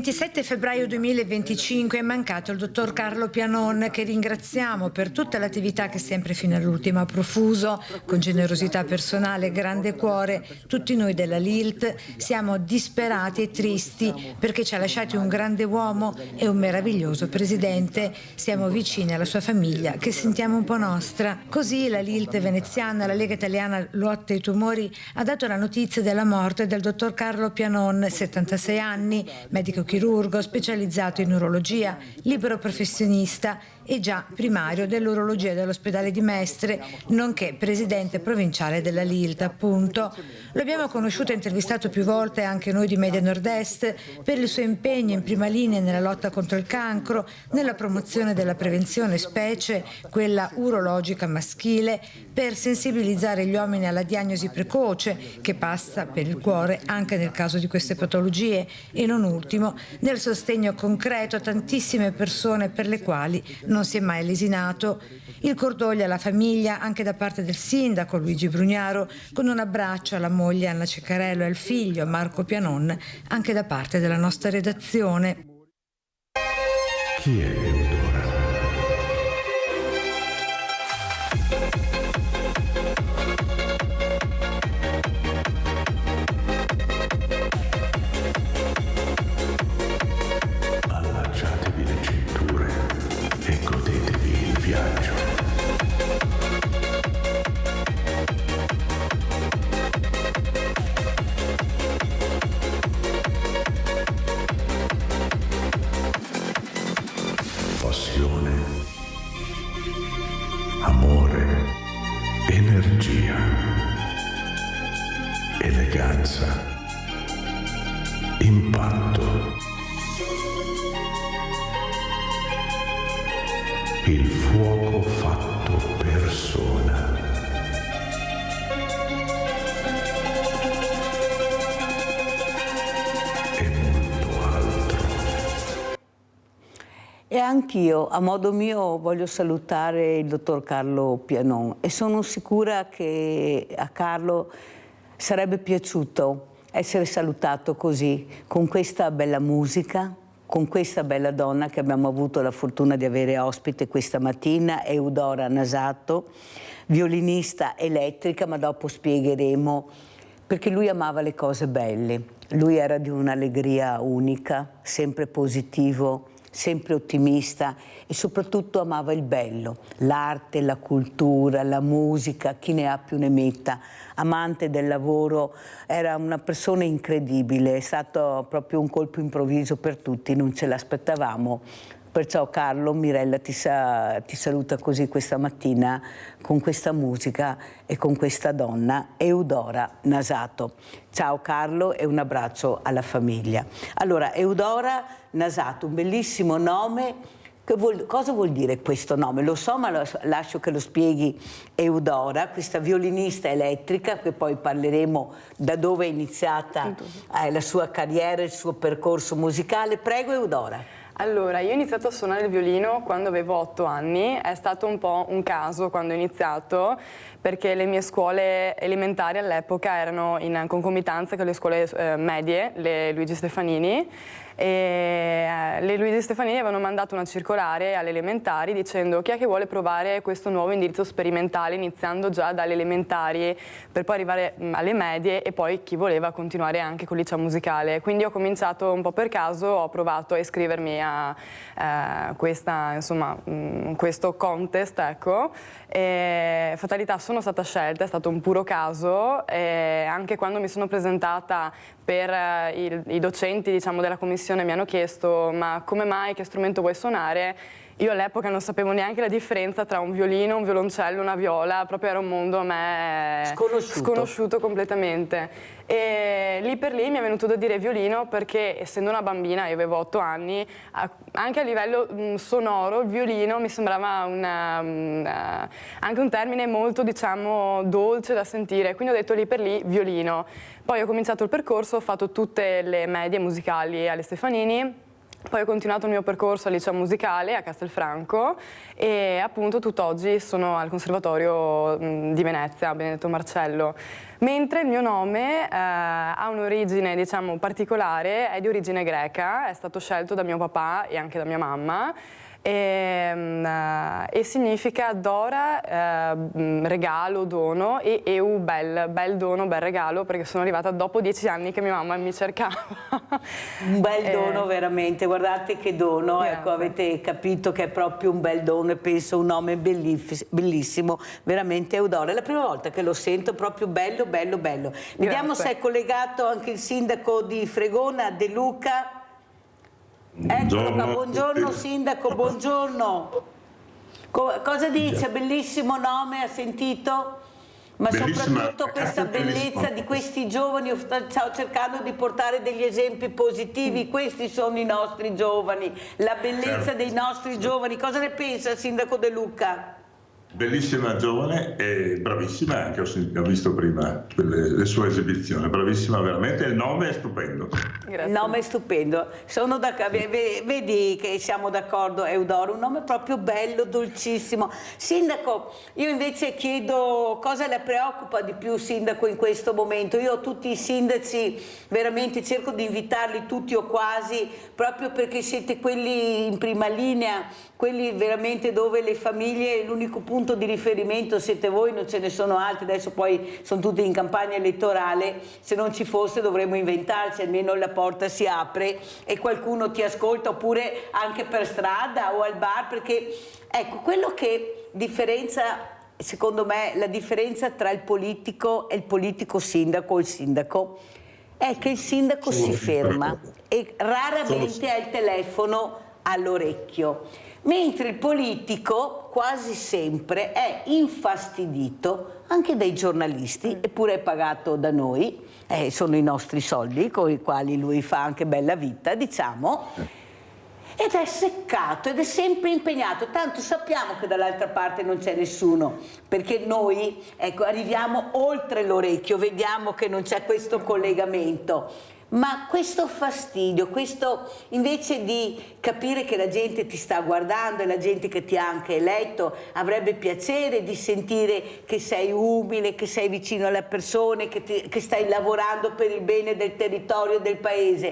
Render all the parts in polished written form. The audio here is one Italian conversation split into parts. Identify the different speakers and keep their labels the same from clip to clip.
Speaker 1: 27 febbraio 2025 è mancato il dottor Carlo Pianon, che ringraziamo per tutta l'attività che sempre fino all'ultimo ha profuso, con generosità personale e grande cuore. Tutti noi della LILT siamo disperati e tristi perché ci ha lasciati un grande uomo e un meraviglioso presidente. Siamo vicini alla sua famiglia, che sentiamo un po' nostra. Così la LILT veneziana, la Lega Italiana Lotta ai Tumori, ha dato la notizia della morte del dottor Carlo Pianon, 76 anni, medico chirurgo specializzato in urologia, libero professionista e già primario dell'urologia dell'ospedale di Mestre, nonché presidente provinciale della LILT, appunto. Lo abbiamo conosciuto e intervistato più volte anche noi di Media Nord-Est per il suo impegno in prima linea nella lotta contro il cancro, nella promozione della prevenzione, specie quella urologica maschile, per sensibilizzare gli uomini alla diagnosi precoce, che passa per il cuore anche nel caso di queste patologie, e non ultimo nel sostegno concreto a tantissime persone per le quali non si è mai lesinato. Il cordoglio alla famiglia anche da parte del sindaco Luigi Brugnaro, con un abbraccio alla moglie Anna Ceccarello e al figlio Marco Pianon, anche da parte della nostra redazione.
Speaker 2: Chi è Eudora? Allacciatevi le cinture e godetevi il viaggio. Passione, amore, energia, eleganza, impatto. Il fuoco fatto persona. E molto altro.
Speaker 3: E anch'io, a modo mio, voglio salutare il dottor Carlo Pianon e sono sicura che a Carlo sarebbe piaciuto essere salutato così, con questa bella musica, con questa bella donna che abbiamo avuto la fortuna di avere ospite questa mattina, Eudora Nasato, violinista elettrica, ma dopo spiegheremo, perché lui amava le cose belle. Lui era di un'allegria unica, sempre positivo, sempre ottimista e soprattutto amava il bello, l'arte, la cultura, la musica, chi ne ha più ne metta, amante del lavoro, era una persona incredibile, è stato proprio un colpo improvviso per tutti, non ce l'aspettavamo. Perciò Carlo, Mirella ti saluta così questa mattina con questa musica e con questa donna, Eudora Nasato. Ciao Carlo e un abbraccio alla famiglia. Allora, Eudora Nasato, un bellissimo nome. Cosa vuol dire questo nome? Lo so, ma lascio che lo spieghi Eudora, questa violinista elettrica, che poi parleremo da dove è iniziata la sua carriera, il suo percorso musicale. Prego Eudora.
Speaker 4: Allora, io ho iniziato a suonare il violino quando avevo 8 anni, è stato un po' un caso quando ho iniziato, perché le mie scuole elementari all'epoca erano in concomitanza con le scuole medie, le Luigi Stefanini, e le Luigi Stefanini avevano mandato una circolare alle elementari dicendo chi è che vuole provare questo nuovo indirizzo sperimentale iniziando già dalle elementari per poi arrivare alle medie e poi chi voleva continuare anche con il liceo musicale. Quindi ho cominciato un po' per caso, ho provato a iscrivermi a questo contest, ecco. E fatalità, sono stata scelta, è stato un puro caso, e anche quando mi sono presentata per i docenti, diciamo, della commissione mi hanno chiesto ma come mai, che strumento vuoi suonare? Io all'epoca non sapevo neanche la differenza tra un violino, un violoncello, una viola, proprio era un mondo a me sconosciuto completamente. E lì per lì mi è venuto da dire violino perché, essendo una bambina, io avevo 8 anni, anche a livello sonoro il violino mi sembrava anche un termine molto, diciamo, dolce da sentire, quindi ho detto lì per lì violino. Poi ho cominciato il percorso, ho fatto tutte le medie musicali alle Stefanini, Poi ho continuato il mio percorso al liceo musicale a Castelfranco e appunto tutt'oggi sono al Conservatorio di Venezia, Benedetto Marcello. Mentre il mio nome ha un'origine, diciamo, particolare, è di origine greca, è stato scelto da mio papà e anche da mia mamma. E significa Dora, regalo, dono, e Eu, bel dono, bel regalo, perché sono arrivata dopo 10 anni che mia mamma mi cercava.
Speaker 3: Un bel dono veramente, guardate che dono,
Speaker 4: Grazie.
Speaker 3: ecco, avete capito che è proprio un bel dono e penso un nome bellissimo, veramente Eudora. È la prima volta che lo sento, proprio bello, bello, bello. Vediamo se è collegato anche il sindaco di Fregona, De Luca. Eccolo qua, buongiorno sindaco, buongiorno. Cosa dice? Bellissimo nome, ha sentito? Ma
Speaker 5: Bellissima,
Speaker 3: soprattutto questa bellezza di questi giovani, io stavo cercando di portare degli esempi positivi, questi sono i nostri giovani, la bellezza dei nostri giovani. Cosa ne pensa il sindaco De Luca?
Speaker 5: Bellissima giovane e bravissima, anche ho visto prima le sue esibizioni, bravissima veramente, il nome è stupendo.
Speaker 4: Grazie.
Speaker 3: Il nome è stupendo, vedi che siamo d'accordo Eudoro, un nome proprio bello, dolcissimo. Sindaco, io invece chiedo cosa le preoccupa di più, sindaco, in questo momento. Io tutti i sindaci veramente cerco di invitarli tutti o quasi, proprio perché siete quelli in prima linea, quelli veramente dove le famiglie, l'unico punto di riferimento siete voi, non ce ne sono altri, adesso poi sono tutti in campagna elettorale, se non ci fosse dovremmo inventarci, almeno la porta si apre e qualcuno ti ascolta, oppure anche per strada o al bar, perché ecco, quello che differenzia, secondo me, la differenza tra il politico e il politico sindaco o il sindaco è che il sindaco si ferma e raramente ha il telefono all'orecchio. Mentre il politico quasi sempre è infastidito anche dai giornalisti, eppure è pagato da noi, sono i nostri soldi con i quali lui fa anche bella vita, diciamo, ed è seccato ed è sempre impegnato, tanto sappiamo che dall'altra parte non c'è nessuno, perché noi, ecco, arriviamo oltre l'orecchio, vediamo che non c'è questo collegamento. Ma questo fastidio, questo invece di capire che la gente ti sta guardando e la gente che ti ha anche eletto avrebbe piacere di sentire che sei umile, che sei vicino alle persone, che stai lavorando per il bene del territorio, del paese.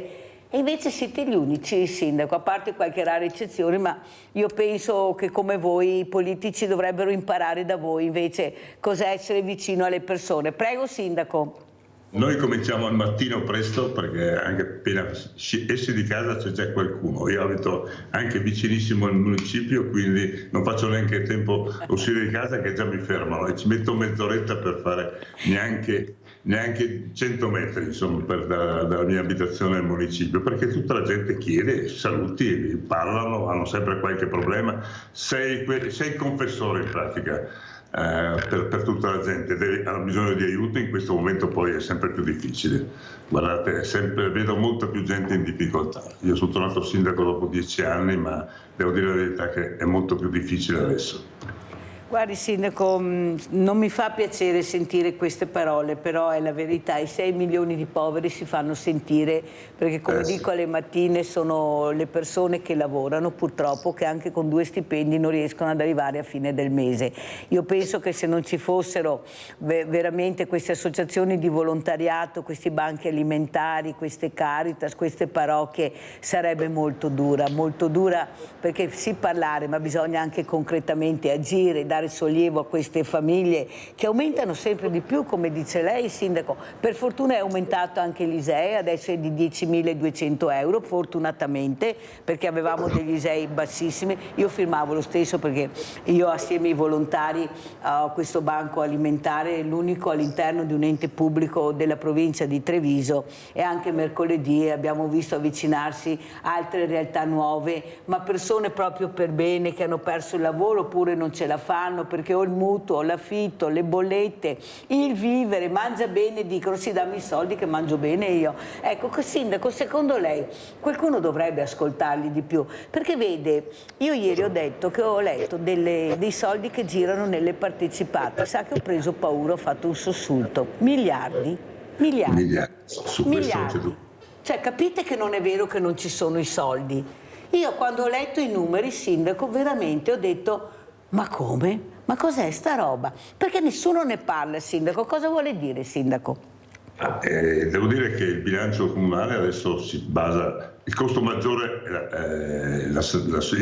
Speaker 3: E invece siete gli unici, sindaco, a parte qualche rara eccezione, ma io penso che come voi i politici dovrebbero imparare da voi invece cos'è essere vicino alle persone. Prego, sindaco.
Speaker 5: Noi cominciamo al mattino presto perché anche appena esci di casa c'è già qualcuno. Io abito anche vicinissimo al municipio, quindi non faccio neanche tempo a uscire di casa che già mi fermano e ci metto mezz'oretta per fare neanche 100 metri, insomma, dalla mia abitazione al municipio, perché tutta la gente chiede, saluti, parlano, hanno sempre qualche problema. Sei confessore in pratica. Per tutta la gente, ha bisogno di aiuto, in questo momento poi è sempre più difficile. Guardate, vedo molta più gente in difficoltà. Io sono tornato sindaco dopo 10 anni, ma devo dire la verità che è molto più difficile adesso.
Speaker 3: Guardi sindaco, non mi fa piacere sentire queste parole, però è la verità, i 6 milioni di poveri si fanno sentire, perché come dico alle mattine sono le persone che lavorano purtroppo, che anche con 2 stipendi non riescono ad arrivare a fine del mese. Io penso che se non ci fossero veramente queste associazioni di volontariato, questi banchi alimentari, queste Caritas, queste parrocchie, sarebbe molto dura, perché sì parlare, ma bisogna anche concretamente agire, dare sollievo a queste famiglie che aumentano sempre di più, come dice lei, sindaco. Per fortuna è aumentato anche l'ISEE, adesso è di 10.200 euro, fortunatamente, perché avevamo degli ISEE bassissimi. Io firmavo lo stesso perché io assieme ai volontari ho questo banco alimentare, l'unico all'interno di un ente pubblico della provincia di Treviso, e anche mercoledì abbiamo visto avvicinarsi altre realtà nuove, ma persone proprio per bene che hanno perso il lavoro oppure non ce la fanno perché ho il mutuo, l'affitto, le bollette, il vivere, mangia bene, dicono sì, dammi i soldi che mangio bene io. Ecco, sindaco, secondo lei qualcuno dovrebbe ascoltarli di più? Perché vede, io ieri ho detto che ho letto dei soldi che girano nelle partecipate, sa che ho preso paura, ho fatto un sussulto, miliardi.
Speaker 5: Su questo c'è tutto.
Speaker 3: Cioè, capite che non è vero che non ci sono i soldi. Io quando ho letto i numeri, sindaco, veramente ho detto, ma come? Ma cos'è sta roba? Perché nessuno ne parla, sindaco. Cosa vuole dire, sindaco?
Speaker 5: Devo dire che il bilancio comunale adesso si basa, il costo maggiore è il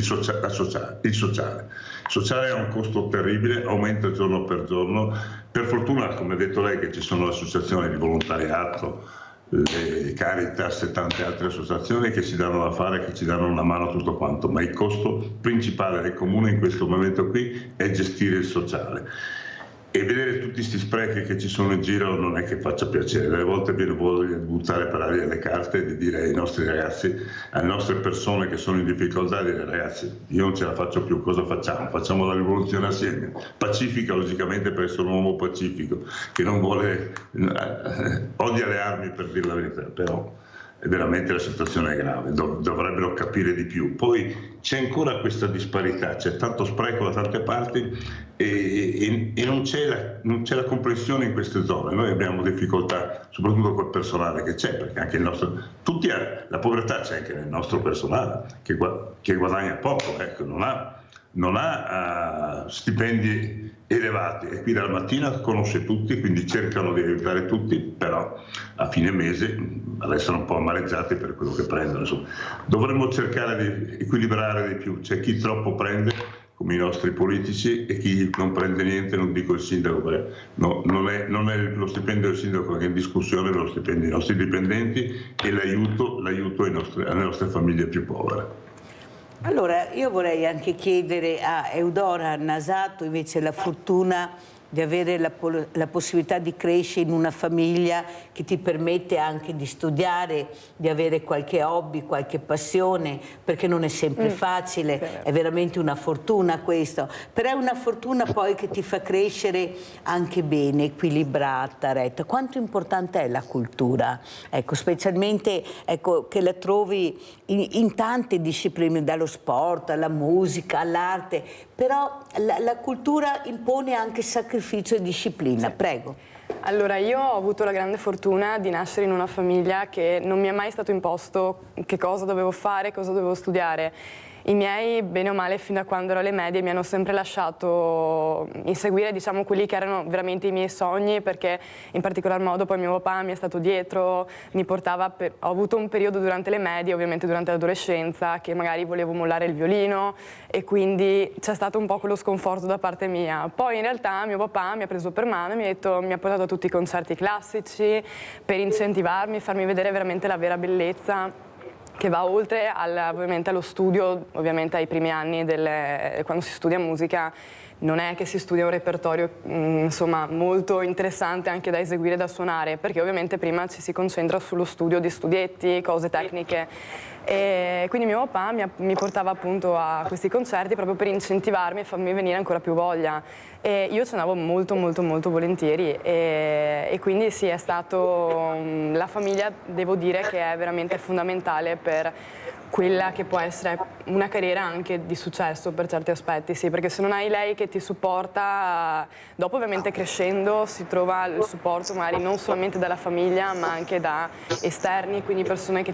Speaker 5: sociale. Il sociale è un costo terribile, aumenta giorno per giorno. Per fortuna, come ha detto lei, che ci sono associazioni di volontariato, le Caritas e tante altre associazioni che ci danno da fare, che ci danno una mano a tutto quanto, ma il costo principale del comune in questo momento qui è gestire il sociale. E vedere tutti questi sprechi che ci sono in giro non è che faccia piacere. Delle volte viene voglia di buttare per aria le carte e di dire ai nostri ragazzi, alle nostre persone che sono in difficoltà, di dire ragazzi, io non ce la faccio più, cosa facciamo? Facciamo la rivoluzione assieme, pacifica logicamente, perché sono un uomo pacifico, che non vuole, odia le armi, per dire la verità, però veramente la situazione è grave, dovrebbero capire di più. Poi c'è ancora questa disparità, c'è tanto spreco da tante parti e non c'è la comprensione in queste zone. Noi abbiamo difficoltà soprattutto col personale che c'è, perché anche il nostro, la povertà c'è anche nel nostro personale che guadagna poco, ecco, non ha stipendi elevati, e qui dalla mattina conosce tutti, quindi cercano di aiutare tutti, però a fine mese restano un po' amareggiati per quello che prendono. Insomma, dovremmo cercare di equilibrare di più. C'è chi troppo prende, come i nostri politici, e chi non prende niente, non dico il sindaco, perché non è lo stipendio del sindaco che è in discussione, è lo stipendio dei nostri dipendenti e l'aiuto alle nostre famiglie più povere.
Speaker 3: Allora, io vorrei anche chiedere a Eudora Nasato invece la fortuna di avere la possibilità di crescere in una famiglia che ti permette anche di studiare, di avere qualche hobby, qualche passione, perché non è sempre facile, è veramente una fortuna questo, però è una fortuna poi che ti fa crescere anche bene, equilibrata, retta. Quanto importante è la cultura? Ecco, specialmente che la trovi in tante discipline, dallo sport alla musica, all'arte, però la cultura impone anche sacrificio e disciplina. Sì. Prego.
Speaker 4: Allora, io ho avuto la grande fortuna di nascere in una famiglia che non mi è mai stato imposto che cosa dovevo fare, cosa dovevo studiare. I miei, bene o male, fin da quando ero alle medie, mi hanno sempre lasciato inseguire, diciamo, quelli che erano veramente i miei sogni, perché in particolar modo poi mio papà mi è stato dietro, mi portava ho avuto un periodo durante le medie, ovviamente durante l'adolescenza, che magari volevo mollare il violino, e quindi c'è stato un po' quello sconforto da parte mia. Poi in realtà mio papà mi ha preso per mano e mi ha portato a tutti i concerti classici per incentivarmi, farmi vedere veramente la vera bellezza, che va oltre ovviamente allo studio, ovviamente ai primi anni quando si studia musica. Non è che si studia un repertorio insomma, molto interessante anche da eseguire, da suonare, perché ovviamente prima ci si concentra sullo studio di studietti, cose tecniche. E quindi mio papà mi portava appunto a questi concerti proprio per incentivarmi e farmi venire ancora più voglia. E io ci andavo molto molto molto volentieri, e quindi sì, è stato la famiglia, devo dire, che è veramente fondamentale per quella che può essere una carriera anche di successo per certi aspetti, sì, perché se non hai lei che ti supporta, dopo ovviamente crescendo si trova il supporto magari non solamente dalla famiglia ma anche da esterni, quindi persone che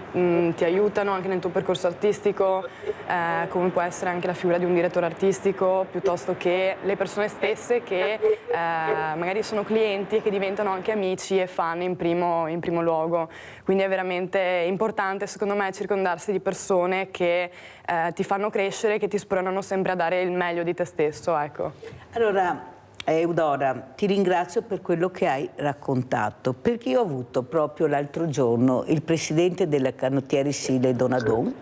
Speaker 4: ti aiutano anche nel tuo percorso artistico, come può essere anche la figura di un direttore artistico, piuttosto che le persone stesse che magari sono clienti e che diventano anche amici e fan in primo luogo. Quindi è veramente importante, secondo me, circondarsi di persone che ti fanno crescere, che ti spronano sempre a dare il meglio di te stesso, ecco.
Speaker 3: Allora, Eudora, ti ringrazio per quello che hai raccontato, perché io ho avuto proprio l'altro giorno il presidente della Canottieri Sile Donadon,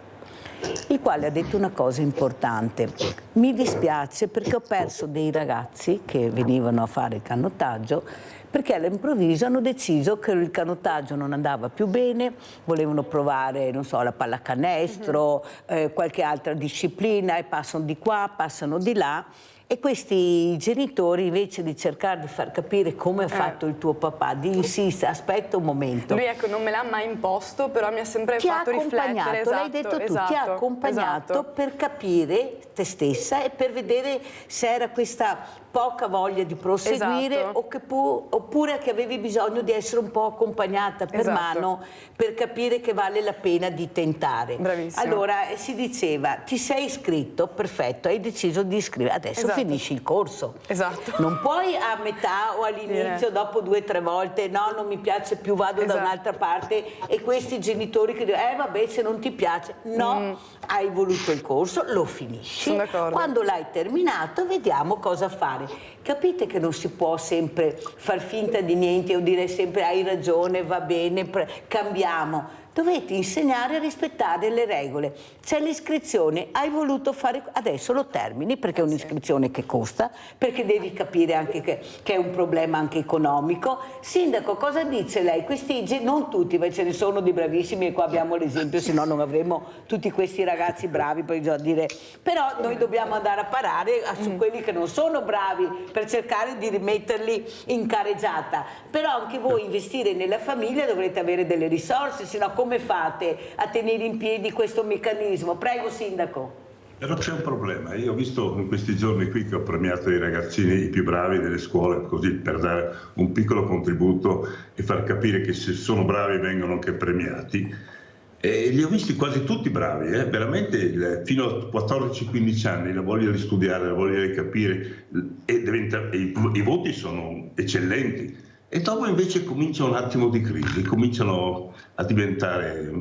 Speaker 3: il quale ha detto una cosa importante. Mi dispiace perché ho perso dei ragazzi che venivano a fare il canottaggio, perché all'improvviso hanno deciso che il canottaggio non andava più bene, volevano provare, non so, la pallacanestro, qualche altra disciplina, e passano di qua, passano di là. E questi genitori, invece di cercare di far capire come ha fatto il tuo papà, di insistere, aspetta un momento.
Speaker 4: Lui, ecco, non me l'ha mai imposto, però mi ha sempre fatto riflettere. Esatto,
Speaker 3: l'hai detto tu, ti ha accompagnato per capire te stessa e per vedere se era questa poca voglia di proseguire
Speaker 4: Esatto.
Speaker 3: oppure che avevi bisogno di essere un po' accompagnata per
Speaker 4: Esatto.
Speaker 3: mano per capire che vale la pena di tentare.
Speaker 4: Bravissima.
Speaker 3: Allora si diceva, ti sei iscritto, perfetto, hai deciso di iscrivere, adesso
Speaker 4: Esatto.
Speaker 3: finisci il corso.
Speaker 4: Esatto.
Speaker 3: Non puoi a metà o all'inizio, dopo 2 o 3 volte, no, non mi piace più, vado da
Speaker 4: Esatto.
Speaker 3: un'altra parte, e questi genitori che dicono, vabbè, se non ti piace, no, hai voluto il corso, lo finisci.
Speaker 4: Sono d'accordo.
Speaker 3: Quando l'hai terminato, vediamo cosa fare. Capite che non si può sempre far finta di niente o dire sempre hai ragione, va bene, cambiamo. Dovete insegnare a rispettare le regole. C'è l'iscrizione, hai voluto fare, adesso lo termini perché è un'iscrizione che costa, perché devi capire anche che è un problema anche economico. Sindaco, cosa dice lei? Questi, non tutti, ma ce ne sono di bravissimi e qua abbiamo l'esempio, se no non avremmo tutti questi ragazzi bravi per dire. Però noi dobbiamo andare a parare su quelli che non sono bravi per cercare di rimetterli in careggiata. Però anche voi investire nella famiglia dovrete avere delle risorse, se no come fate a tenere in piedi questo meccanismo? Prego, Sindaco.
Speaker 5: Però c'è un problema, io ho visto in questi giorni qui che ho premiato i ragazzini, i più bravi delle scuole, così per dare un piccolo contributo e far capire che se sono bravi vengono anche premiati. E li ho visti quasi tutti bravi, veramente fino a 14-15 anni la voglia di studiare, la voglia di capire, e i voti sono eccellenti. E dopo invece comincia un attimo di crisi, cominciano a diventare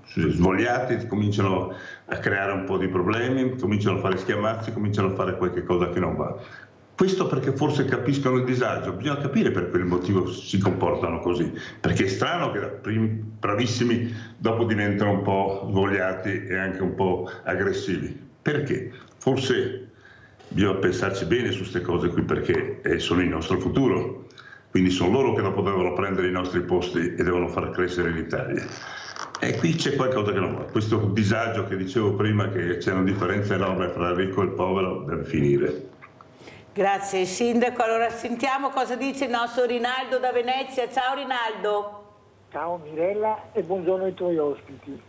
Speaker 5: svogliati, cominciano a creare un po' di problemi, cominciano a fare schiamazzi, cominciano a fare qualche cosa che non va. Questo perché forse capiscono il disagio, bisogna capire per quale motivo si comportano così, perché è strano che bravissimi dopo diventano un po' svogliati e anche un po' aggressivi. Perché? Forse bisogna pensarci bene su queste cose qui, perché sono il nostro futuro. Quindi sono loro che dopo devono prendere i nostri posti e devono far crescere l'Italia. E qui c'è qualcosa che non va. Questo disagio che dicevo prima, che c'è una differenza enorme fra il ricco e il povero, deve finire.
Speaker 3: Grazie Sindaco. Allora sentiamo cosa dice il nostro Rinaldo da Venezia. Ciao Rinaldo.
Speaker 6: Ciao Mirella e buongiorno ai tuoi ospiti.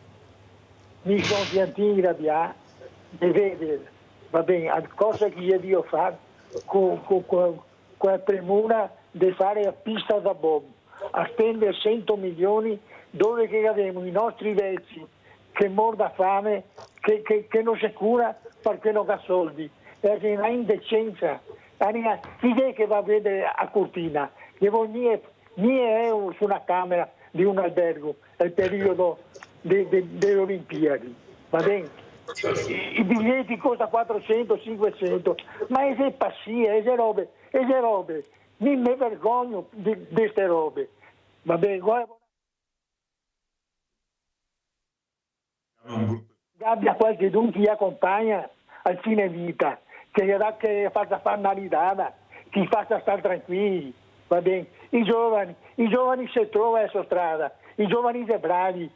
Speaker 6: Mi sono piantini in rabbia e vedere, va bene, a cosa che io devo fare con la premura di fare la pista da bob, a spendere 100 milioni dove che abbiamo i nostri vecchi che muoiono da fame, che non si cura perché non ha soldi. È una indecenza. L'idea che va a vedere a Cortina, che vuol dire 1.000 euro su una camera di un albergo nel periodo delle Olimpiadi, va bene? I biglietti costano 400, 500, ma è pazzia, è robe. Mi vergogno di queste robe, va bene? Guarda. Abbia qualche dunque che accompagna al fine vita, che faccia fare una ridata, che faccia stare tranquilli, va bene? I giovani si trovano sulla strada, i giovani sono bravi,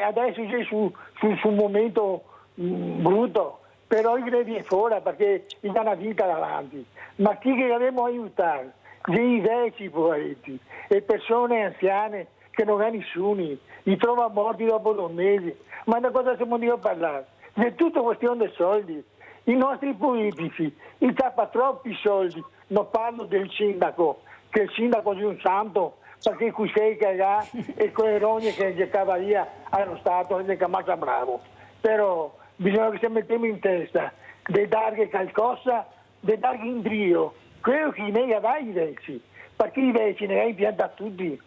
Speaker 6: adesso c'è su un momento brutto, però i devi fuori perché gli dà una vita davanti. Ma chi che dobbiamo aiutare? I vecchi poveretti, e persone anziane che non hanno nessuno, li trova morti dopo 2 mesi. Ma da cosa stiamo a parlare? È tutta questione di soldi. I nostri politici, i tappa troppi soldi. Non parlo del sindaco, che il sindaco è un santo, perché qui sei che ha e con le rogne che gettava via allo Stato è che mazza bravo. Però bisogna che ci mettiamo in testa di dare qualcosa, di dare in brio. Quello che ne va i vecchi, perché i vecchi ne hai piantati tutti.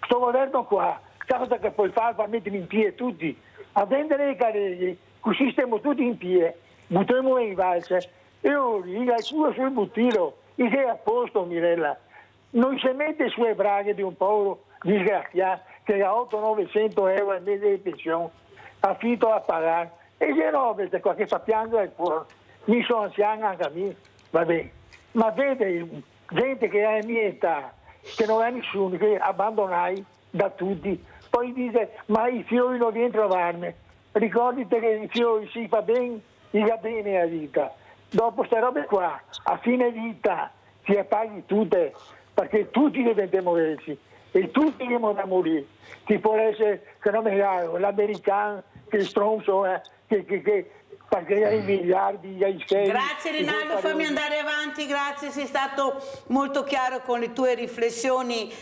Speaker 6: Sto governo qua, sa cosa che puoi fare per mettere in piedi tutti? A vendere i carreggi, così stiamo tutti in piedi, buttiamo in valse, e ora il suo sul buttino, e sei a posto Mirella. Non si mette sulle braghe di un povero disgraziato che ha 800-900 euro al mese di pensione, affitto a pagare, e le robe che fa piangere il cuore. Mi sono anziano anche a me, va bene. Ma vede gente che ha la mia età, che non ha nessuno, che abbandonai da tutti, poi dice ma i fiori non vieni a trovarmi. Ricordati che i fiori si fa bene, gli va bene la vita. Dopo queste robe qua, a fine vita, si paghi tutte, perché tutti diventiamo vecchi e tutti dobbiamo da morire. Ci può essere, che non mi chiamo, l'americano, che è stronzo, che perché ai miliardi, ai schemi.
Speaker 3: Grazie Rinaldo, fammi andare avanti, grazie, sei stato molto chiaro con le tue riflessioni.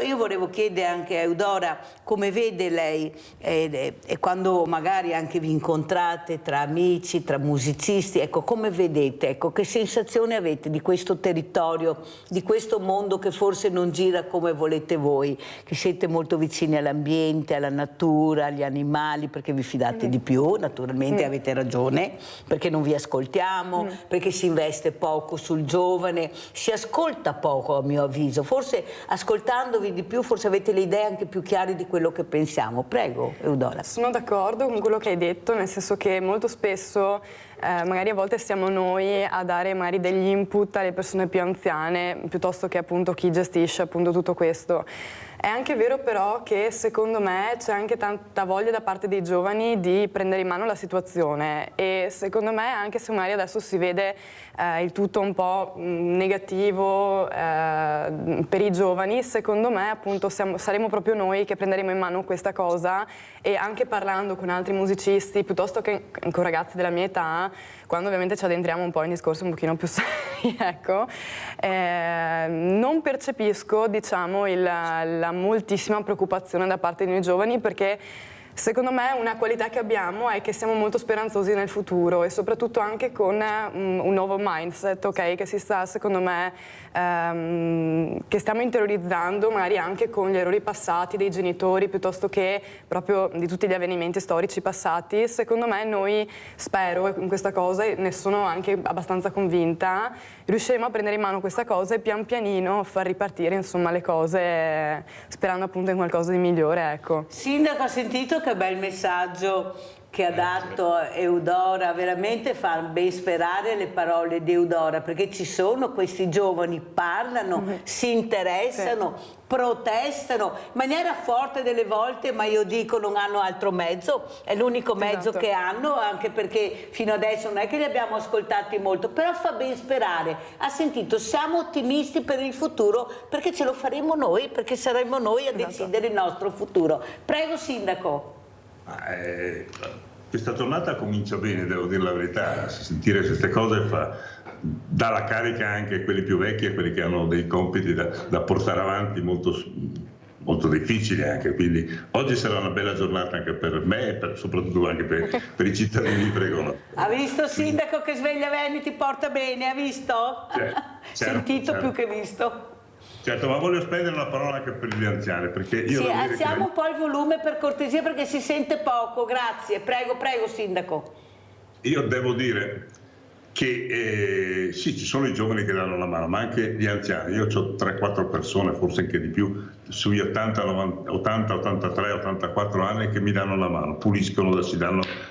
Speaker 3: Io volevo chiedere anche a Eudora come vede lei, e quando magari anche vi incontrate tra amici, tra musicisti, ecco, come vedete, ecco, che sensazione avete di questo territorio, di questo mondo che forse non gira come volete voi, che siete molto vicini all'ambiente, alla natura, agli animali, perché vi fidate di più, naturalmente avete ragione, perché non vi ascoltiamo, perché si investe poco sul giovane, si ascolta poco a mio avviso, forse ascoltandovi di più forse avete le idee anche più chiare di quello che pensiamo. Prego Eudora.
Speaker 4: Sono d'accordo con quello che hai detto, nel senso che molto spesso magari a volte siamo noi a dare magari degli input alle persone più anziane piuttosto che appunto chi gestisce appunto tutto questo. È anche vero però che secondo me c'è anche tanta voglia da parte dei giovani di prendere in mano la situazione e secondo me anche se magari adesso si vede il tutto un po' negativo per i giovani, secondo me appunto saremo proprio noi che prenderemo in mano questa cosa e anche parlando con altri musicisti piuttosto che con ragazzi della mia età, quando ovviamente ci addentriamo un po' in discorsi un pochino più seri, ecco, non percepisco diciamo la moltissima preoccupazione da parte dei giovani perché secondo me una qualità che abbiamo è che siamo molto speranzosi nel futuro e soprattutto anche con un nuovo mindset, ok, che si sta secondo me che stiamo interiorizzando magari anche con gli errori passati dei genitori piuttosto che proprio di tutti gli avvenimenti storici passati. Secondo me noi, spero in questa cosa, e ne sono anche abbastanza convinta, riusciremo a prendere in mano questa cosa e pian pianino far ripartire insomma le cose sperando appunto in qualcosa di migliore, ecco.
Speaker 3: Sindaco, ha sentito che bel messaggio che ha dato Eudora, veramente fa ben sperare le parole di Eudora, perché ci sono questi giovani, parlano, si interessano, protestano in maniera forte delle volte, ma io dico non hanno altro mezzo, è l'unico mezzo che hanno, anche perché fino adesso non è che li abbiamo ascoltati molto, però fa ben sperare. Ha sentito, siamo ottimisti per il futuro perché ce lo faremo noi, perché saremo noi a decidere il nostro futuro. Prego Sindaco.
Speaker 5: Questa giornata comincia bene, devo dire la verità, sentire queste cose dà la carica anche a quelli più vecchi e a quelli che hanno dei compiti da portare avanti molto difficili anche, quindi oggi sarà una bella giornata anche per me e soprattutto anche per i cittadini di Pregona.
Speaker 3: Ha visto Sindaco che Sveglia Veneti porta bene, ha visto? Sentito più che visto.
Speaker 5: Certo, ma voglio spendere una parola anche per gli anziani, perché io...
Speaker 3: Sì, alziamo un po' il volume per cortesia perché si sente poco, grazie. Prego, prego Sindaco.
Speaker 5: Io devo dire che sì, ci sono i giovani che danno la mano, ma anche gli anziani. Io ho 3-4 persone, forse anche di più, sugli 80, 83, 84 anni che mi danno la mano, puliscono,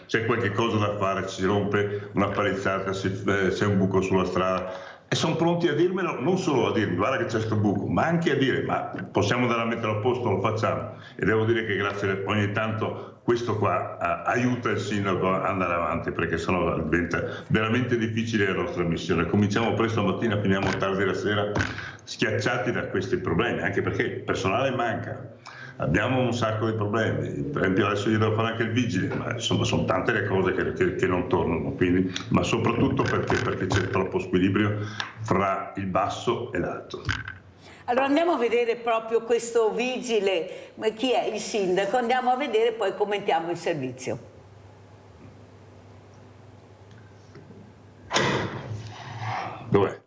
Speaker 5: c'è qualche cosa da fare, si rompe una palizzata, c'è un buco sulla strada. E sono pronti a dirmelo, non solo a dirmi guarda che c'è questo buco, ma anche a dire ma possiamo andare a mettere a posto, lo facciamo. E devo dire che grazie ogni tanto questo qua aiuta il sindaco ad andare avanti, perché sennò diventa veramente difficile la nostra missione. Cominciamo presto la mattina, finiamo tardi la sera, schiacciati da questi problemi, anche perché il personale manca. Abbiamo un sacco di problemi, per esempio adesso io devo fare anche il vigile, ma insomma sono tante le cose che non tornano, quindi, ma soprattutto perché c'è troppo squilibrio fra il basso e l'alto.
Speaker 3: Allora andiamo a vedere proprio questo vigile, chi è il sindaco, andiamo a vedere e poi commentiamo il servizio.
Speaker 5: Dov'è?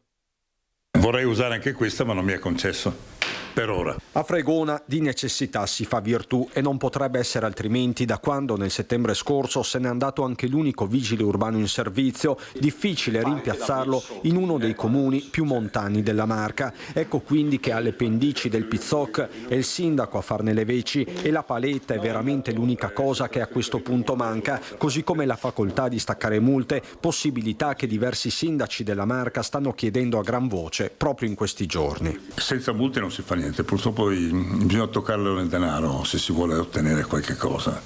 Speaker 5: Vorrei usare anche questa ma non mi è concesso. Per ora.
Speaker 7: A Fregona di necessità si fa virtù e non potrebbe essere altrimenti da quando nel settembre scorso se n'è andato anche l'unico vigile urbano in servizio, difficile rimpiazzarlo in uno dei comuni più montani della Marca. Ecco quindi che alle pendici del Pizzoc è il sindaco a farne le veci e la paletta è veramente l'unica cosa che a questo punto manca, così come la facoltà di staccare multe, possibilità che diversi sindaci della Marca stanno chiedendo a gran voce proprio in questi giorni.
Speaker 5: Senza multe non si fa niente. Purtroppo bisogna toccarlo nel denaro se si vuole ottenere qualche cosa.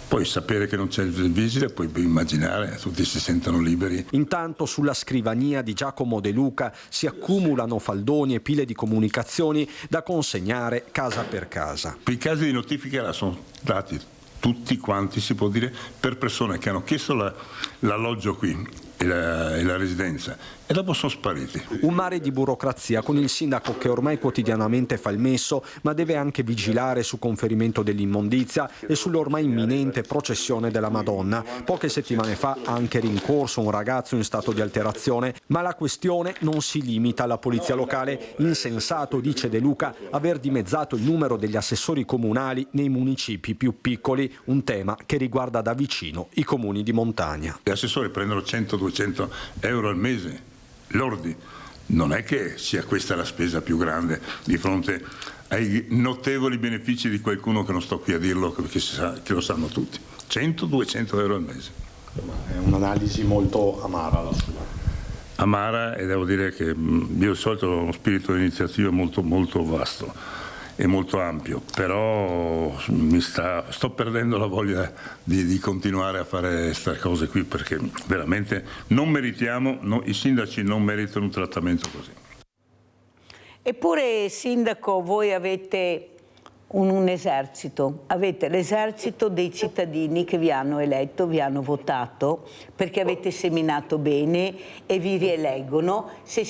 Speaker 5: Poi sapere che non c'è il vigile, puoi immaginare, tutti si sentono liberi.
Speaker 7: Intanto sulla scrivania di Giacomo De Luca si accumulano faldoni e pile di comunicazioni da consegnare casa per casa.
Speaker 5: I casi di notifica sono dati tutti quanti, si può dire, per persone che hanno chiesto l'alloggio qui e la residenza e dopo sono spariti.
Speaker 7: Un mare di burocrazia con il sindaco che ormai quotidianamente fa il messo, ma deve anche vigilare su conferimento dell'immondizia e sull'ormai imminente processione della Madonna. Poche settimane fa ha anche rincorso un ragazzo in stato di alterazione, ma la questione non si limita alla polizia locale. Insensato, dice De Luca, aver dimezzato il numero degli assessori comunali nei municipi più piccoli, un tema che riguarda da vicino i comuni di montagna.
Speaker 5: Gli assessori prendono 100-200 euro al mese lordi, non è che sia questa la spesa più grande di fronte ai notevoli benefici di qualcuno che non sto qui a dirlo perché che lo sanno tutti. 100-200 euro al mese.
Speaker 8: È un'analisi molto amara la sua.
Speaker 5: Amara, e devo dire che io di solito ho uno spirito di iniziativa molto, molto vasto e molto ampio, però sto perdendo la voglia di continuare a fare queste cose qui perché veramente non meritiamo, i sindaci non meritano un trattamento così.
Speaker 3: Eppure, sindaco, voi avete un esercito, avete l'esercito dei cittadini che vi hanno eletto, vi hanno votato perché avete seminato bene e vi rieleggono. Se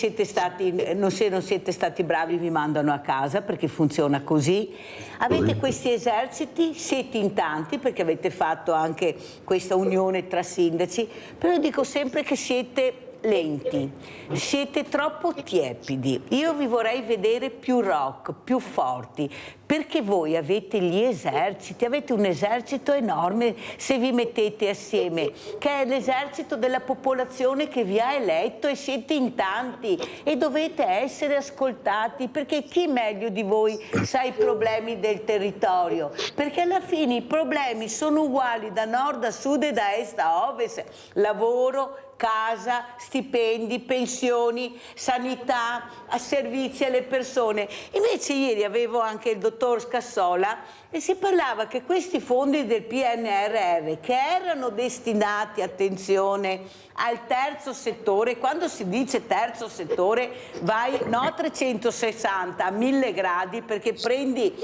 Speaker 3: non siete stati bravi vi mandano a casa perché funziona così. Avete questi eserciti, siete in tanti perché avete fatto anche questa unione tra sindaci, però io dico sempre che siete lenti, siete troppo tiepidi. Io vi vorrei vedere più rock, più forti, perché voi avete gli eserciti, avete un esercito enorme se vi mettete assieme, che è l'esercito della popolazione che vi ha eletto e siete in tanti e dovete essere ascoltati perché chi meglio di voi sa i problemi del territorio, perché alla fine i problemi sono uguali da nord a sud e da est a ovest, lavoro, casa, stipendi, pensioni, sanità, servizi alle persone. Invece ieri avevo anche il dottor Scassola e si parlava che questi fondi del PNRR che erano destinati, attenzione, al terzo settore, quando si dice terzo settore vai a 360 a 1000 gradi perché prendi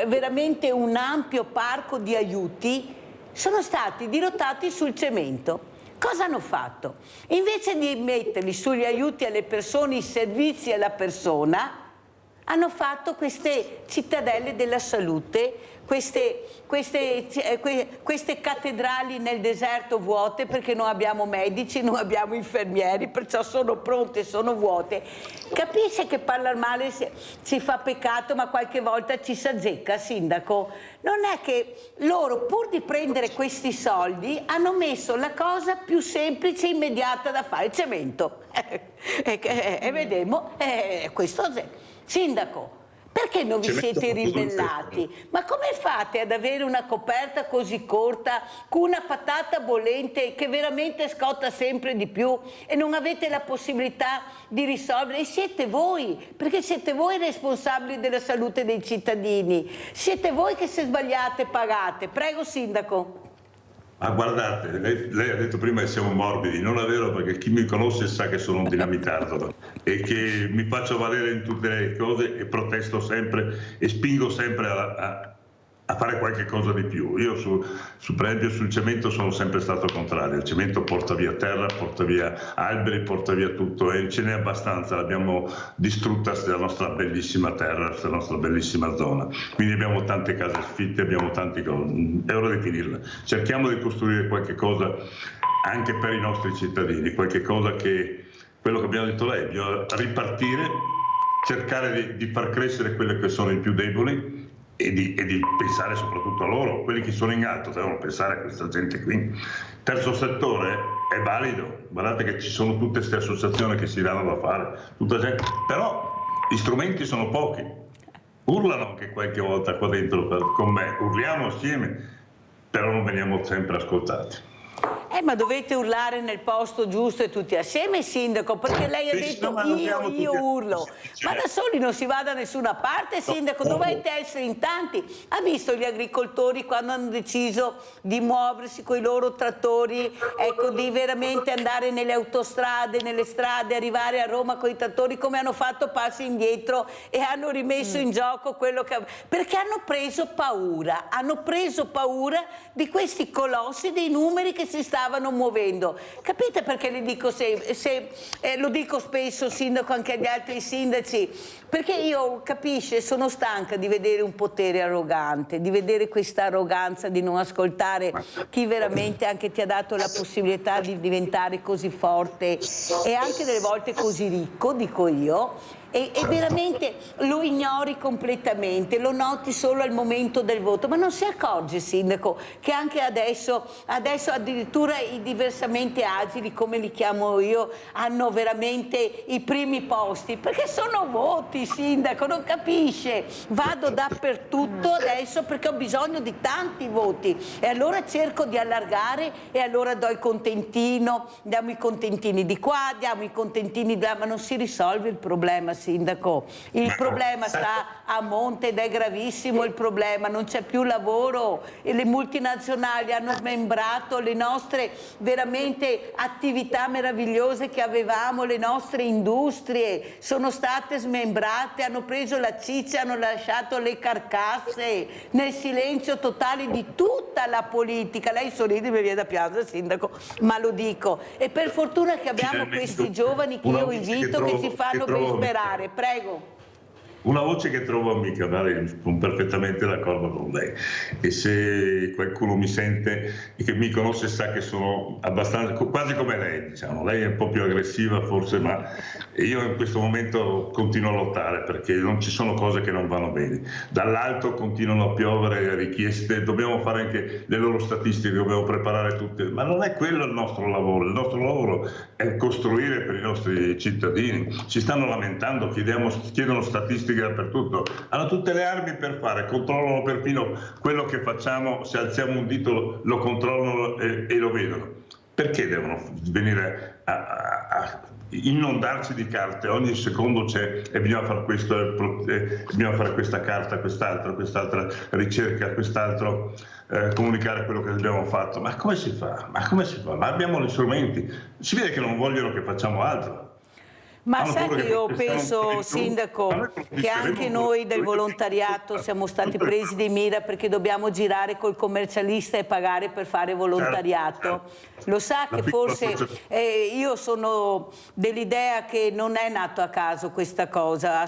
Speaker 3: veramente un ampio parco di aiuti, sono stati dirottati sul cemento. Cosa hanno fatto? Invece di metterli sugli aiuti alle persone, i servizi alla persona, hanno fatto queste cittadelle della salute, queste cattedrali nel deserto vuote perché non abbiamo medici, non abbiamo infermieri, perciò sono pronte, sono vuote. Capisce che parlare male si fa peccato, ma qualche volta ci si azzecca, sindaco? Non è che loro, pur di prendere questi soldi, hanno messo la cosa più semplice e immediata da fare, il cemento. E vedremo, questo è. Sindaco, perché non vi siete ribellati? Ma come fate ad avere una coperta così corta, con una patata bollente che veramente scotta sempre di più e non avete la possibilità di risolvere? E siete voi, perché siete voi responsabili della salute dei cittadini. Siete voi che se sbagliate pagate. Prego, sindaco.
Speaker 5: Ma guardate, lei ha detto prima che siamo morbidi, non è vero perché chi mi conosce sa che sono un dinamitardo e che mi faccio valere in tutte le cose e protesto sempre e spingo sempre a fare qualche cosa di più. Io per esempio sul cemento sono sempre stato contrario, il cemento porta via terra, porta via alberi, porta via tutto e ce n'è abbastanza, l'abbiamo distrutta questa nostra bellissima terra, questa nostra bellissima zona. Quindi abbiamo tante case sfitte, abbiamo tante cose, è ora di finirla. Cerchiamo di costruire qualche cosa anche per i nostri cittadini, qualche cosa che, quello che abbiamo detto lei, bisogna ripartire, cercare di far crescere quelli che sono i più deboli, e di pensare soprattutto a loro, quelli che sono in alto devono pensare a questa gente qui. Terzo settore è valido, guardate che ci sono tutte queste associazioni che si danno da fare, tutta gente, però gli strumenti sono pochi, urlano anche qualche volta qua dentro con me, urliamo assieme, però non veniamo sempre ascoltati.
Speaker 3: Ma dovete urlare nel posto giusto e tutti assieme, sindaco, perché lei ha detto io urlo. Ma da soli non si va da nessuna parte, sindaco, dovete essere in tanti. Ha visto gli agricoltori quando hanno deciso di muoversi con i loro trattori, ecco, di veramente andare nelle autostrade, nelle strade, arrivare a Roma con i trattori, come hanno fatto passi indietro e hanno rimesso in gioco quello che... Perché hanno preso paura di questi colossi, dei numeri che si stavano muovendo. Capite perché le dico lo dico spesso, sindaco, anche agli altri sindaci, perché io, capisce, sono stanca di vedere un potere arrogante, di vedere questa arroganza di non ascoltare chi veramente anche ti ha dato la possibilità di diventare così forte e anche delle volte così ricco, dico io. E veramente lo ignori completamente, lo noti solo al momento del voto, ma non si accorge, sindaco, che anche adesso addirittura i diversamente agili, come li chiamo io, hanno veramente i primi posti, perché sono voti, sindaco, non capisce? Vado dappertutto adesso perché ho bisogno di tanti voti e allora cerco di allargare e allora do il contentino, diamo i contentini di qua, diamo i contentini di là, ma non si risolve il problema, sindaco. Il problema sta a monte ed è gravissimo il problema, non c'è più lavoro e le multinazionali hanno smembrato le nostre veramente attività meravigliose che avevamo, le nostre industrie sono state smembrate, hanno preso la ciccia, hanno lasciato le carcasse nel silenzio totale di tutta la politica. Lei sorride, mi viene da piangere, sindaco, ma lo dico. E per fortuna che abbiamo questi giovani che io invito, che ci fanno ben sperare. Prego.
Speaker 5: Una voce che trovo amica, sono perfettamente d'accordo con lei, e se qualcuno mi sente e che mi conosce sa che sono abbastanza, quasi come lei, diciamo. Lei è un po' più aggressiva forse, ma io in questo momento continuo a lottare perché non ci sono cose che non vanno bene. Dall'alto continuano a piovere richieste, dobbiamo fare anche le loro statistiche, dobbiamo preparare tutte, ma non è quello il nostro lavoro è costruire per i nostri cittadini. Si stanno lamentando, chiedono statistiche dappertutto, hanno tutte le armi per fare, controllano perfino quello che facciamo, se alziamo un dito lo controllano e lo vedono. Perché devono venire a inondarci di carte? Ogni secondo c'è e bisogna fare questo, bisogna fare questa carta, quest'altra ricerca, quest'altro comunicare quello che abbiamo fatto. Ma come si fa? Ma abbiamo gli strumenti. Si vede che non vogliono che facciamo altro.
Speaker 3: Ma sai che io penso, sindaco, che anche noi del volontariato siamo stati presi di mira perché dobbiamo girare col commercialista e pagare per fare volontariato. Lo sa che forse io sono dell'idea che non è nato a caso questa cosa,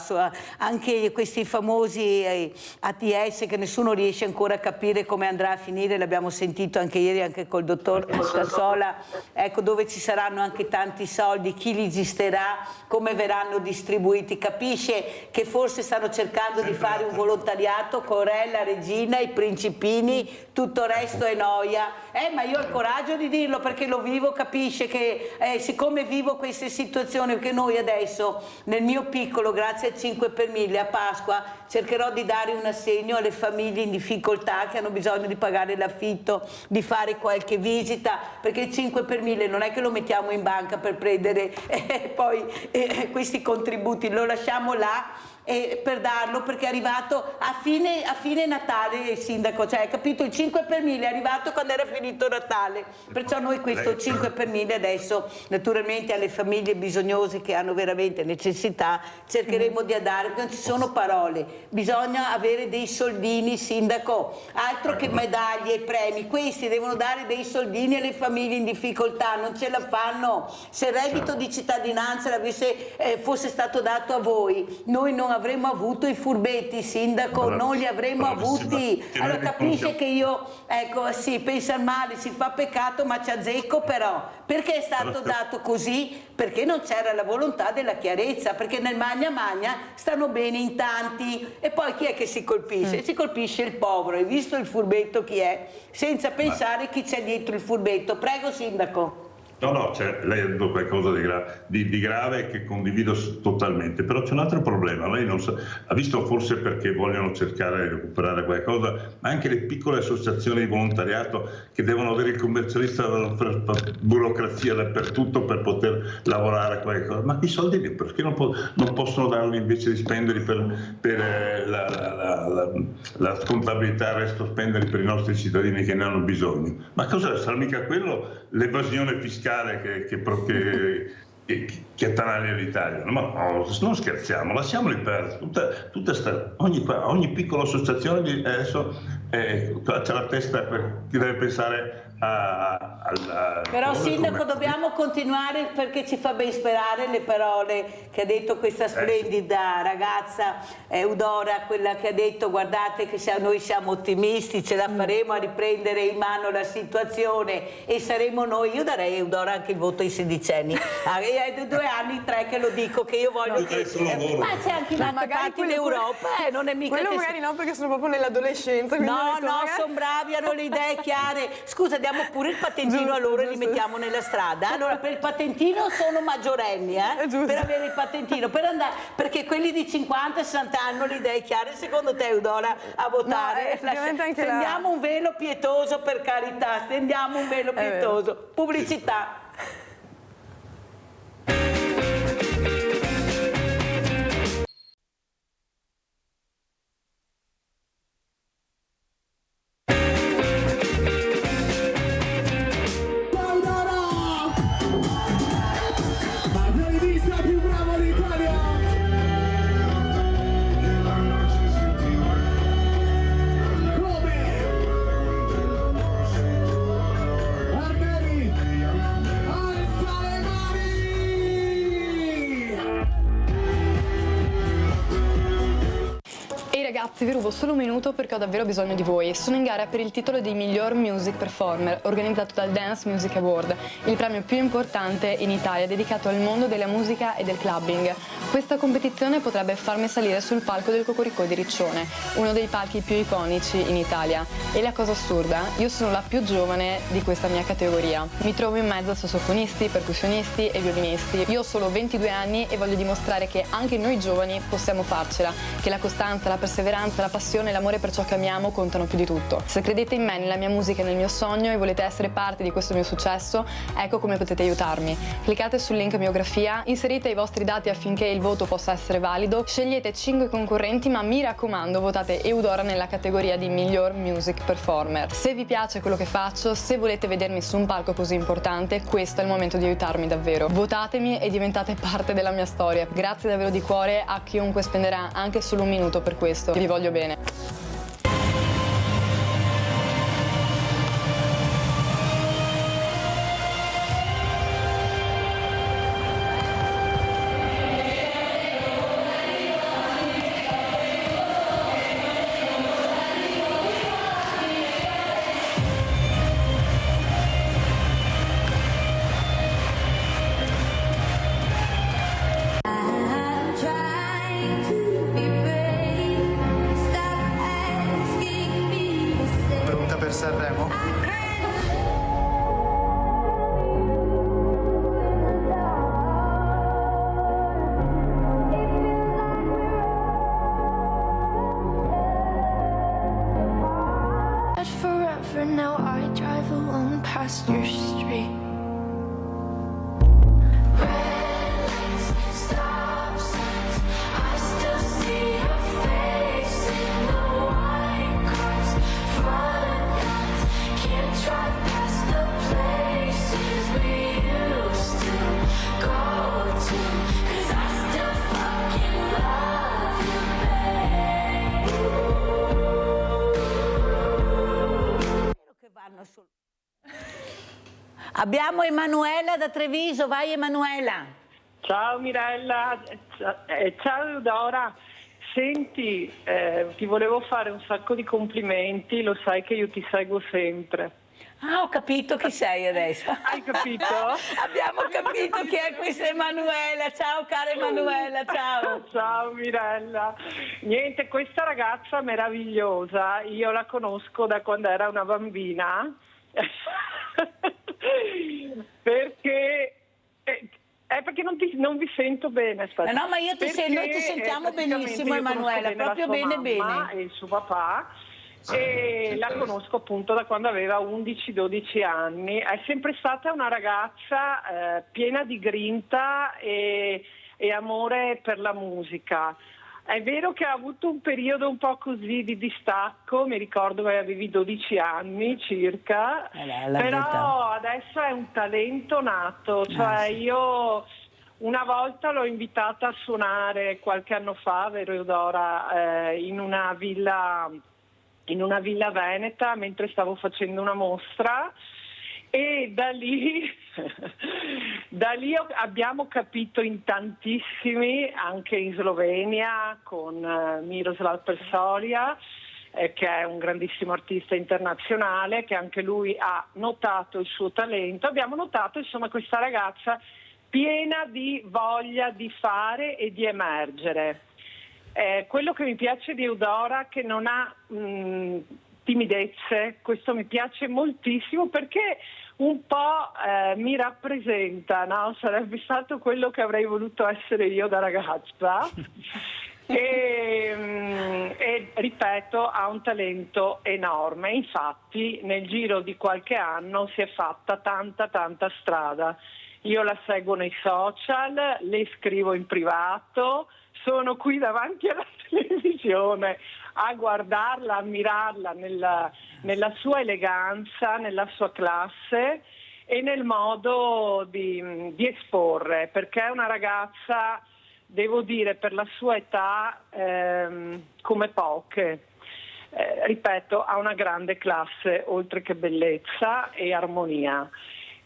Speaker 3: anche questi famosi ATS che nessuno riesce ancora a capire come andrà a finire, l'abbiamo sentito anche ieri anche col dottor Scassola, ecco, dove ci saranno anche tanti soldi, chi li gestisterà, come verranno distribuiti. Capisce che forse stanno cercando di fare un volontariato con Re, la regina, i principini, tutto il resto è noia. Ma io ho il coraggio di dirlo perché lo vivo, capisce che siccome vivo queste situazioni, che noi adesso nel mio piccolo, grazie al 5 per 1000 a Pasqua, cercherò di dare un assegno alle famiglie in difficoltà che hanno bisogno di pagare l'affitto, di fare qualche visita, perché il 5 per 1000 non è che lo mettiamo in banca per prendere poi questi contributi, lo lasciamo là per darlo, perché è arrivato a fine Natale, sindaco, cioè capito, il 5 per 1000 è arrivato quando era finito Natale, perciò noi questo 5 per 1000 adesso naturalmente alle famiglie bisognose che hanno veramente necessità cercheremo di dare, perché non ci sono parole, bisogna avere dei soldini, sindaco, altro che medaglie e premi, questi devono dare dei soldini alle famiglie in difficoltà, non ce la fanno. Se il reddito di cittadinanza fosse stato dato a voi, noi non avremmo avuto i furbetti, sindaco, non li avremmo avuti. Allora capisce che io, ecco, sì, pensa male, si fa peccato ma ci azzecco, però perché è stato dato così? Perché non c'era la volontà della chiarezza, perché nel magna magna stanno bene in tanti e poi chi è che si colpisce? Si colpisce il povero, hai visto il furbetto chi è? Senza pensare chi c'è dietro il furbetto. Prego, sindaco.
Speaker 5: No, lei ha detto qualcosa di grave che condivido totalmente, però c'è un altro problema, lei non sa, ha visto forse perché vogliono cercare di recuperare qualcosa, ma anche le piccole associazioni di volontariato che devono avere il commercialista per burocrazia dappertutto per poter lavorare a qualcosa, ma quei soldi perché non possono darli invece di spenderli per la contabilità, il resto spenderli per i nostri cittadini che ne hanno bisogno? Ma cosa sarà mica quello l'evasione fiscale che attanaglia l'Italia? No, non scherziamo, lasciamoli perdere. Ogni piccola associazione adesso c'è la testa che deve pensare
Speaker 3: Però Sindaco, dobbiamo continuare perché ci fa ben sperare le parole che ha detto questa splendida ragazza Eudora, quella che ha detto guardate che noi siamo ottimisti, ce la faremo a riprendere in mano la situazione e saremo noi. Io darei a Eudora anche il voto ai sedicenni, è 2 anni, 3 che lo dico, che io voglio ma c'è anche in altre parti d'Europa, non è mica
Speaker 4: quello magari no, perché sono proprio nell'adolescenza.
Speaker 3: No, sono bravi, hanno le idee chiare. Scusa, diamo pure il patentino a loro e li mettiamo nella strada. Allora, per il patentino sono maggiorenni, per avere il patentino, per andare, perché quelli di 50-60 hanno le idee chiare. Secondo te, Eudora, a votare? Stendiamo un velo pietoso, per carità, stendiamo un velo pietoso. Pubblicità.
Speaker 4: Ragazzi, vi rubo solo un minuto perché ho davvero bisogno di voi. Sono in gara per il titolo di miglior music performer organizzato dal Dance Music Award, il premio più importante in Italia dedicato al mondo della musica e del clubbing. Questa competizione potrebbe farmi salire sul palco del Cocoricò di Riccione, uno dei palchi più iconici in Italia. E la cosa assurda, io sono la più giovane di questa mia categoria. Mi trovo in mezzo a sassofonisti, percussionisti e violinisti. Io ho solo 22 anni e voglio dimostrare che anche noi giovani possiamo farcela, che la costanza, la perseveranza, la passione e l'amore per ciò che amiamo contano più di tutto. Se credete in me, nella mia musica e nel mio sogno e volete essere parte di questo mio successo, ecco come potete aiutarmi. Cliccate sul link biografia, inserite i vostri dati affinché il voto possa essere valido, scegliete 5 concorrenti, ma mi raccomando votate Eudora nella categoria di miglior music performer. Se vi piace quello che faccio, se volete vedermi su un palco così importante, questo è il momento di aiutarmi davvero. Votatemi e diventate parte della mia storia. Grazie davvero di cuore a chiunque spenderà anche solo un minuto per questo. Vi voglio bene.
Speaker 9: Sanremo?
Speaker 10: Forever now I drive alone past your street.
Speaker 3: Abbiamo Emanuela da Treviso, vai Emanuela.
Speaker 11: Ciao Mirella, ciao Eudora. Senti, ti volevo fare un sacco di complimenti, lo sai che io ti seguo sempre.
Speaker 3: Ah, ho capito chi sei adesso.
Speaker 11: Hai capito?
Speaker 3: Abbiamo capito chi è questa Emanuela. Ciao cara Emanuela, ciao.
Speaker 11: Ciao Mirella. Niente, questa ragazza meravigliosa, io la conosco da quando era una bambina. perché non vi sento bene. Aspetta.
Speaker 3: No, ma noi ti sentiamo benissimo, Emanuela, proprio bene.
Speaker 11: E il suo papà, e la conosco appunto da quando aveva 11-12 anni. È sempre stata una ragazza piena di grinta e amore per la musica. È vero che ha avuto un periodo un po' così di distacco, mi ricordo che avevi 12 anni circa, però adesso è un talento nato, cioè io una volta l'ho invitata a suonare qualche anno fa, vero Eudora, in una villa veneta mentre stavo facendo una mostra. E da lì abbiamo capito in tantissimi, anche in Slovenia con Miroslav Persolia, che è un grandissimo artista internazionale, che anche lui ha notato il suo talento. Abbiamo notato insomma questa ragazza piena di voglia di fare e di emergere. Quello che mi piace di Eudora è che non ha timidezze, questo mi piace moltissimo perché un po' mi rappresenta, no? Sarebbe stato quello che avrei voluto essere io da ragazza e ripeto, ha un talento enorme, infatti nel giro di qualche anno si è fatta tanta strada. Io la seguo nei social, le scrivo in privato, sono qui davanti alla televisione a guardarla, a ammirarla nella sua eleganza, nella sua classe e nel modo di esporre, perché è una ragazza, devo dire, per la sua età come poche. Ripeto, ha una grande classe, oltre che bellezza e armonia.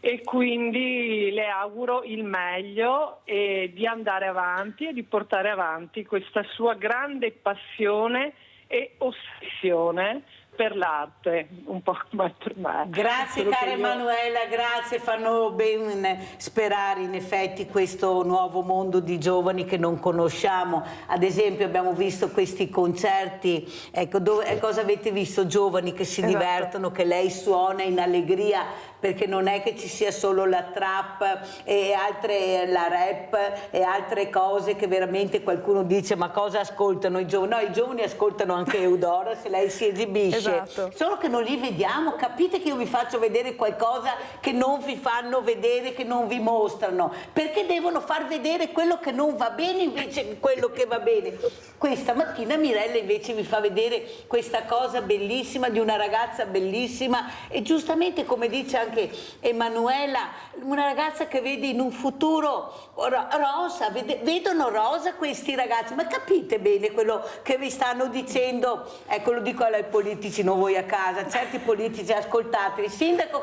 Speaker 11: E quindi le auguro il meglio e di andare avanti e di portare avanti questa sua grande passione e ossessione per l'arte, un po' come per me.
Speaker 3: Grazie cara Emanuela, grazie, fanno ben sperare in effetti questo nuovo mondo di giovani che non conosciamo. Ad esempio abbiamo visto questi concerti, ecco, cosa avete visto? Giovani che si divertono, che lei suona in allegria, perché non è che ci sia solo la trap e altre, la rap e altre cose che veramente qualcuno dice ma cosa ascoltano i giovani? No, i giovani ascoltano anche Eudora se lei si esibisce.
Speaker 4: Esatto.
Speaker 3: Solo che non li vediamo, capite che io vi faccio vedere qualcosa che non vi fanno vedere, che non vi mostrano, perché devono far vedere quello che non va bene invece di quello che va bene. Questa mattina Mirella invece vi fa vedere questa cosa bellissima di una ragazza bellissima e giustamente come dice anche Emanuela, una ragazza che vede in un futuro rosa, vedono rosa questi ragazzi, ma capite bene quello che vi stanno dicendo? Ecco, lo dico ai politici, non voi a casa, certi politici, ascoltateli. Sindaco,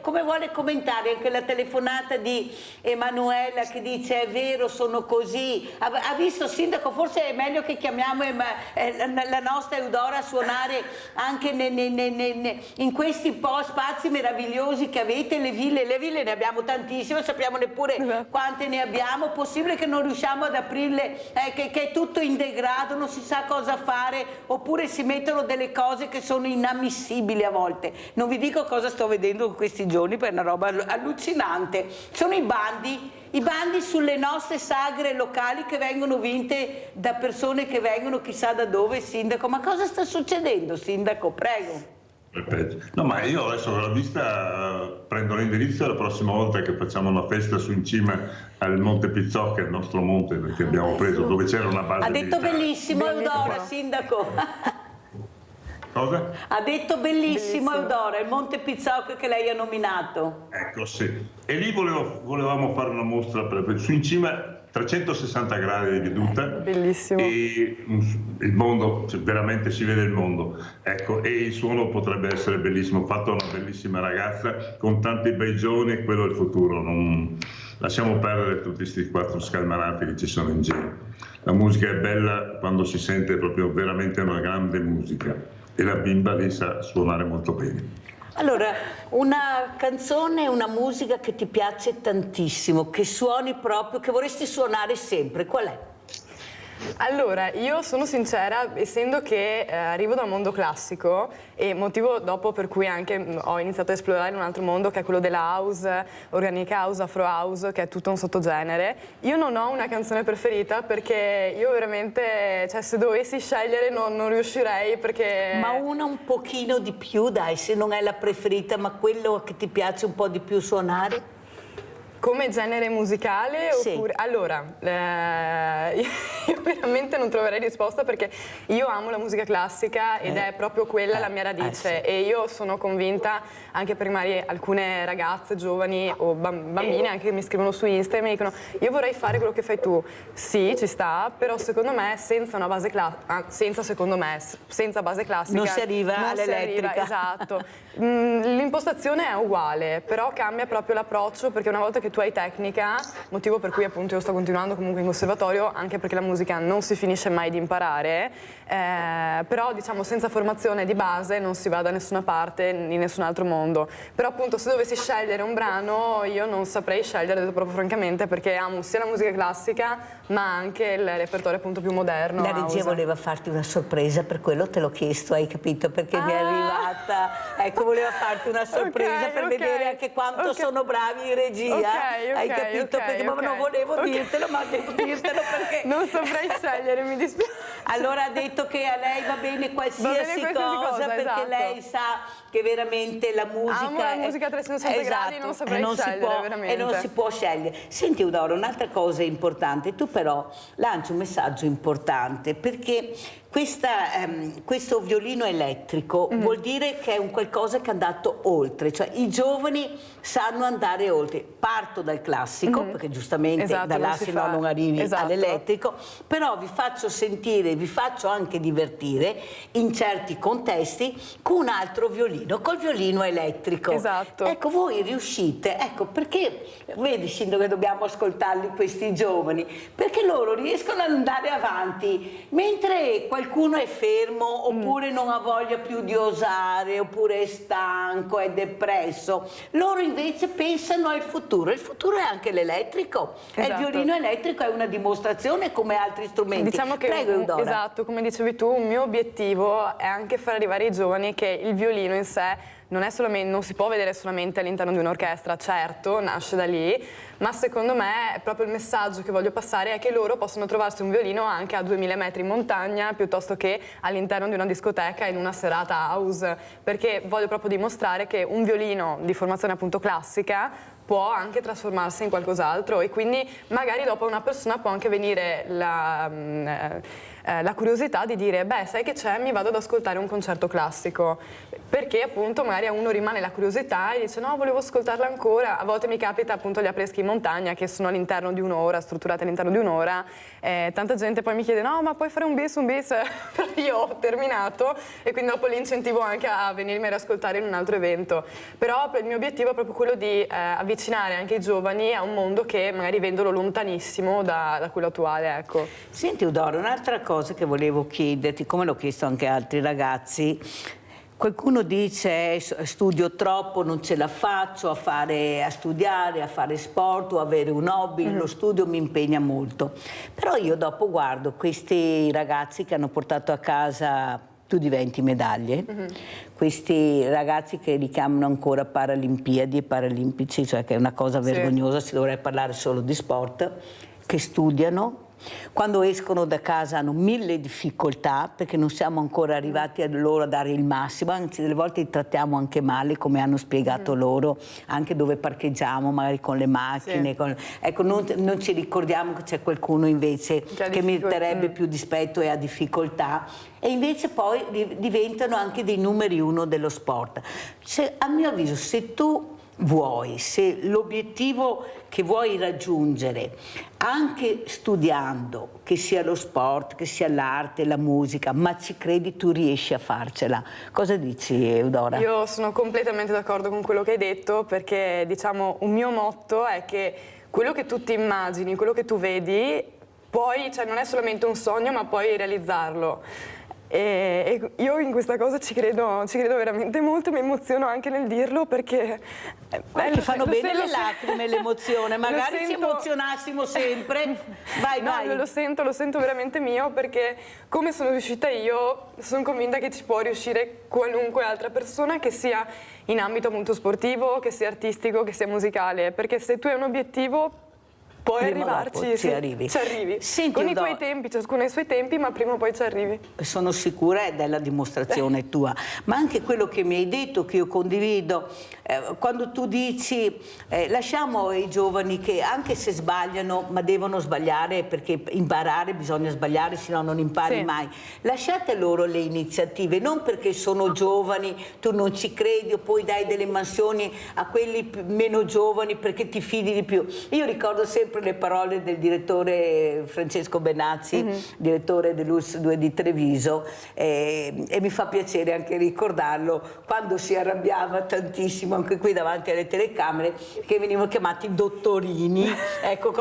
Speaker 3: come vuole commentare anche la telefonata di Emanuela che dice è vero, sono così, ha visto Sindaco, forse è meglio che chiamiamo la nostra Eudora a suonare anche in questi spazi meravigliosi che avete, le ville ne abbiamo tantissime, sappiamo neppure quante ne abbiamo, possibile che non riusciamo ad aprirle, che è tutto in degrado, non si sa cosa fare, oppure si mettono delle cose che sono inammissibili a volte. Non vi dico cosa sto vedendo in questi giorni, per una roba allucinante. Sono i bandi sulle nostre sagre locali che vengono vinte da persone che vengono chissà da dove, Sindaco. Ma cosa sta succedendo, Sindaco? Prego.
Speaker 5: No, ma io adesso la vista prendo l'indirizzo la prossima volta che facciamo una festa su in cima al Monte Pizzocca, il nostro monte che abbiamo preso, dove c'era una base
Speaker 3: ha detto
Speaker 5: militare.
Speaker 3: Bellissimo Eudora, Sindaco.
Speaker 5: Cosa?
Speaker 3: Ha detto bellissimo Eudora, il Monte Pizzocca che lei ha nominato.
Speaker 5: Ecco, sì. E lì volevamo fare una mostra su in cima 360 gradi di veduta.
Speaker 4: Bellissimo.
Speaker 5: E il mondo, cioè, veramente si vede il mondo. Ecco, e il suono potrebbe essere bellissimo. Ho fatto una bellissima ragazza con tanti bei giovani, quello è il futuro. Non lasciamo perdere tutti questi quattro scalmanati che ci sono in giro. La musica è bella quando si sente proprio veramente una grande musica e la bimba lì sa suonare molto bene.
Speaker 3: Allora, una canzone, una musica che ti piace tantissimo, che suoni proprio, che vorresti suonare sempre, qual è?
Speaker 4: Allora, io sono sincera, essendo che arrivo da un mondo classico e motivo dopo per cui anche ho iniziato a esplorare un altro mondo che è quello della house, organic house, afro house, che è tutto un sottogenere, io non ho una canzone preferita perché io veramente, cioè se dovessi scegliere non riuscirei perché...
Speaker 3: Ma una un pochino di più, dai, se non è la preferita, ma quello che ti piace un po' di più suonare?
Speaker 4: Come genere musicale?
Speaker 3: Sì.
Speaker 4: Oppure... Allora, io veramente non troverei risposta perché io amo la musica classica ed è proprio quella la mia radice
Speaker 3: sì.
Speaker 4: e io sono convinta, anche per magari alcune ragazze giovani o bambine anche che mi scrivono su Insta e mi dicono io vorrei fare quello che fai tu. Sì, ci sta, però secondo me senza una base classica, senza base classica
Speaker 3: non si arriva all'elettrica.
Speaker 4: Esatto. L'impostazione è uguale, però cambia proprio l'approccio perché una volta che tu hai tecnica, motivo per cui appunto io sto continuando comunque in conservatorio, anche perché la musica non si finisce mai di imparare, però diciamo senza formazione di base non si va da nessuna parte in nessun altro mondo. Però appunto se dovessi scegliere un brano io non saprei scegliere proprio francamente perché amo sia la musica classica ma anche il repertorio appunto più moderno.
Speaker 3: La regia voleva farti una sorpresa, per quello te l'ho chiesto, hai capito? Perché mi è arrivata, ecco, voleva farti una sorpresa per vedere anche quanto sono bravi in regia. Hai capito? Perché ma non volevo dirtelo, ma devo dirtelo perché...
Speaker 4: Non saprei scegliere, mi dispiace.
Speaker 3: Allora ha detto che a lei va bene qualsiasi cosa perché
Speaker 4: esatto.
Speaker 3: Lei sa che veramente la musica...
Speaker 4: Amo la musica a 360 gradi, non saprei scegliere veramente.
Speaker 3: E non si può scegliere. Senti Eudora, un'altra cosa importante, tu però lanci un messaggio importante perché questo violino elettrico vuol dire che è un qualcosa che è andato oltre, cioè i giovani sanno andare oltre. Parto dal classico, perché giustamente da là se no non arrivi all'elettrico, però vi faccio sentire, vi faccio anche divertire in certi contesti con un altro violino, col violino elettrico.
Speaker 4: Esatto.
Speaker 3: Ecco, voi riuscite, ecco, perché vedi Sindaco che dobbiamo ascoltarli questi giovani, perché loro riescono ad andare avanti, mentre qualcuno è fermo oppure non ha voglia più di osare oppure è stanco, è depresso, loro invece pensano al futuro. Il futuro è anche l'elettrico, e il violino elettrico è una dimostrazione come altri strumenti.
Speaker 4: Diciamo che esatto, come dicevi tu, un mio obiettivo è anche far arrivare ai giovani che il violino in sé non si può vedere solamente all'interno di un'orchestra, certo, nasce da lì, ma secondo me è proprio il messaggio che voglio passare è che loro possono trovarsi un violino anche a 2000 metri in montagna piuttosto che all'interno di una discoteca in una serata house, perché voglio proprio dimostrare che un violino di formazione appunto classica può anche trasformarsi in qualcos'altro e quindi magari dopo a una persona può anche venire la curiosità di dire beh sai che c'è, mi vado ad ascoltare un concerto classico, perché appunto magari a uno rimane la curiosità e dice no volevo ascoltarla ancora. A volte mi capita appunto gli affreschi in montagna che sono all'interno di un'ora, strutturati all'interno di un'ora, tanta gente poi mi chiede no ma puoi fare un bis, però io ho terminato e quindi dopo li incentivo anche a venirmi ad ascoltare in un altro evento, però il mio obiettivo è proprio quello di avvicinare anche i giovani a un mondo che magari vedono lontanissimo da quello attuale, ecco. Senti
Speaker 3: Eudora, un'altra cosa che volevo chiederti, come l'ho chiesto anche a altri ragazzi, qualcuno dice studio troppo, non ce la faccio a studiare, a fare sport o avere un hobby, lo studio mi impegna molto. Però io dopo guardo questi ragazzi che hanno portato a casa più di 20 medaglie, questi ragazzi che li chiamano ancora Paralimpiadi e Paralimpici, cioè che è una cosa vergognosa, si dovrebbe parlare solo di sport, che studiano. Quando escono da casa hanno 1000 difficoltà perché non siamo ancora arrivati a loro a dare il massimo, anzi delle volte li trattiamo anche male come hanno spiegato loro, anche dove parcheggiamo magari con le macchine, ecco non ci ricordiamo che c'è qualcuno invece che meriterebbe più rispetto e ha difficoltà e invece poi diventano anche dei numeri uno dello sport. A mio avviso se tu vuoi, se l'obiettivo che vuoi raggiungere, anche studiando, che sia lo sport, che sia l'arte, la musica, ma ci credi, tu riesci a farcela. Cosa dici Eudora? Io sono completamente d'accordo con quello che hai detto, perché diciamo un mio motto è che quello che tu ti immagini, quello che tu vedi, poi non è solamente un sogno, ma puoi realizzarlo.
Speaker 4: E io in questa cosa ci credo veramente molto, mi emoziono anche nel dirlo perché
Speaker 3: ti fanno bene le lacrime, l'emozione, magari ci emozionassimo sempre. Vai.
Speaker 4: Lo sento veramente mio, perché come sono riuscita io, sono convinta che ci può riuscire qualunque altra persona, che sia in ambito molto sportivo, che sia artistico, che sia musicale, perché se tu hai un obiettivo puoi arrivarci,
Speaker 3: ci arrivi. Senti,
Speaker 4: con i tuoi tempi, ciascuno ha i suoi tempi, ma prima o poi ci arrivi.
Speaker 3: Sono sicura, ed è la dimostrazione tua, ma anche quello che mi hai detto, che io condivido, quando tu dici lasciamo i giovani che anche se sbagliano, ma devono sbagliare, perché imparare bisogna sbagliare, se no non impari mai, lasciate loro le iniziative, non perché sono giovani tu non ci credi o poi dai delle mansioni a quelli meno giovani perché ti fidi di più. Io ricordo sempre le parole del direttore Francesco Benazzi, direttore dell'ULSS 2 di Treviso, e mi fa piacere anche ricordarlo quando si arrabbiava tantissimo anche qui davanti alle telecamere, che venivano chiamati dottorini, ecco,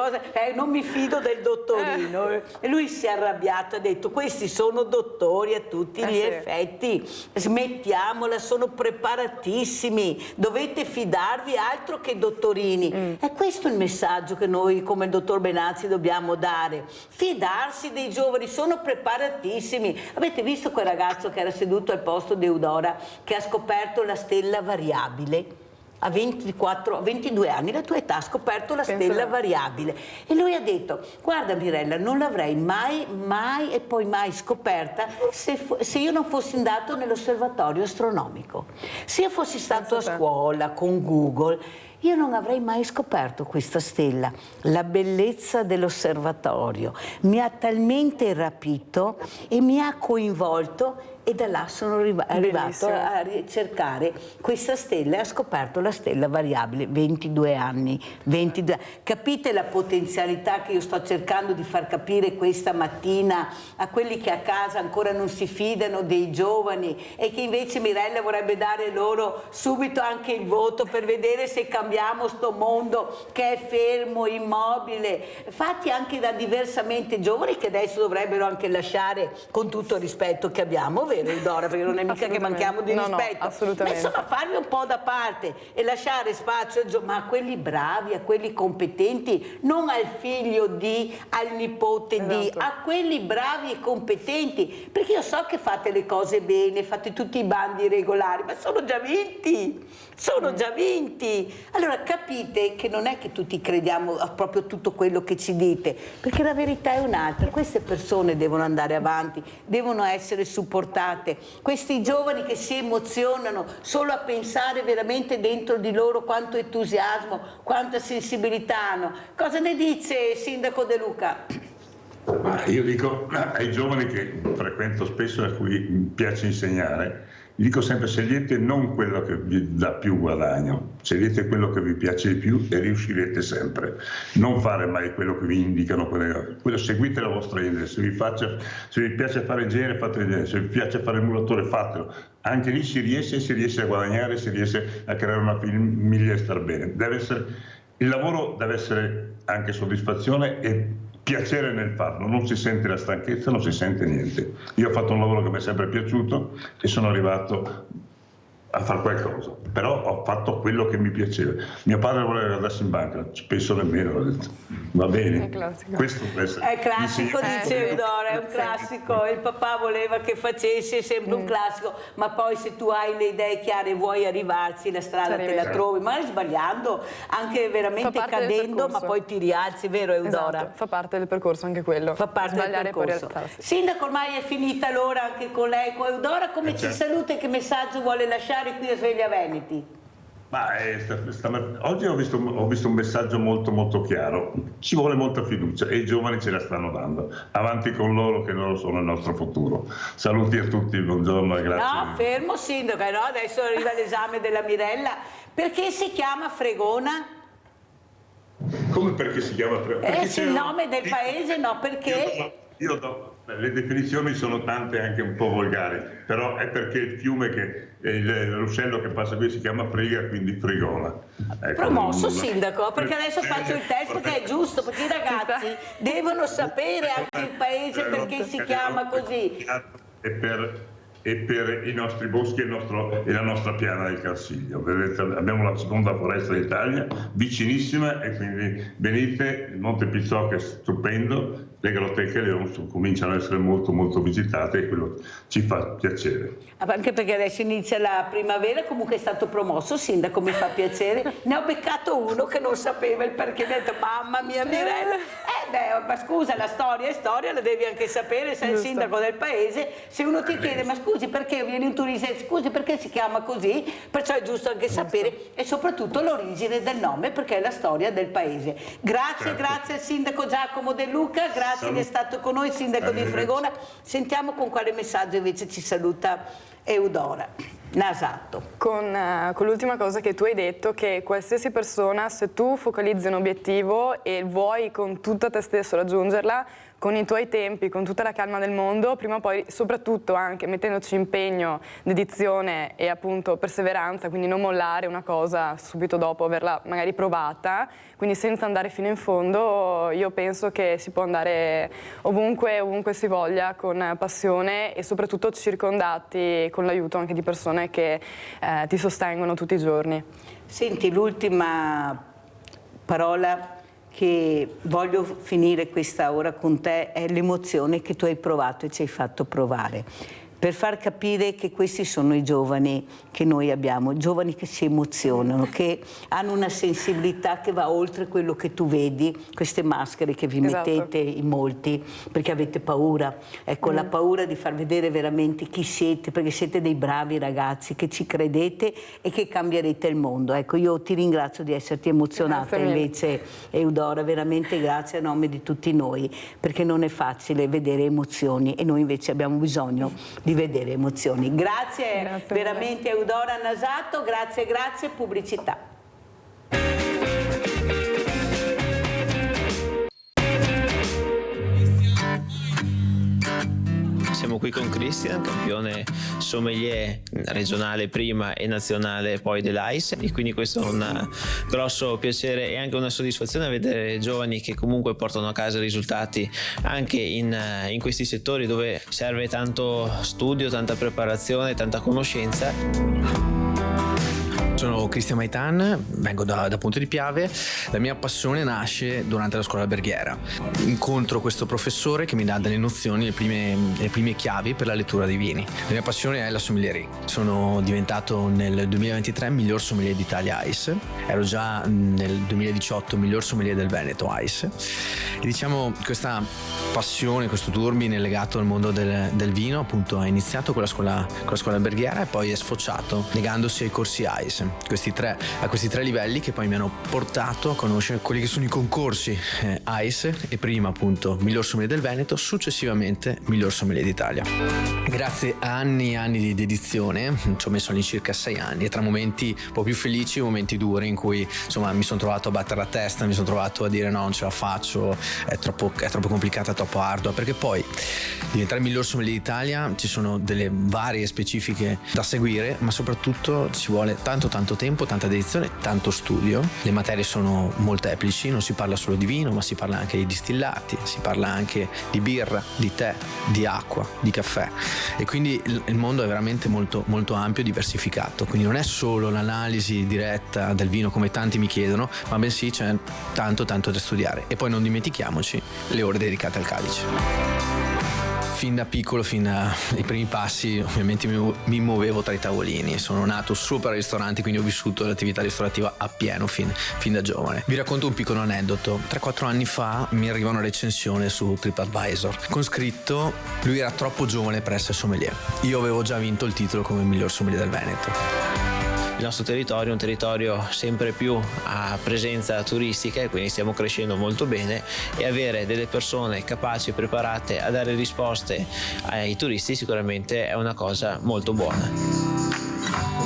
Speaker 3: non mi fido del dottorino, e lui si è arrabbiato, ha detto questi sono dottori a tutti gli effetti, smettiamola, sono preparatissimi, dovete fidarvi, altro che dottorini. È questo il messaggio che noi come il dottor Benazzi dobbiamo dare, fidarsi dei giovani, sono preparatissimi. Avete visto quel ragazzo che era seduto al posto di Eudora, che ha scoperto la stella variabile? A 22 anni, la tua età, ha scoperto la stella variabile, e lui ha detto guarda Mirella, non l'avrei mai e poi mai scoperta se io non fossi andato nell'osservatorio astronomico, se io fossi stato a scuola con Google, io non avrei mai scoperto questa stella. La bellezza dell'osservatorio mi ha talmente rapito e mi ha coinvolto, e da là sono arrivato a ricercare questa stella e ho scoperto la stella variabile. 22 anni. Capite la potenzialità che io sto cercando di far capire questa mattina a quelli che a casa ancora non si fidano dei giovani e che invece Mirella vorrebbe dare loro subito anche il voto per vedere se cambiamo sto mondo che è fermo, immobile, fatti anche da diversamente giovani, che adesso dovrebbero anche lasciare, con tutto il rispetto che abbiamo, vero Eudora, perché non è mica che manchiamo di rispetto,
Speaker 4: assolutamente.
Speaker 3: Ma insomma farli un po' da parte e lasciare spazio ma a quelli bravi, a quelli competenti, non al figlio di, al nipote di, a quelli bravi e competenti, perché io so che fate le cose bene, fate tutti i bandi regolari, ma sono già vinti, allora capite che non è che tutti crediamo a proprio tutto quello che ci dite, perché la verità è un'altra. Queste persone devono andare avanti, devono essere supportate, questi giovani che si emozionano solo a pensare veramente dentro di loro quanto entusiasmo, quanta sensibilità hanno. Cosa ne dice Sindaco De Luca?
Speaker 5: Io dico ai giovani che frequento spesso e a cui mi piace insegnare, dico sempre: scegliete non quello che vi dà più guadagno, scegliete quello che vi piace di più e riuscirete sempre. Non fare mai quello che vi indicano, quello seguite la vostra idea. Se vi piace fare ingegnere, fate ingegnere, se vi piace fare il muratore, fatelo. Anche lì si riesce a guadagnare, si riesce a creare una famiglia e star bene. Il lavoro deve essere anche soddisfazione e piacere nel farlo, non si sente la stanchezza, non si sente niente. Io ho fatto un lavoro che mi è sempre piaciuto e sono arrivato a fare qualcosa, però ho fatto quello che mi piaceva. Mio padre voleva che andassi in banca, penso nemmeno, ho detto va bene,
Speaker 4: è classico.
Speaker 5: Questo deve essere.
Speaker 3: È classico, dice Eudora, è un classico, il papà voleva che facessi, è sempre un classico, ma poi se tu hai le idee chiare e vuoi arrivarci, la strada te la trovi, magari sbagliando, anche veramente cadendo, ma poi ti rialzi, vero Eudora?
Speaker 4: Esatto, fa parte del percorso anche quello.
Speaker 3: Fa parte
Speaker 4: sbagliare
Speaker 3: del percorso.
Speaker 4: E poi rialzarsi.
Speaker 3: Sindaco, ormai è finita l'ora anche con lei, con Eudora, come ci saluta e che messaggio vuole lasciare qui a Sveglia Veneti?
Speaker 5: Oggi ho visto un messaggio molto chiaro. Ci vuole molta fiducia e i giovani ce la stanno dando. Avanti con loro, che loro sono il nostro futuro. Saluti a tutti, buongiorno e grazie.
Speaker 3: No, fermo Sindaco, no? Adesso arriva l'esame della Mirella. Perché si chiama Fregona?
Speaker 5: Come perché si chiama Fregona?
Speaker 3: Sì, il nome del paese, no, perché?
Speaker 5: Le definizioni sono tante, anche un po' volgari, però è perché il fiume il ruscello che passa qui si chiama Friga, quindi Frigona. Ecco,
Speaker 3: promosso Sindaco, perché adesso faccio il test perché è giusto, perché i ragazzi devono sapere anche il paese perché si chiama così.
Speaker 5: e per i nostri boschi e la nostra piana del Carsiglio. Vedete, abbiamo la seconda foresta d'Italia, vicinissima, e quindi venite, il Monte Pizzò che è stupendo, le Grottecche Leon cominciano ad essere molto molto visitate, e quello ci fa piacere.
Speaker 3: Anche perché adesso inizia la primavera, comunque è stato promosso sindaco, mi fa piacere. Ne ho beccato uno che non sapeva il perché, mi ha detto mamma mia Mirella, ma scusa, la storia è storia, la devi anche sapere, sei il sindaco del paese. Se uno ti chiede ma scusi perché vieni un turista, scusi perché si chiama così, perciò è giusto anche sapere, e soprattutto l'origine del nome, perché è la storia del paese. Grazie, grazie al sindaco Giacomo De Luca, grazie che è stato con noi, sindaco di Fregona. Sentiamo con quale messaggio invece ci saluta Eudora Nasato.
Speaker 4: Con l'ultima cosa che tu hai detto, che qualsiasi persona, se tu focalizzi un obiettivo e vuoi con tutta te stesso raggiungerla, con i tuoi tempi, con tutta la calma del mondo, prima o poi, soprattutto anche mettendoci impegno, dedizione e appunto perseveranza, quindi non mollare una cosa subito dopo averla magari provata, quindi senza andare fino in fondo, io penso che si può andare ovunque si voglia, con passione e soprattutto circondati con l'aiuto anche di persone che ti sostengono tutti i giorni.
Speaker 3: Senti, l'ultima parola che voglio finire questa ora con te è l'emozione che tu hai provato e ci hai fatto provare, per far capire che questi sono i giovani che noi abbiamo, giovani che si emozionano, che hanno una sensibilità che va oltre quello che tu vedi, queste maschere che vi mettete in molti, perché avete paura. Ecco, la paura di far vedere veramente chi siete, perché siete dei bravi ragazzi, che ci credete e che cambierete il mondo. Ecco, io ti ringrazio di esserti emozionata invece, Eudora, veramente grazie a nome di tutti noi, perché non è facile vedere emozioni e noi invece abbiamo bisogno di vedere emozioni. Grazie veramente Eudora Nasato, grazie, pubblicità.
Speaker 9: Siamo qui con Christian, campione sommelier regionale prima e nazionale poi dell'AIS, e quindi questo è un grosso piacere e anche una soddisfazione vedere giovani che comunque portano a casa risultati anche in questi settori dove serve tanto studio, tanta preparazione, tanta conoscenza.
Speaker 12: Sono Cristian Maitan, vengo da Ponte di Piave. La mia passione nasce durante la scuola alberghiera. Incontro questo professore che mi dà delle nozioni, le prime chiavi per la lettura dei vini. La mia passione è la sommelierie. Sono diventato nel 2023 miglior sommelier d'Italia AIS. Ero già nel 2018 miglior sommelier del Veneto AIS. E diciamo questa passione, questo turbine legato al mondo del vino, appunto, è iniziato con la scuola alberghiera e poi è sfociato legandosi ai corsi AIS. A questi tre livelli che poi mi hanno portato a conoscere quelli che sono i concorsi AIS, e prima appunto miglior sommelier del Veneto, successivamente miglior sommelier d'Italia. Grazie a anni e anni di dedizione, ci ho messo all'incirca 6 anni, e tra momenti un po' più felici e momenti duri in cui insomma mi sono trovato a battere la testa, mi sono trovato a dire no, non ce la faccio, è troppo complicata, troppo ardua, perché poi diventare miglior sommelier d'Italia ci sono delle varie specifiche da seguire, ma soprattutto ci vuole tanto tempo, tanta dedizione, tanto studio. Le materie sono molteplici, non si parla solo di vino, ma si parla anche di distillati, si parla anche di birra, di tè, di acqua, di caffè, e quindi il mondo è veramente molto, molto ampio e diversificato, quindi non è solo l'analisi diretta del vino come tanti mi chiedono, ma bensì c'è tanto da studiare. E poi non dimentichiamoci le ore dedicate al calice. Fin da piccolo, fin dai primi passi, ovviamente mi muovevo tra i tavolini. Sono nato sopra i ristoranti, quindi ho vissuto l'attività ristorativa a pieno fin da giovane. Vi racconto un piccolo aneddoto. 3-4 anni fa mi arriva una recensione su TripAdvisor con scritto: lui era troppo giovane per essere sommelier. Io avevo già vinto il titolo come miglior sommelier del Veneto.
Speaker 9: Il nostro territorio è un territorio sempre più a presenza turistica, e quindi stiamo crescendo molto bene, e avere delle persone capaci e preparate a dare risposte ai turisti sicuramente è una cosa molto buona.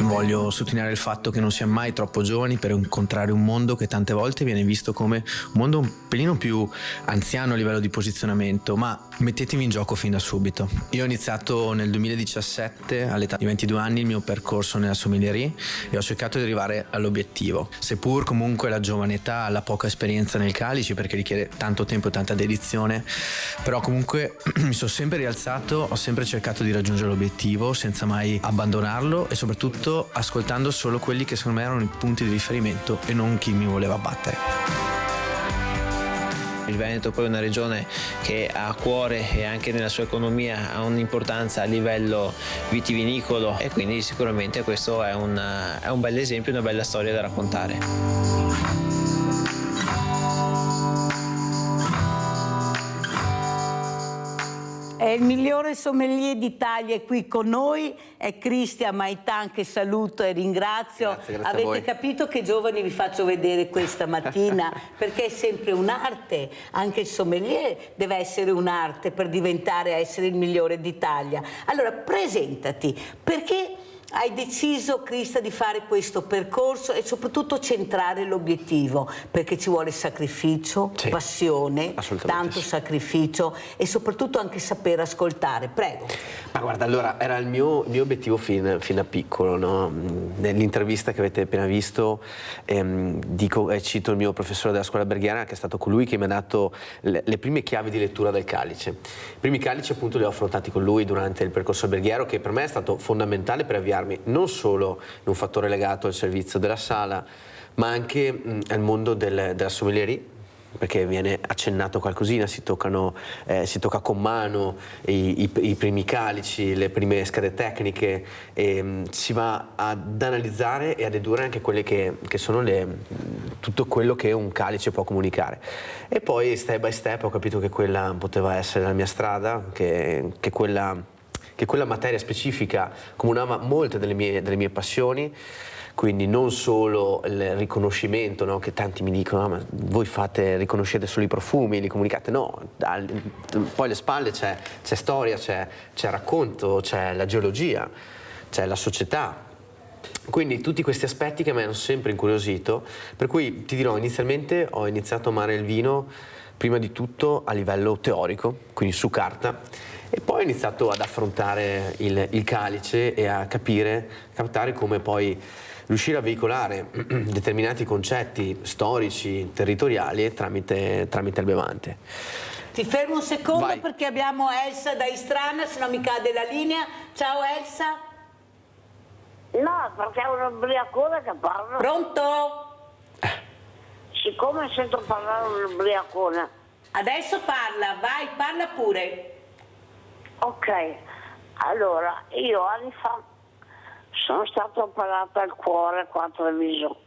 Speaker 12: Voglio sottolineare il fatto che non siamo mai troppo giovani per incontrare un mondo che tante volte viene visto come un mondo un pelino più anziano a livello di posizionamento, ma mettetevi in gioco fin da subito. Io ho iniziato nel 2017, all'età di 22 anni, il mio percorso nella sommelierie e ho cercato di arrivare all'obiettivo. Seppur comunque la giovane età, la poca esperienza nel calice, perché richiede tanto tempo e tanta dedizione, però comunque mi sono sempre rialzato, ho sempre cercato di raggiungere l'obiettivo senza mai abbandonarlo e soprattutto ascoltando solo quelli che secondo me erano i punti di riferimento e non chi mi voleva battere.
Speaker 9: Il Veneto poi è una regione che ha a cuore e anche nella sua economia ha un'importanza a livello vitivinicolo e quindi sicuramente questo è un bel esempio, una bella storia da raccontare.
Speaker 3: È il migliore sommelier d'Italia, è qui con noi, è Cristian Maitan, che saluto e ringrazio.
Speaker 13: Grazie
Speaker 3: Avete capito che giovani vi faccio vedere questa mattina, perché è sempre un'arte, anche il sommelier deve essere un'arte per essere il migliore d'Italia. Allora, presentati, perché hai deciso, Crista, di fare questo percorso e soprattutto centrare l'obiettivo? Perché ci vuole sacrificio,
Speaker 13: sì,
Speaker 3: passione, tanto
Speaker 13: sì,
Speaker 3: sacrificio e soprattutto anche sapere ascoltare. Prego.
Speaker 13: Ma guarda, allora era il mio obiettivo fin da piccolo, no? Nell'intervista che avete appena visto cito il mio professore della scuola alberghiera, che è stato colui che mi ha dato le prime chiavi di lettura del calice. I primi calici appunto li ho affrontati con lui durante il percorso alberghiero, che per me è stato fondamentale per avviarmi non solo in un fattore legato al servizio della sala, ma anche al mondo della sommelierie, perché viene accennato qualcosina, si tocca con mano i primi calici, le prime schede tecniche, e si va ad analizzare e a dedurre anche quelle che sono tutto quello che un calice può comunicare. E poi step by step ho capito che quella poteva essere la mia strada, che quella materia specifica comunava molte delle mie passioni, quindi non solo il riconoscimento, no? Che tanti mi dicono ma voi riconoscete solo i profumi, li comunicate, no, poi alle spalle c'è storia, c'è racconto, c'è la geologia, c'è la società, quindi tutti questi aspetti che mi hanno sempre incuriosito, per cui ti dirò, inizialmente ho iniziato a amare il vino prima di tutto a livello teorico, quindi su carta, e poi ho iniziato ad affrontare il calice e a captare come poi riuscire a veicolare determinati concetti storici, territoriali tramite il bevante.
Speaker 3: Ti fermo un secondo.
Speaker 13: Vai.
Speaker 3: Perché abbiamo Elsa da Istrana, se no mi cade la linea. Ciao Elsa.
Speaker 14: No, perché è un'ubriacona che parla.
Speaker 3: Pronto?
Speaker 14: Siccome sento parlare un'ubriacona.
Speaker 3: Adesso parla, vai, parla pure.
Speaker 14: Ok, allora, io anni fa sono stata operata al cuore qua a Treviso.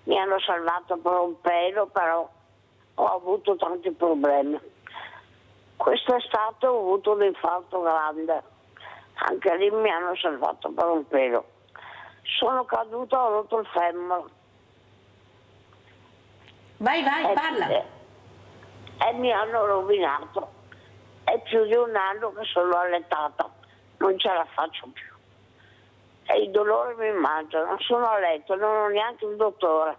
Speaker 14: Mi hanno salvato per un pelo, però ho avuto tanti problemi. Quest'estate ho avuto un infarto grande. Anche lì mi hanno salvato per un pelo. Sono caduta, ho rotto il femore.
Speaker 3: Vai, parla.
Speaker 14: E mi hanno rovinato. È più di un anno che sono allettata, non ce la faccio più. E i dolori mi mangiano, non sono a letto, non ho neanche un dottore.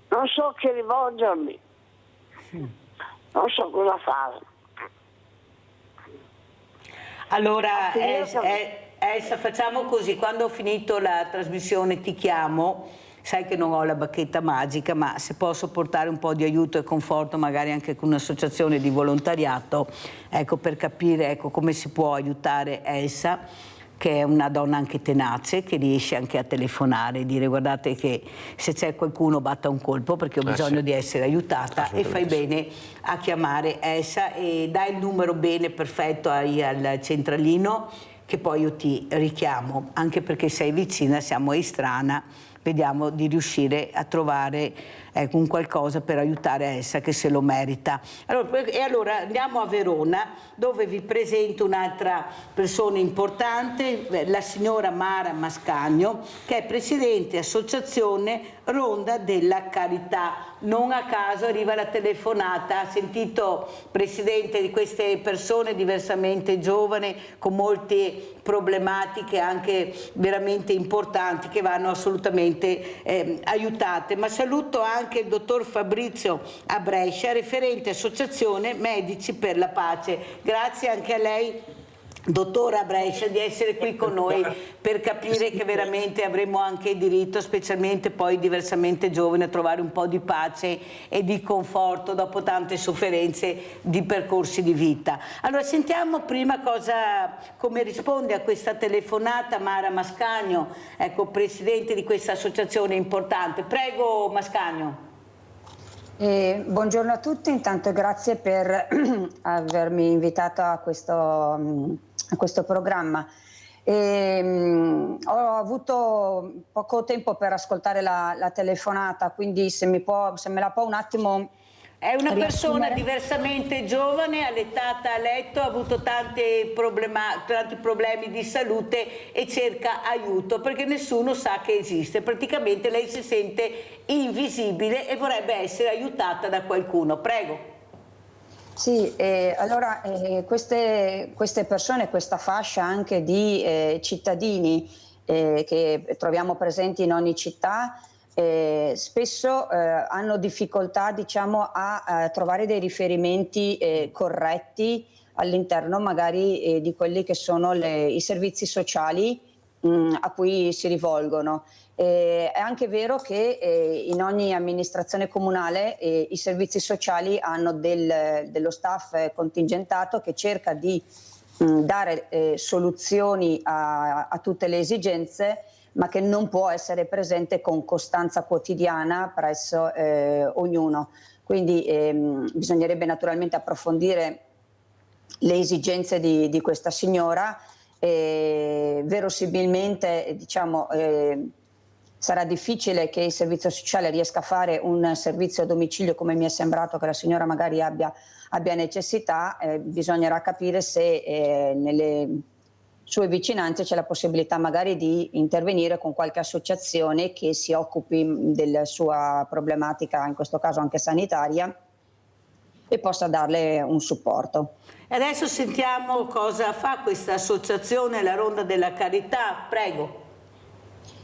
Speaker 14: Non so a chi rivolgermi, non so cosa fare.
Speaker 3: Allora, Elsa, facciamo così, quando ho finito la trasmissione ti chiamo. Sai che non ho la bacchetta magica, ma se posso portare un po' di aiuto e conforto, magari anche con un'associazione di volontariato, ecco, per capire come si può aiutare Elsa, che è una donna anche tenace, che riesce anche a telefonare e dire guardate che se c'è qualcuno batta un colpo perché ho bisogno di essere aiutata, e fai bene a chiamare Elsa e dai il numero bene perfetto al centralino, che poi io ti richiamo, anche perché sei vicina, siamo a Istrana, vediamo di riuscire a trovare un qualcosa per aiutare Elsa che se lo merita. Allora andiamo a Verona, dove vi presento un'altra persona importante, la signora Mara Mascagno, che è presidente associazione Ronda della Carità. Non a caso arriva la telefonata, ha sentito presidente di queste persone diversamente giovani, con molte problematiche anche veramente importanti che vanno assolutamente aiutate. Ma saluto anche il dottor Fabrizio Abrescia, referente associazione Medici per la Pace. Grazie anche a lei, dottore Abrescia, di essere qui con noi per capire che veramente avremo anche diritto, specialmente poi diversamente giovani, a trovare un po' di pace e di conforto dopo tante sofferenze di percorsi di vita. Allora sentiamo prima come risponde a questa telefonata Mara Mascagno, ecco, presidente di questa associazione importante. Prego Mascagno.
Speaker 15: Buongiorno a tutti, intanto grazie per avermi invitato a questo programma. Ho avuto poco tempo per ascoltare la telefonata, quindi se me la può un attimo.
Speaker 3: È una persona diversamente giovane, allettata a letto, ha avuto tanti problemi di salute e cerca aiuto perché nessuno sa che esiste. Praticamente lei si sente invisibile e vorrebbe essere aiutata da qualcuno. Prego.
Speaker 15: Sì, allora queste persone, questa fascia anche di cittadini che troviamo presenti in ogni città, spesso hanno difficoltà, diciamo, a trovare dei riferimenti corretti all'interno magari di quelli che sono i servizi sociali a cui si rivolgono. È anche vero che in ogni amministrazione comunale i servizi sociali hanno dello staff contingentato che cerca di dare soluzioni a tutte le esigenze, ma che non può essere presente con costanza quotidiana presso ognuno. Quindi bisognerebbe naturalmente approfondire le esigenze di questa signora. Verosimilmente, diciamo, sarà difficile che il servizio sociale riesca a fare un servizio a domicilio come mi è sembrato che la signora magari abbia necessità. Bisognerà capire se nelle sue vicinanze c'è la possibilità magari di intervenire con qualche associazione che si occupi della sua problematica, in questo caso anche sanitaria, e possa darle un supporto.
Speaker 3: Adesso sentiamo cosa fa questa associazione, la Ronda della Carità. Prego.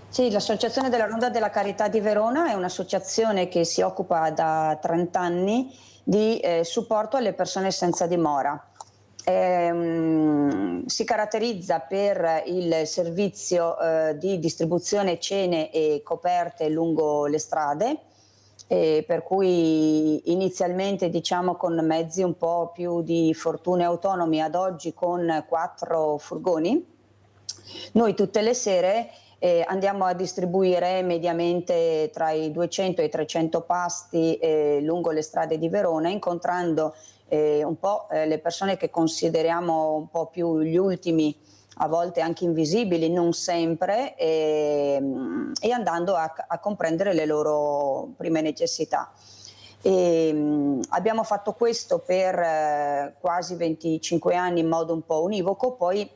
Speaker 15: Sì, l'Associazione della Ronda della Carità di Verona è un'associazione che si occupa da 30 anni di supporto alle persone senza dimora. Si caratterizza per il servizio di distribuzione cene e coperte lungo le strade, per cui inizialmente, diciamo, con mezzi un po' più di fortuna e autonomi, ad oggi con 4 furgoni. Noi tutte le sere andiamo a distribuire mediamente tra i 200 e i 300 pasti lungo le strade di Verona, incontrando un po' le persone che consideriamo un po' più gli ultimi, a volte anche invisibili, non sempre, e andando a comprendere le loro prime necessità. Abbiamo fatto questo per quasi 25 anni in modo un po' univoco, poi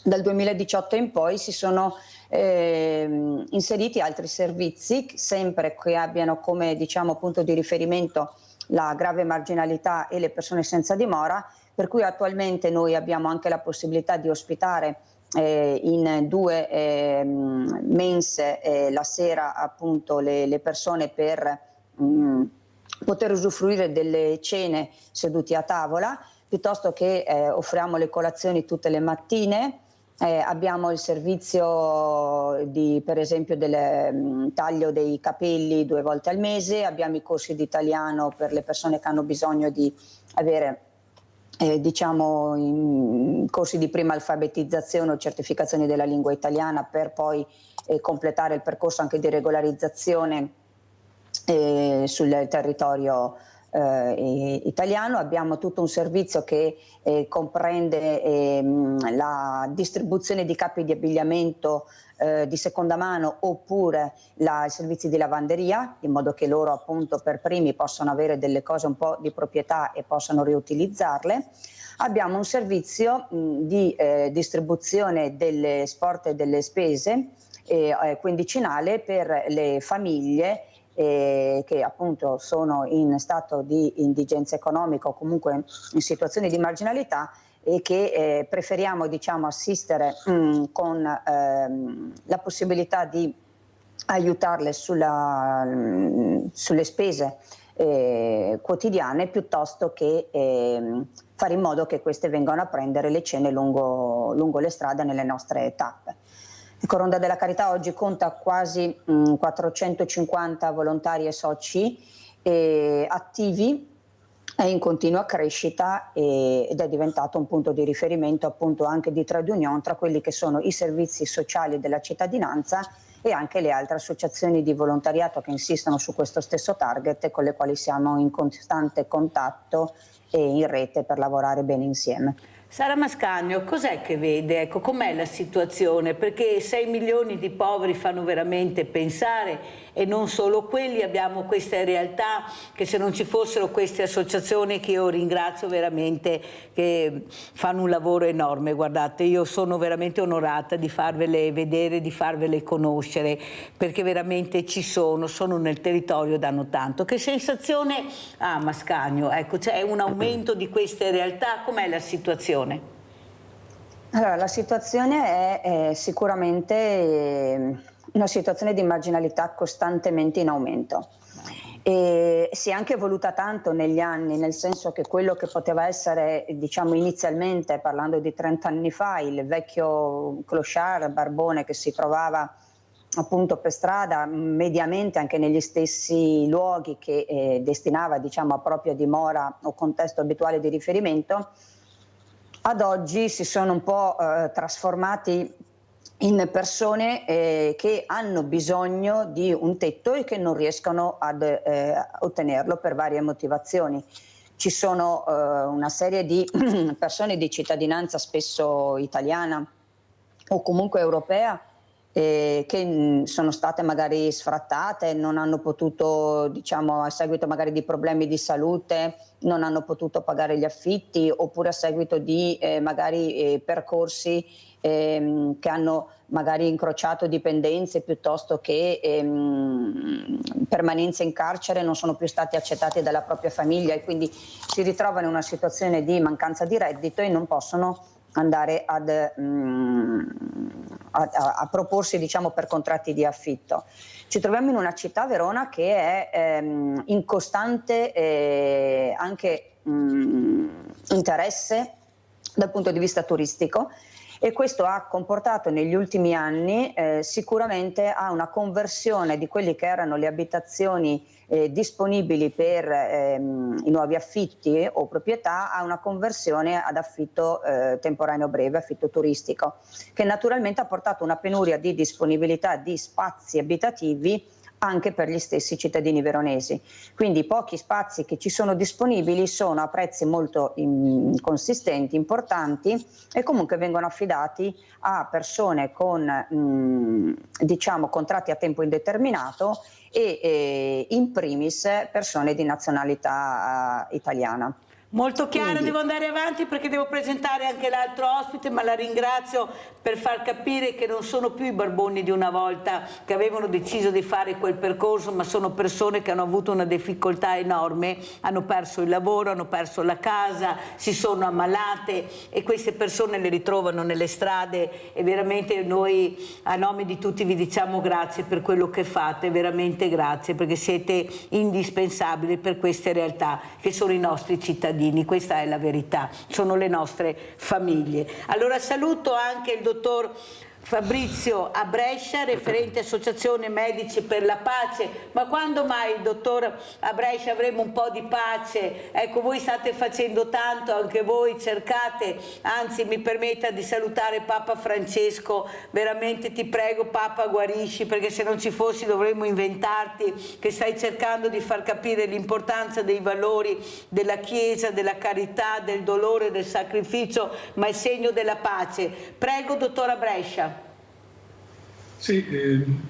Speaker 15: dal 2018 in poi si sono inseriti altri servizi, sempre che abbiano come, diciamo, punto di riferimento la grave marginalità e le persone senza dimora, per cui attualmente noi abbiamo anche la possibilità di ospitare in 2 mense la sera appunto le persone per poter usufruire delle cene seduti a tavola, piuttosto che offriamo le colazioni tutte le mattine. Abbiamo il servizio per esempio del taglio dei capelli 2 volte al mese, abbiamo i corsi di italiano per le persone che hanno bisogno di avere diciamo corsi di prima alfabetizzazione o certificazioni della lingua italiana, per poi completare il percorso anche di regolarizzazione sul territorio italiano. Abbiamo tutto un servizio che comprende la distribuzione di capi di abbigliamento di seconda mano oppure i servizi di lavanderia, in modo che loro appunto per primi possano avere delle cose un po' di proprietà e possano riutilizzarle. Abbiamo un servizio di distribuzione delle sport e delle spese quindicinale per le famiglie che appunto sono in stato di indigenza economica o comunque in situazioni di marginalità e che preferiamo, diciamo, assistere con la possibilità di aiutarle sulle spese quotidiane, piuttosto che fare in modo che queste vengano a prendere le cene lungo le strade nelle nostre tappe. Ecco, Ronda della Carità oggi conta quasi 450 volontari e soci attivi, è in continua crescita ed è diventato un punto di riferimento appunto anche di trade union tra quelli che sono i servizi sociali della cittadinanza e anche le altre associazioni di volontariato che insistono su questo stesso target e con le quali siamo in costante contatto e in rete per lavorare bene insieme.
Speaker 3: Sara Mascagno, cos'è che vede? Ecco, com'è la situazione? Perché 6 milioni di poveri fanno veramente pensare, e non solo quelli, abbiamo queste realtà che se non ci fossero queste associazioni, che io ringrazio veramente, che fanno un lavoro enorme. Guardate, io sono veramente onorata di farvele vedere, di farvele conoscere, perché veramente ci sono nel territorio, danno tanto. Che sensazione ha Mascagno? Ecco, c'è un aumento di queste realtà, com'è la situazione?
Speaker 15: Allora, la situazione è sicuramente una situazione di marginalità costantemente in aumento e si è anche evoluta tanto negli anni, nel senso che quello che poteva essere, diciamo, inizialmente, parlando di 30 anni fa, il vecchio clochard barbone che si trovava appunto per strada, mediamente anche negli stessi luoghi che destinava, diciamo, a propria dimora o contesto abituale di riferimento, ad oggi si sono un po' trasformati in persone che hanno bisogno di un tetto e che non riescono ad ottenerlo per varie motivazioni. Ci sono una serie di persone di cittadinanza spesso italiana o comunque europea che sono state magari sfrattate, non hanno potuto, diciamo, a seguito magari di problemi di salute, non hanno potuto pagare gli affitti, oppure a seguito di magari percorsi che hanno magari incrociato dipendenze piuttosto che permanenze in carcere, non sono più stati accettati dalla propria famiglia e quindi si ritrovano in una situazione di mancanza di reddito e non possono andare a proporsi, diciamo, per contratti di affitto. Ci troviamo in una città, Verona, che è in costante anche interesse dal punto di vista turistico, e questo ha comportato negli ultimi anni sicuramente a una conversione di quelli che erano le abitazioni disponibili per i nuovi affitti o proprietà a una conversione ad affitto temporaneo breve, affitto turistico, che naturalmente ha portato una penuria di disponibilità di spazi abitativi anche per gli stessi cittadini veronesi. Quindi i pochi spazi che ci sono disponibili sono a prezzi molto consistenti, importanti, e comunque vengono affidati a persone con diciamo contratti a tempo indeterminato e in primis persone di nazionalità italiana.
Speaker 3: Molto chiara, devo andare avanti perché devo presentare anche l'altro ospite, ma la ringrazio per far capire che non sono più i barboni di una volta che avevano deciso di fare quel percorso, ma sono persone che hanno avuto una difficoltà enorme, hanno perso il lavoro, hanno perso la casa, si sono ammalate, e queste persone le ritrovano nelle strade, e veramente noi a nome di tutti vi diciamo grazie per quello che fate, veramente grazie, perché siete indispensabili per queste realtà che sono i nostri cittadini. Questa è la verità, sono le nostre famiglie. Allora saluto anche il dottor Fabrizio a Brescia, referente Associazione Medici per la Pace. Ma quando mai, dottor, a Brescia avremo un po' di pace? Ecco, voi state facendo tanto, anche voi cercate, anzi mi permetta di salutare Papa Francesco, veramente ti prego Papa guarisci, perché se non ci fossi dovremmo inventarti, che stai cercando di far capire l'importanza dei valori della Chiesa, della carità, del dolore, del sacrificio, ma il segno della pace. Prego, dottora Brescia.
Speaker 16: Sì,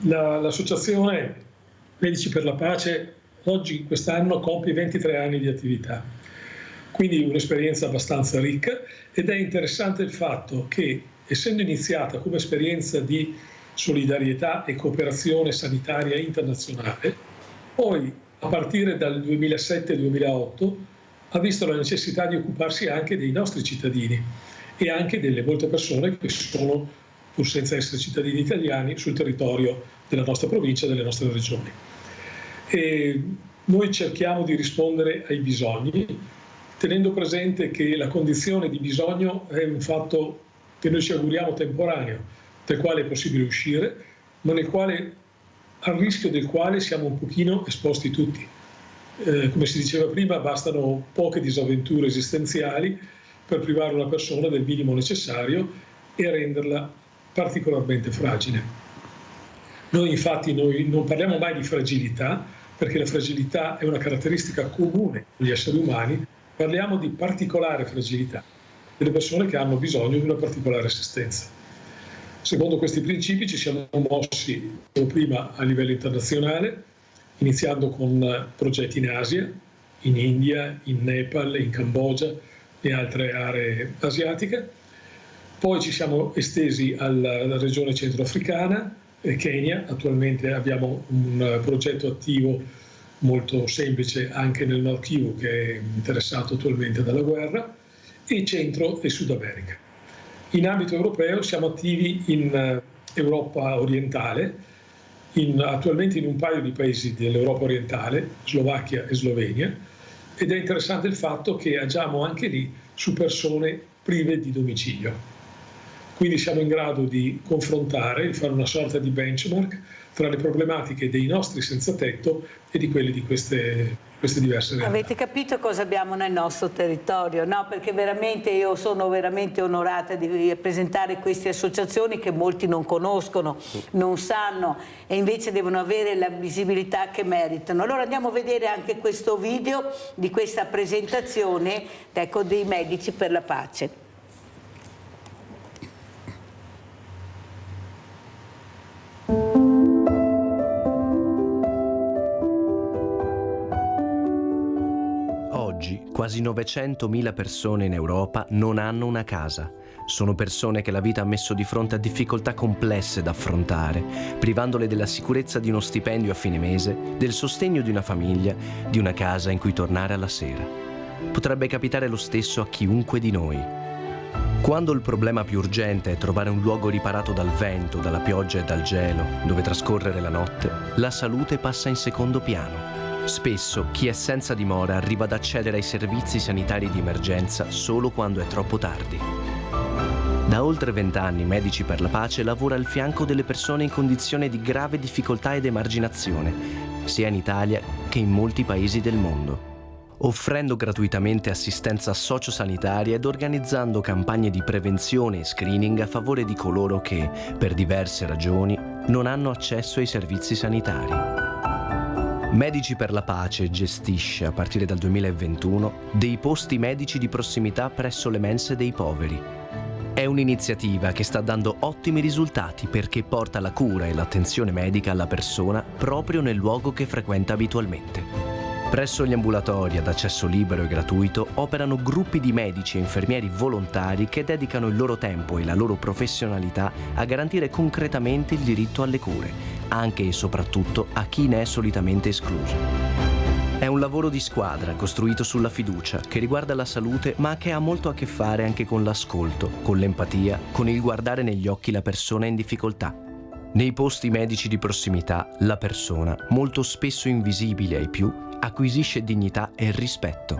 Speaker 16: l'associazione Medici per la Pace oggi, quest'anno, compie 23 anni di attività, quindi un'esperienza abbastanza ricca, ed è interessante il fatto che, essendo iniziata come esperienza di solidarietà e cooperazione sanitaria internazionale, poi a partire dal 2007-2008 ha visto la necessità di occuparsi anche dei nostri cittadini e anche delle molte persone che sono, pur senza essere cittadini italiani, sul territorio della nostra provincia e delle nostre regioni. E noi cerchiamo di rispondere ai bisogni, tenendo presente che la condizione di bisogno è un fatto che noi ci auguriamo temporaneo, dal quale è possibile uscire, ma al rischio del quale siamo un pochino esposti tutti. Come si diceva prima, bastano poche disavventure esistenziali per privare una persona del minimo necessario e renderla particolarmente fragile. Noi infatti non parliamo mai di fragilità, perché la fragilità è una caratteristica comune agli esseri umani, parliamo di particolare fragilità delle persone che hanno bisogno di una particolare assistenza. Secondo questi principi ci siamo mossi prima a livello internazionale, iniziando con progetti in Asia, in India, in Nepal, in Cambogia e altre aree asiatiche. Poi ci siamo estesi alla regione centroafricana e Kenya. Attualmente abbiamo un progetto attivo molto semplice anche nel Nord Kivu, che è interessato attualmente dalla guerra, e Centro e Sud America. In ambito europeo siamo attivi in Europa orientale, attualmente in un paio di paesi dell'Europa orientale, Slovacchia e Slovenia, ed è interessante il fatto che agiamo anche lì su persone prive di domicilio. Quindi siamo in grado di confrontare, di fare una sorta di benchmark tra le problematiche dei nostri senza tetto e di quelle di queste diverse realtà.
Speaker 3: Avete capito cosa abbiamo nel nostro territorio, no? Perché veramente io sono veramente onorata di rappresentare queste associazioni che molti non conoscono, non sanno, e invece devono avere la visibilità che meritano. Allora andiamo a vedere anche questo video di questa presentazione, ecco, dei Medici per la Pace.
Speaker 17: Oggi quasi 900.000 persone in Europa non hanno una casa. Sono persone che la vita ha messo di fronte a difficoltà complesse da affrontare, privandole della sicurezza di uno stipendio a fine mese, del sostegno di una famiglia, di una casa in cui tornare alla sera. Potrebbe capitare lo stesso a chiunque di noi. Quando il problema più urgente è trovare un luogo riparato dal vento, dalla pioggia e dal gelo, dove trascorrere la notte, la salute passa in secondo piano. Spesso chi è senza dimora arriva ad accedere ai servizi sanitari di emergenza solo quando è troppo tardi. Da oltre 20 anni Medici per la Pace lavora al fianco delle persone in condizione di grave difficoltà ed emarginazione, sia in Italia che in molti paesi del mondo, offrendo gratuitamente assistenza sociosanitaria ed organizzando campagne di prevenzione e screening a favore di coloro che, per diverse ragioni, non hanno accesso ai servizi sanitari. Medici per la Pace gestisce, a partire dal 2021, dei posti medici di prossimità presso le mense dei poveri. È un'iniziativa che sta dando ottimi risultati perché porta la cura e l'attenzione medica alla persona proprio nel luogo che frequenta abitualmente. Presso gli ambulatori ad accesso libero e gratuito operano gruppi di medici e infermieri volontari che dedicano il loro tempo e la loro professionalità a garantire concretamente il diritto alle cure, anche e soprattutto a chi ne è solitamente escluso. È un lavoro di squadra costruito sulla fiducia che riguarda la salute, ma che ha molto a che fare anche con l'ascolto, con l'empatia, con il guardare negli occhi la persona in difficoltà. Nei posti medici di prossimità, la persona, molto spesso invisibile ai più, acquisisce dignità e rispetto.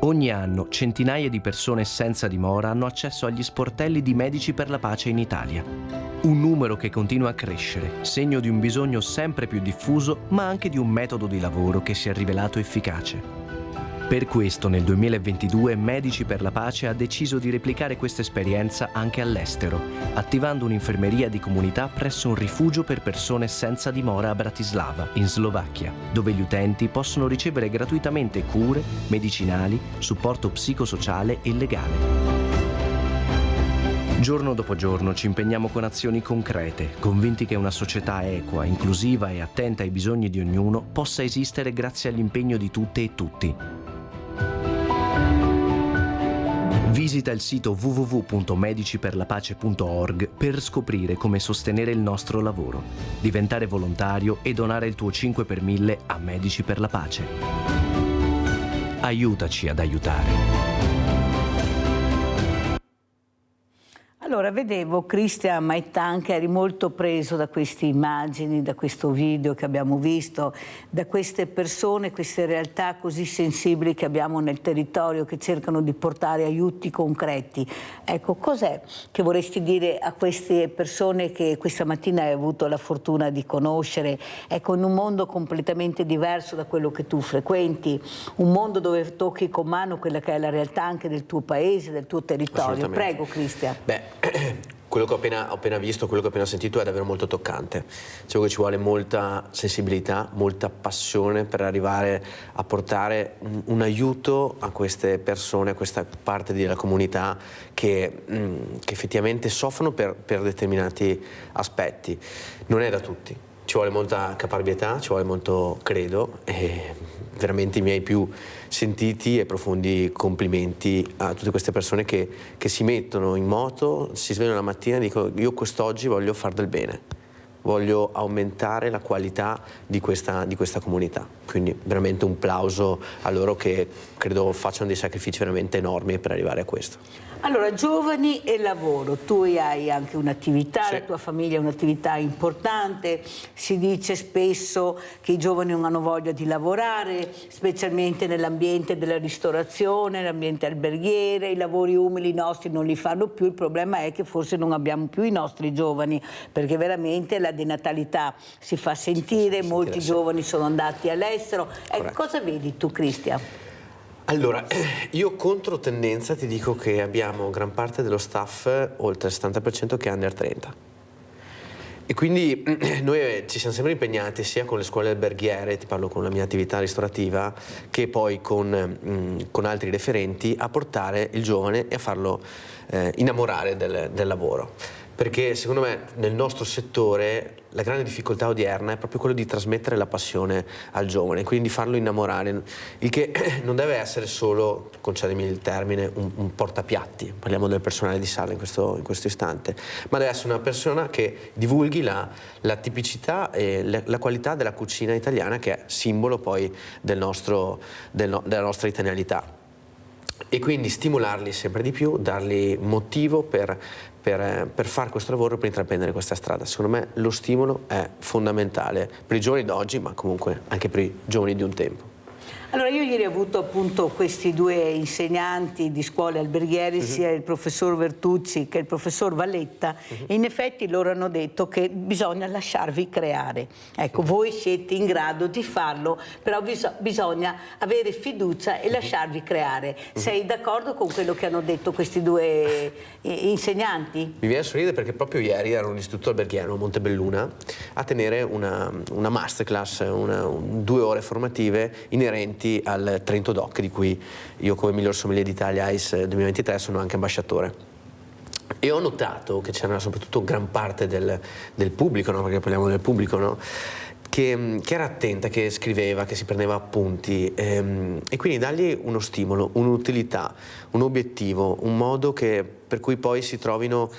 Speaker 17: Ogni anno centinaia di persone senza dimora hanno accesso agli sportelli di Medici per la Pace in Italia. Un numero che continua a crescere, segno di un bisogno sempre più diffuso, ma anche di un metodo di lavoro che si è rivelato efficace. Per questo nel 2022 Medici per la Pace ha deciso di replicare questa esperienza anche all'estero, attivando un'infermeria di comunità presso un rifugio per persone senza dimora a Bratislava, in Slovacchia, dove gli utenti possono ricevere gratuitamente cure, medicinali, supporto psicosociale e legale. Giorno dopo giorno ci impegniamo con azioni concrete, convinti che una società equa, inclusiva e attenta ai bisogni di ognuno possa esistere grazie all'impegno di tutte e tutti. Visita il sito www.mediciperlapace.org per scoprire come sostenere il nostro lavoro, diventare volontario e donare il tuo 5 per 1000 a Medici per la Pace. Aiutaci ad aiutare.
Speaker 3: Allora, vedevo Christian Maitan che eri molto preso da queste immagini, da questo video che abbiamo visto, da queste persone, queste realtà così sensibili che abbiamo nel territorio, che cercano di portare aiuti concreti. Ecco, cos'è che vorresti dire a queste persone che questa mattina hai avuto la fortuna di conoscere, ecco, in un mondo completamente diverso da quello che tu frequenti, un mondo dove tocchi con mano quella che è la realtà anche del tuo paese, del tuo territorio. Prego, Christian.
Speaker 13: Quello che ho appena visto, quello che ho appena sentito è davvero molto toccante. Dicevo che ci vuole molta sensibilità, molta passione per arrivare a portare un aiuto a queste persone, a questa parte della comunità che effettivamente soffrono per determinati aspetti. Non è da tutti. Ci vuole molta caparbietà, ci vuole molto credo e veramente i miei più sentiti e profondi complimenti a tutte queste persone che si mettono in moto, si svegliano la mattina e dicono: io quest'oggi voglio far del bene, voglio aumentare la qualità di questa comunità. Quindi veramente un plauso a loro che credo facciano dei sacrifici veramente enormi per arrivare a questo.
Speaker 3: Allora, giovani e lavoro, tu hai anche un'attività,
Speaker 13: Sì.
Speaker 3: La tua famiglia è un'attività importante, si dice spesso che i giovani non hanno voglia di lavorare, specialmente nell'ambiente della ristorazione, nell'ambiente alberghiere, i lavori umili nostri non li fanno più, il problema è che forse non abbiamo più i nostri giovani, perché veramente la denatalità si fa sentire, molti giovani sono andati all'estero. Ecco, cosa vedi tu, Christian?
Speaker 13: Allora, io contro tendenza ti dico che abbiamo gran parte dello staff, oltre il 70%, che è under 30. E quindi noi ci siamo sempre impegnati sia con le scuole alberghiere, ti parlo con la mia attività ristorativa, che poi con altri referenti a portare il giovane e a farlo innamorare del lavoro. Perché secondo me nel nostro settore la grande difficoltà odierna è proprio quello di trasmettere la passione al giovane, quindi di farlo innamorare, il che non deve essere solo, concedimi il termine, un portapiatti, parliamo del personale di sala in questo istante, ma deve essere una persona che divulghi la tipicità e la qualità della cucina italiana, che è simbolo poi della nostra italianità. E quindi stimolarli sempre di più, dargli motivo per fare questo lavoro, per intraprendere questa strada. Secondo me lo stimolo è fondamentale per i giovani d'oggi, ma comunque anche per i giovani di un tempo.
Speaker 3: Allora, io ieri ho avuto appunto questi due insegnanti di scuole alberghiere, sia il professor Vertucci che il professor Valletta, e in effetti loro hanno detto che bisogna lasciarvi creare. Ecco, voi siete in grado di farlo, però bisogna avere fiducia e lasciarvi creare. Sei d'accordo con quello che hanno detto questi due insegnanti?
Speaker 13: Mi viene a sorridere perché proprio ieri ero all'Istituto Alberghiero a Montebelluna a tenere una masterclass, 2 ore formative inerenti al Trento Doc, di cui io come miglior sommelier d'Italia ICE 2023 sono anche ambasciatore. E ho notato che c'era soprattutto gran parte del pubblico, no? Perché parliamo del pubblico, no? Che era attenta, che scriveva, che si prendeva appunti, e quindi dargli uno stimolo, un'utilità, un obiettivo, un modo per cui poi si trovino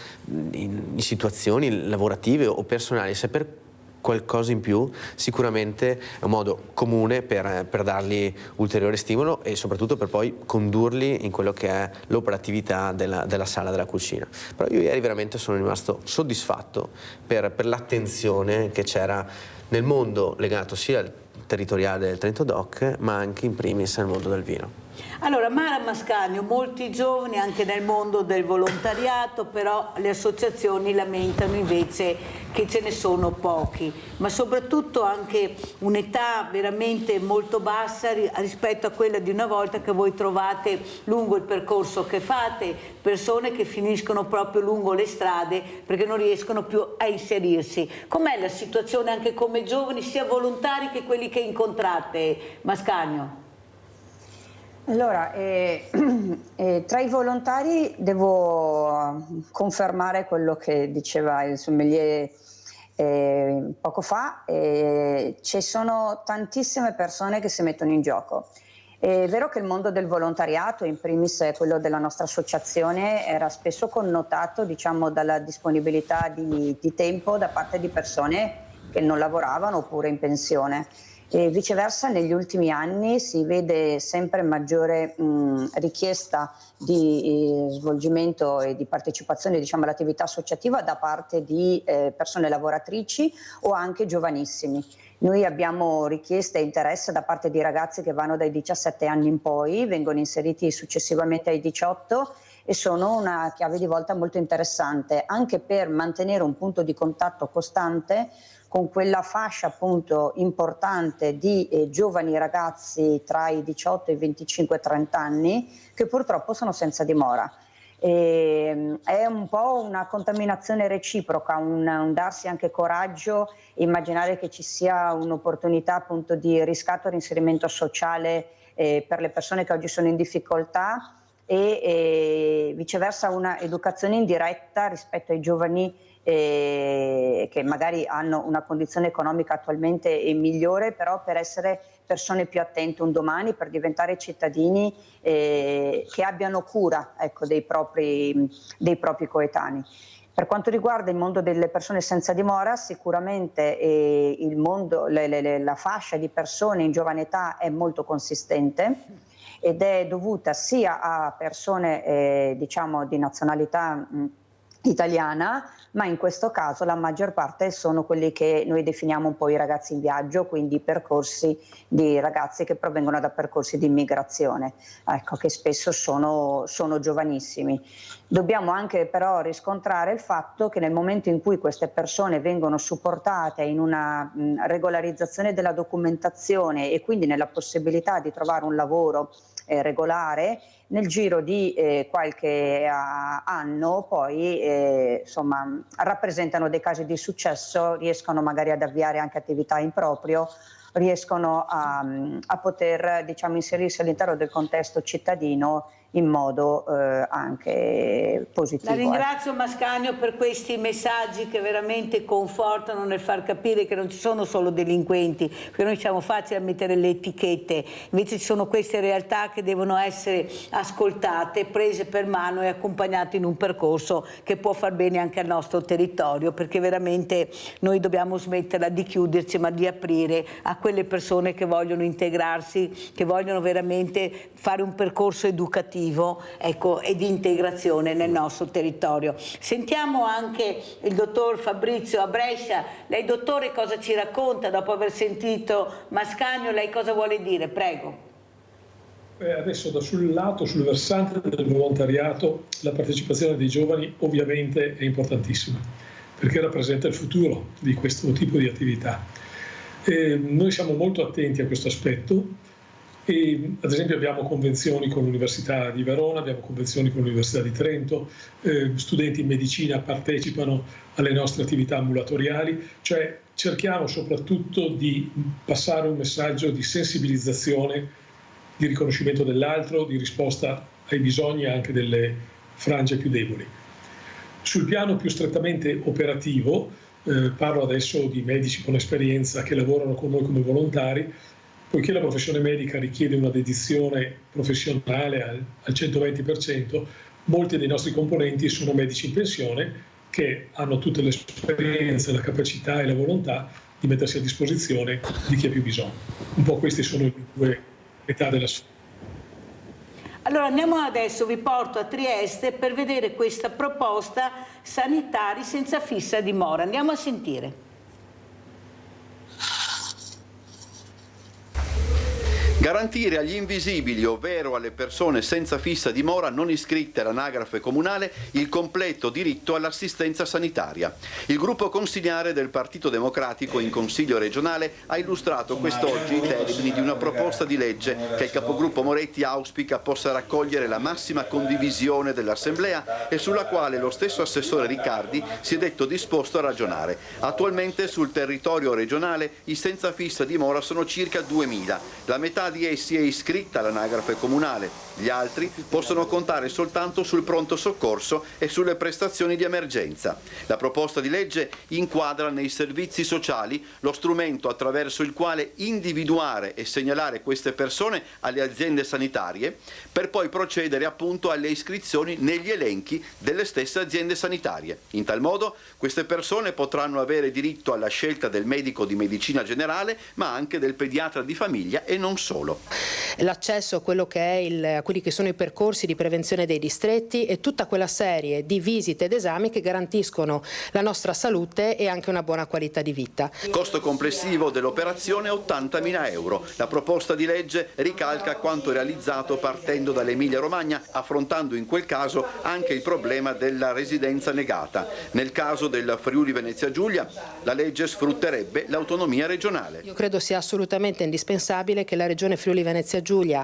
Speaker 13: in situazioni lavorative o personali, saper qualcosa in più sicuramente è un modo comune per dargli ulteriore stimolo e soprattutto per poi condurli in quello che è l'operatività della sala della cucina. Però io ieri veramente sono rimasto soddisfatto per l'attenzione che c'era nel mondo legato sia al territoriale del Trento Doc, ma anche in primis al mondo del vino.
Speaker 3: Allora, Mara Mascagno, molti giovani anche nel mondo del volontariato, però le associazioni lamentano invece che ce ne sono pochi, ma soprattutto anche un'età veramente molto bassa rispetto a quella di una volta, che voi trovate lungo il percorso che fate, persone che finiscono proprio lungo le strade perché non riescono più a inserirsi. Com'è la situazione anche come giovani, sia volontari che quelli che incontrate, Mascagno?
Speaker 15: Allora, tra i volontari devo confermare quello che diceva il sommelier poco fa. Ci sono tantissime persone che si mettono in gioco. È vero che il mondo del volontariato, in primis quello della nostra associazione, era spesso connotato, diciamo, dalla disponibilità di tempo da parte di persone che non lavoravano oppure in pensione. E viceversa, negli ultimi anni si vede sempre maggiore richiesta di svolgimento e di partecipazione, diciamo, all'attività associativa da parte di persone lavoratrici o anche giovanissimi. Noi abbiamo richieste e interesse da parte di ragazzi che vanno dai 17 anni in poi, vengono inseriti successivamente ai 18 e sono una chiave di volta molto interessante anche per mantenere un punto di contatto costante con quella fascia appunto importante di giovani ragazzi tra i 18 e i 25-30 anni che purtroppo sono senza dimora. È un po' una contaminazione reciproca, un darsi anche coraggio, immaginare che ci sia un'opportunità appunto di riscatto e reinserimento sociale per le persone che oggi sono in difficoltà e viceversa una educazione indiretta rispetto ai giovani che magari hanno una condizione economica attualmente migliore, però per essere persone più attente un domani, per diventare cittadini che abbiano cura, ecco, dei propri coetanei. Per quanto riguarda il mondo delle persone senza dimora, sicuramente il mondo, la fascia di persone in giovane età è molto consistente ed è dovuta sia a persone diciamo di nazionalità italiana, ma in questo caso la maggior parte sono quelli che noi definiamo un po' i ragazzi in viaggio, quindi percorsi di ragazzi che provengono da percorsi di immigrazione, ecco, che spesso sono giovanissimi. Dobbiamo anche però riscontrare il fatto che nel momento in cui queste persone vengono supportate in una regolarizzazione della documentazione e quindi nella possibilità di trovare un lavoro regolare, nel giro di qualche anno poi insomma, rappresentano dei casi di successo, riescono magari ad avviare anche attività in proprio, riescono a poter, diciamo, inserirsi all'interno del contesto cittadino in modo anche positivo.
Speaker 3: La ringrazio Mascagno per questi messaggi che veramente confortano nel far capire che non ci sono solo delinquenti, perché noi siamo facili a mettere le etichette, invece ci sono queste realtà che devono essere ascoltate, prese per mano e accompagnate in un percorso che può far bene anche al nostro territorio, perché veramente noi dobbiamo smetterla di chiuderci ma di aprire a quelle persone che vogliono integrarsi, che vogliono veramente fare un percorso educativo, ecco, e di integrazione nel nostro territorio. Sentiamo anche il dottor Fabrizio a Brescia. Lei, dottore, cosa ci racconta dopo aver sentito Mascagno? Lei cosa vuole dire? Prego.
Speaker 16: Adesso sul versante del volontariato, la partecipazione dei giovani ovviamente è importantissima, perché rappresenta il futuro di questo tipo di attività. Noi siamo molto attenti a questo aspetto. E, ad esempio, abbiamo convenzioni con l'Università di Verona, abbiamo convenzioni con l'Università di Trento, studenti in medicina partecipano alle nostre attività ambulatoriali, cioè cerchiamo soprattutto di passare un messaggio di sensibilizzazione, di riconoscimento dell'altro, di risposta ai bisogni anche delle frange più deboli. Sul piano più strettamente operativo, parlo adesso di medici con esperienza che lavorano con noi come volontari. Poiché la professione medica richiede una dedizione professionale al 120%, molti dei nostri componenti sono medici in pensione che hanno tutte le esperienze, la capacità e la volontà di mettersi a disposizione di chi ha più bisogno. Un po' queste sono le due età della società.
Speaker 3: Allora andiamo adesso, vi porto a Trieste per vedere questa proposta sanitari senza fissa dimora. Andiamo a sentire.
Speaker 18: Garantire agli invisibili, ovvero alle persone senza fissa dimora non iscritte all'anagrafe comunale, il completo diritto all'assistenza sanitaria. Il gruppo consigliare del Partito Democratico in Consiglio regionale ha illustrato quest'oggi i termini di una proposta di legge che il capogruppo Moretti auspica possa raccogliere la massima condivisione dell'Assemblea e sulla quale lo stesso assessore Riccardi si è detto disposto a ragionare. Attualmente sul territorio regionale i senza fissa dimora sono circa 2.000. La metà di essi è iscritta all'anagrafe comunale, gli altri possono contare soltanto sul pronto soccorso e sulle prestazioni di emergenza. La proposta di legge inquadra nei servizi sociali lo strumento attraverso il quale individuare e segnalare queste persone alle aziende sanitarie per poi procedere appunto alle iscrizioni negli elenchi delle stesse aziende sanitarie. In tal modo queste persone potranno avere diritto alla scelta del medico di medicina generale ma anche del pediatra di famiglia e non solo.
Speaker 19: L'accesso a quello che è a quelli che sono i percorsi di prevenzione dei distretti e tutta quella serie di visite ed esami che garantiscono la nostra salute e anche una buona qualità di vita.
Speaker 18: Costo complessivo dell'operazione 80.000 euro. La proposta di legge ricalca quanto realizzato partendo dall'Emilia Romagna, affrontando in quel caso anche il problema della residenza negata. Nel caso del Friuli Venezia Giulia la legge sfrutterebbe l'autonomia regionale.
Speaker 19: Io credo sia assolutamente indispensabile che la Regione Friuli Venezia Giulia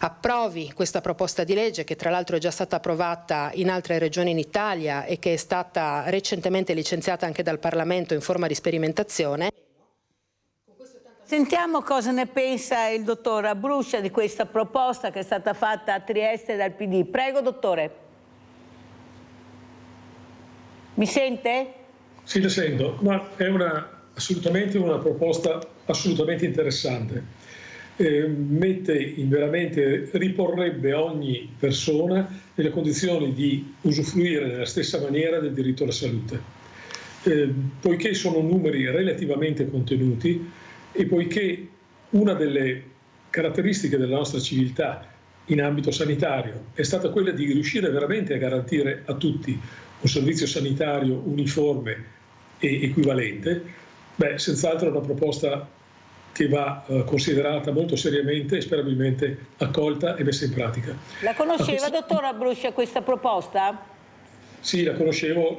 Speaker 19: approvi questa proposta di legge, che tra l'altro è già stata approvata in altre regioni in Italia e che è stata recentemente licenziata anche dal Parlamento in forma di sperimentazione.
Speaker 3: Sentiamo cosa ne pensa il dottor Abruscia di questa proposta che è stata fatta a Trieste dal PD. Prego, dottore. Mi sente?
Speaker 16: Sì, le sento, ma è assolutamente una proposta assolutamente interessante. Riporrebbe ogni persona nelle condizioni di usufruire nella stessa maniera del diritto alla salute. Poiché sono numeri relativamente contenuti e poiché una delle caratteristiche della nostra civiltà in ambito sanitario è stata quella di riuscire veramente a garantire a tutti un servizio sanitario uniforme e equivalente, senz'altro è una proposta che va considerata molto seriamente e sperabilmente accolta e messa in pratica.
Speaker 3: La conosceva, dottor Abruscia, questa proposta?
Speaker 16: Sì, la conoscevo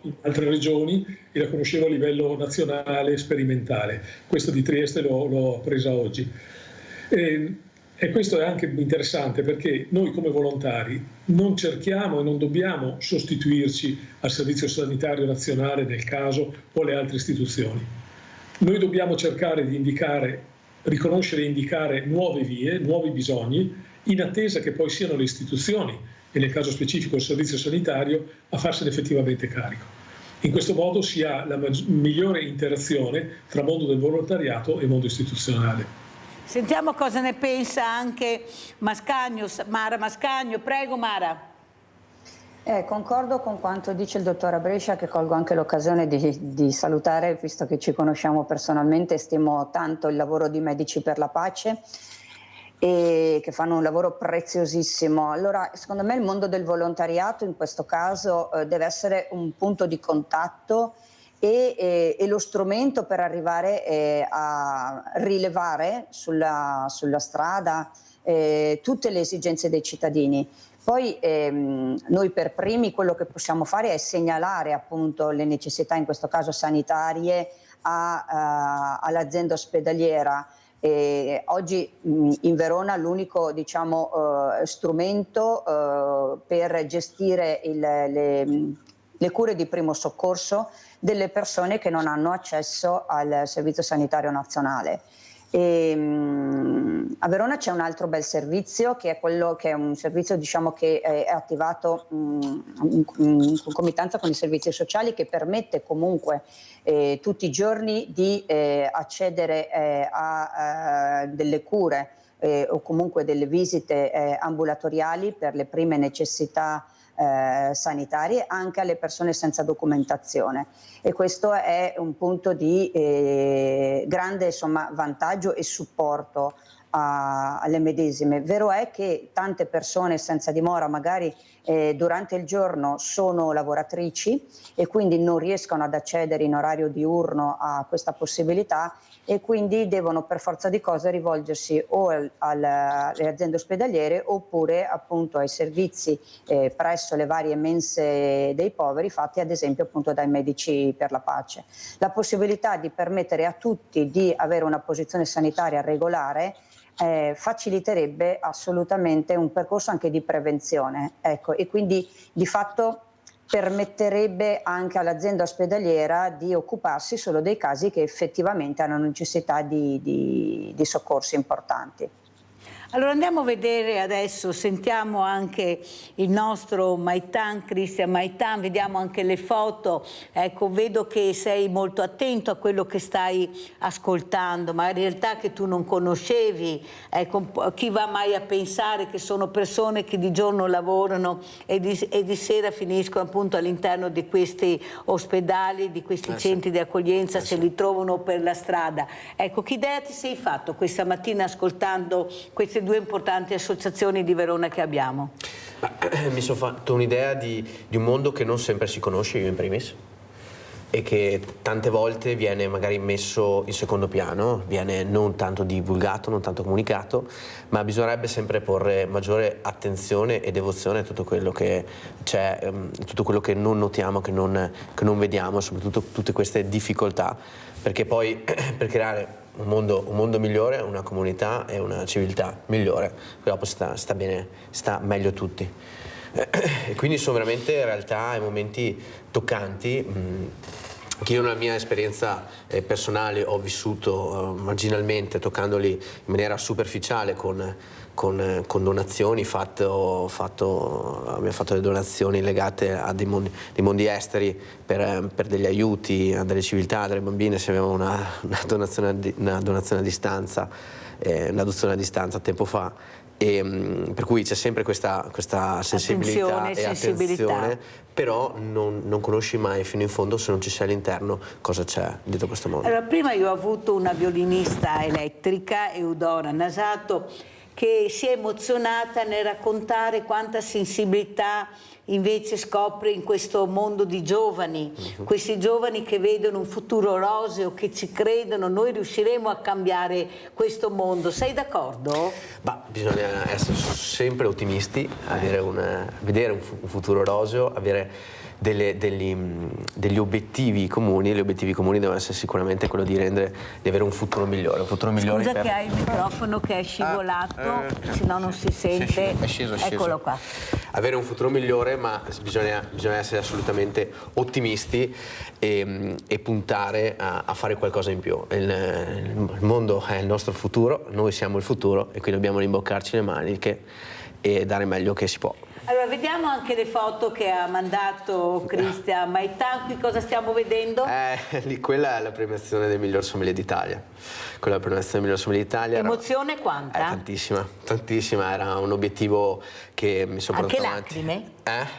Speaker 16: in altre regioni e la conoscevo a livello nazionale sperimentale. Questa di Trieste l'ho presa oggi. E questo è anche interessante perché noi come volontari non cerchiamo e non dobbiamo sostituirci al Servizio Sanitario Nazionale nel caso o alle altre istituzioni. Noi dobbiamo cercare di riconoscere e indicare nuove vie, nuovi bisogni, in attesa che poi siano le istituzioni, e nel caso specifico il servizio sanitario, a farsene effettivamente carico. In questo modo si ha la migliore interazione tra mondo del volontariato e mondo istituzionale.
Speaker 3: Sentiamo cosa ne pensa anche Mara Mascagno. Prego, Mara.
Speaker 15: Concordo con quanto dice il dottor Abruscia, che colgo anche l'occasione di salutare, visto che ci conosciamo personalmente, stimo tanto il lavoro di Medici per la Pace e che fanno un lavoro preziosissimo. Allora, secondo me il mondo del volontariato in questo caso deve essere un punto di contatto e lo strumento per arrivare a rilevare sulla strada tutte le esigenze dei cittadini. Poi noi per primi quello che possiamo fare è segnalare appunto le necessità, in questo caso sanitarie, all'azienda ospedaliera. Oggi in Verona l'unico strumento per gestire le cure di primo soccorso delle persone che non hanno accesso al Servizio Sanitario Nazionale. A Verona c'è un altro bel servizio che è quello che è un servizio che è attivato in concomitanza con i servizi sociali, che permette comunque tutti i giorni di accedere a delle cure o comunque delle visite ambulatoriali per le prime necessità sanitarie anche alle persone senza documentazione, e questo è un punto di grande vantaggio e supporto alle medesime. Vero è che tante persone senza dimora magari durante il giorno sono lavoratrici e quindi non riescono ad accedere in orario diurno a questa possibilità e quindi devono per forza di cose rivolgersi o alle aziende ospedaliere oppure appunto ai servizi presso le varie mense dei poveri fatti ad esempio appunto dai Medici per la Pace. La possibilità di permettere a tutti di avere una posizione sanitaria regolare faciliterebbe assolutamente un percorso anche di prevenzione, ecco, e quindi di fatto permetterebbe anche all'azienda ospedaliera di occuparsi solo dei casi che effettivamente hanno necessità di soccorsi importanti.
Speaker 3: Allora andiamo a vedere adesso, sentiamo anche il nostro Maytan, Cristian Maytan, vediamo anche le foto. Ecco, vedo che sei molto attento a quello che stai ascoltando, ma in realtà che tu non conoscevi. Ecco, chi va mai a pensare che sono persone che di giorno lavorano e di sera finiscono appunto all'interno di questi ospedali, di questi centri di accoglienza, se li trovano per la strada. Ecco, che idea ti sei fatto questa mattina ascoltando queste due importanti associazioni di Verona che abbiamo?
Speaker 13: Mi sono fatto un'idea di un mondo che non sempre si conosce, io in primis, e che tante volte viene magari messo in secondo piano, viene non tanto divulgato, non tanto comunicato, ma bisognerebbe sempre porre maggiore attenzione e devozione a tutto quello che c'è, tutto quello che non notiamo, che non vediamo, soprattutto tutte queste difficoltà, perché poi per creare un mondo migliore, una comunità e una civiltà migliore, dopo sta meglio a tutti. E quindi sono veramente in realtà momenti toccanti che io nella mia esperienza personale ho vissuto marginalmente, toccandoli in maniera superficiale con donazioni, abbiamo fatto delle donazioni legate a dei mondi esteri per degli aiuti a delle civiltà, a delle bambine, se avevamo una donazione a distanza, un'adozione a distanza tempo fa. Per cui c'è sempre questa sensibilità e attenzione, però non conosci mai fino in fondo, se non ci sei all'interno, cosa c'è dietro questo mondo.
Speaker 3: Allora, prima io ho avuto una violinista elettrica, Eudora Nasato, che si è emozionata nel raccontare quanta sensibilità invece scopre in questo mondo di giovani, questi giovani che vedono un futuro roseo, che ci credono, noi riusciremo a cambiare questo mondo. Sei d'accordo?
Speaker 13: Bisogna essere sempre ottimisti, vedere un futuro roseo, avere degli obiettivi comuni. Gli obiettivi comuni devono essere sicuramente quello di avere un futuro migliore.
Speaker 3: Scusa che hai il microfono che è scivolato, se no non si sente.
Speaker 13: È sceso.
Speaker 3: Eccolo qua.
Speaker 13: Avere un futuro migliore, ma bisogna essere assolutamente ottimisti e puntare a fare qualcosa in più. Il mondo è il nostro futuro, noi siamo il futuro e quindi dobbiamo rimboccarci le maniche e dare meglio che si può.
Speaker 3: Allora, vediamo anche le foto che ha mandato Cristian Maytan. Qui cosa stiamo vedendo?
Speaker 13: Quella è la premiazione del miglior sommelier d'Italia. Quella è la premiazione del miglior sommelier d'Italia.
Speaker 3: Emozione quanta?
Speaker 13: Tantissima. Era un obiettivo che mi sono portato avanti.
Speaker 3: Anche lacrime?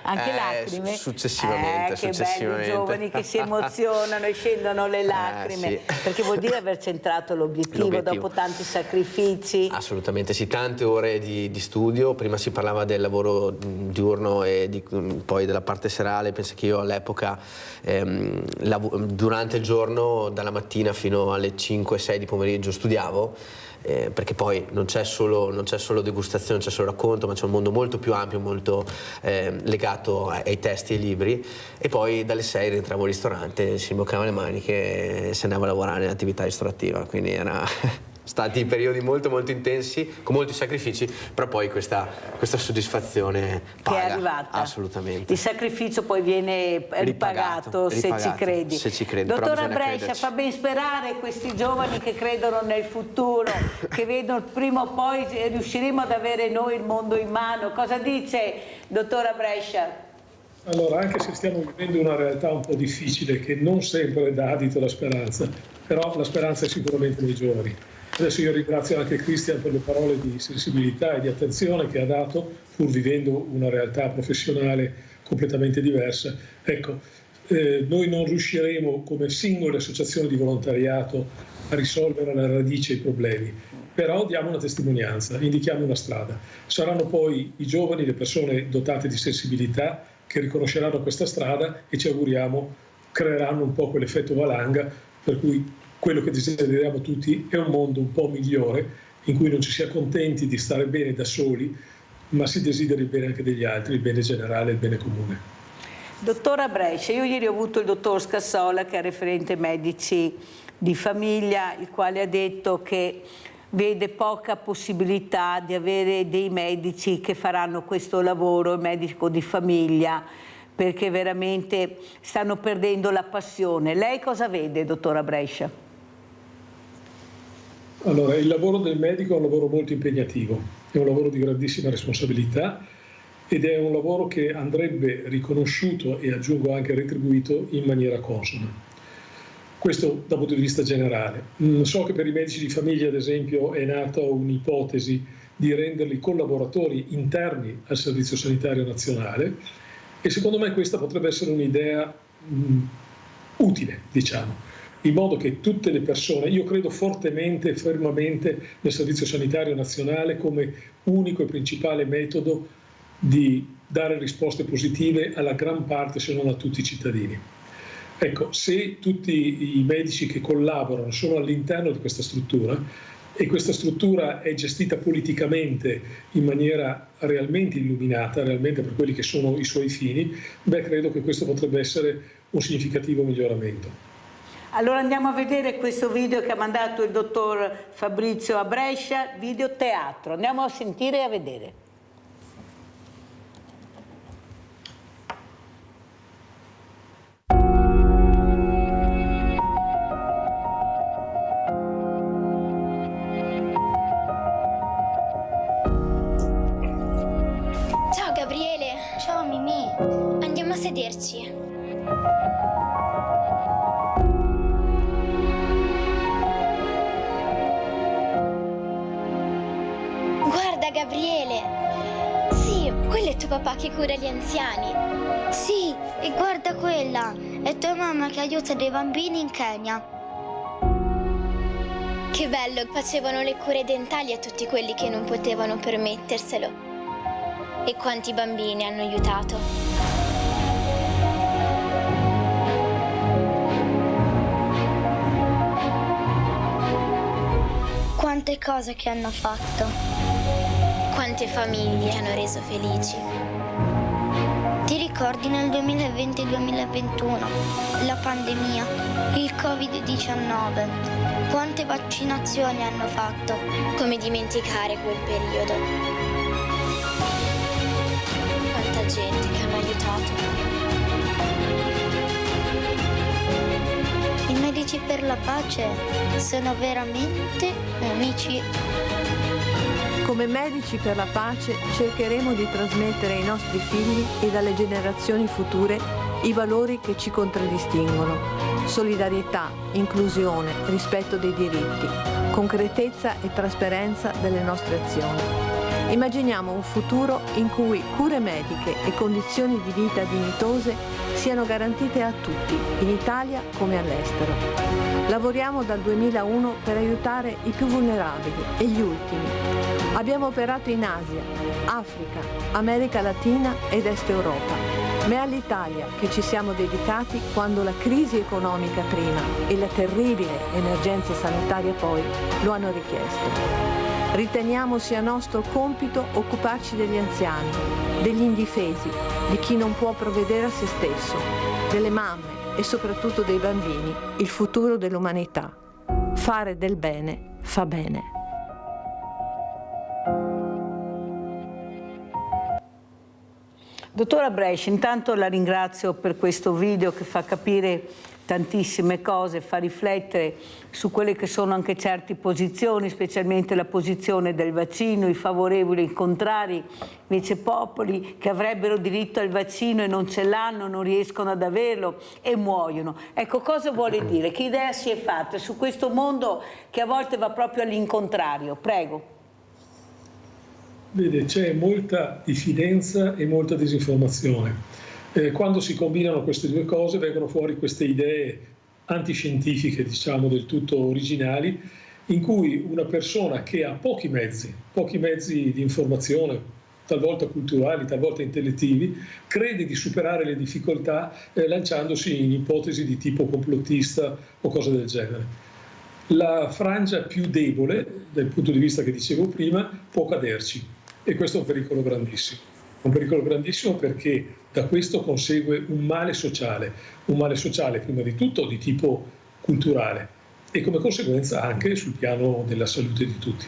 Speaker 3: Anche lacrime?
Speaker 13: Successivamente.
Speaker 3: Che belli i giovani che si emozionano e scendono le lacrime.
Speaker 13: Sì.
Speaker 3: Perché vuol dire aver centrato l'obiettivo dopo tanti sacrifici.
Speaker 13: Assolutamente sì, tante ore di studio. Prima si parlava del lavoro diurno e poi della parte serale. Penso che io all'epoca durante il giorno, dalla mattina fino alle 5-6 di pomeriggio studiavo, perché poi non c'è solo degustazione, non c'è solo racconto, ma c'è un mondo molto più ampio, molto legato ai testi e ai libri, e poi dalle 6 rientravo al ristorante, si imboccava le maniche e si andava a lavorare nell'attività ristorativa, quindi era stati periodi molto molto intensi, con molti sacrifici, però poi questa soddisfazione paga,
Speaker 3: che è arrivata.
Speaker 13: Assolutamente.
Speaker 3: Il sacrificio poi viene ripagato se ci credi. Dottora Brescia, fa ben sperare questi giovani che credono nel futuro, che vedono prima o poi riusciremo ad avere noi il mondo in mano. Cosa dice, dottora Brescia?
Speaker 16: Allora, anche se stiamo vivendo una realtà un po' difficile che non sempre dà adito alla speranza, però la speranza è sicuramente nei giovani. Adesso io ringrazio anche Cristian per le parole di sensibilità e di attenzione che ha dato, pur vivendo una realtà professionale completamente diversa. Ecco, noi non riusciremo come singole associazioni di volontariato a risolvere alla radice i problemi, però diamo una testimonianza, indichiamo una strada. Saranno poi i giovani, le persone dotate di sensibilità che riconosceranno questa strada e ci auguriamo creeranno un po' quell'effetto valanga, per cui quello che desideriamo tutti è un mondo un po' migliore, in cui non ci si accontenti di stare bene da soli, ma si desideri il bene anche degli altri, il bene generale, il bene comune.
Speaker 3: Dottora Brescia, io ieri ho avuto il dottor Scassola, che è referente medici di famiglia, il quale ha detto che vede poca possibilità di avere dei medici che faranno questo lavoro, il medico di famiglia, perché veramente stanno perdendo la passione. Lei cosa vede, dottora Brescia?
Speaker 16: Allora, il lavoro del medico è un lavoro molto impegnativo, è un lavoro di grandissima responsabilità ed è un lavoro che andrebbe riconosciuto e aggiungo anche retribuito in maniera consona. Questo dal punto di vista generale. So che per i medici di famiglia, ad esempio, è nata un'ipotesi di renderli collaboratori interni al Servizio Sanitario Nazionale e secondo me questa potrebbe essere un'idea utile, diciamo, in modo che tutte le persone, io credo fortemente e fermamente nel Servizio Sanitario Nazionale come unico e principale metodo di dare risposte positive alla gran parte, se non a tutti i cittadini. Ecco, se tutti i medici che collaborano sono all'interno di questa struttura e questa struttura è gestita politicamente in maniera realmente illuminata, realmente per quelli che sono i suoi fini, beh, credo che questo potrebbe essere un significativo miglioramento.
Speaker 3: Allora andiamo a vedere questo video che ha mandato il dottor Fabrizio a Brescia, video teatro. Andiamo a sentire e a vedere.
Speaker 20: Ciao Gabriele. Ciao Mimì. Andiamo a sederci. Guarda Gabriele, sì, quello è tuo papà che cura gli anziani.
Speaker 21: Sì, e guarda quella, è tua mamma che aiuta dei bambini in Kenya.
Speaker 20: Che bello, facevano le cure dentali a tutti quelli che non potevano permetterselo. E quanti bambini hanno aiutato.
Speaker 21: Quante cose che hanno fatto.
Speaker 20: Quante famiglie hanno reso felici.
Speaker 21: Ti ricordi nel 2020-2021, la pandemia, il Covid-19, quante vaccinazioni hanno fatto?
Speaker 20: Come dimenticare quel periodo? Quanta gente che hanno aiutato.
Speaker 21: I medici per la pace sono veramente unici.
Speaker 22: Come medici per la pace cercheremo di trasmettere ai nostri figli e alle generazioni future i valori che ci contraddistinguono: solidarietà, inclusione, rispetto dei diritti, concretezza e trasparenza delle nostre azioni. Immaginiamo un futuro in cui cure mediche e condizioni di vita dignitose siano garantite a tutti, in Italia come all'estero. Lavoriamo dal 2001 per aiutare i più vulnerabili e gli ultimi. Abbiamo operato in Asia, Africa, America Latina ed Est Europa, ma è all'Italia che ci siamo dedicati quando la crisi economica prima e la terribile emergenza sanitaria poi lo hanno richiesto. Riteniamo sia nostro compito occuparci degli anziani, degli indifesi, di chi non può provvedere a se stesso, delle mamme e soprattutto dei bambini, il futuro dell'umanità. Fare del bene fa bene.
Speaker 3: Dottora Brescia, intanto la ringrazio per questo video che fa capire tantissime cose, fa riflettere su quelle che sono anche certe posizioni, specialmente la posizione del vaccino, i favorevoli e i contrari, invece popoli che avrebbero diritto al vaccino e non ce l'hanno, non riescono ad averlo e muoiono. Ecco, cosa vuole dire? Che idea si è fatta su questo mondo che a volte va proprio all'incontrario? Prego.
Speaker 16: Vede, c'è molta diffidenza e molta disinformazione. Quando si combinano queste due cose vengono fuori queste idee antiscientifiche, diciamo, del tutto originali in cui una persona che ha pochi mezzi di informazione, talvolta culturali, talvolta intellettivi, crede di superare le difficoltà lanciandosi in ipotesi di tipo complottista o cose del genere. La frangia più debole, dal punto di vista che dicevo prima, può caderci, e questo è un pericolo grandissimo. Un pericolo grandissimo perché da questo consegue un male sociale prima di tutto di tipo culturale e come conseguenza anche sul piano della salute di tutti.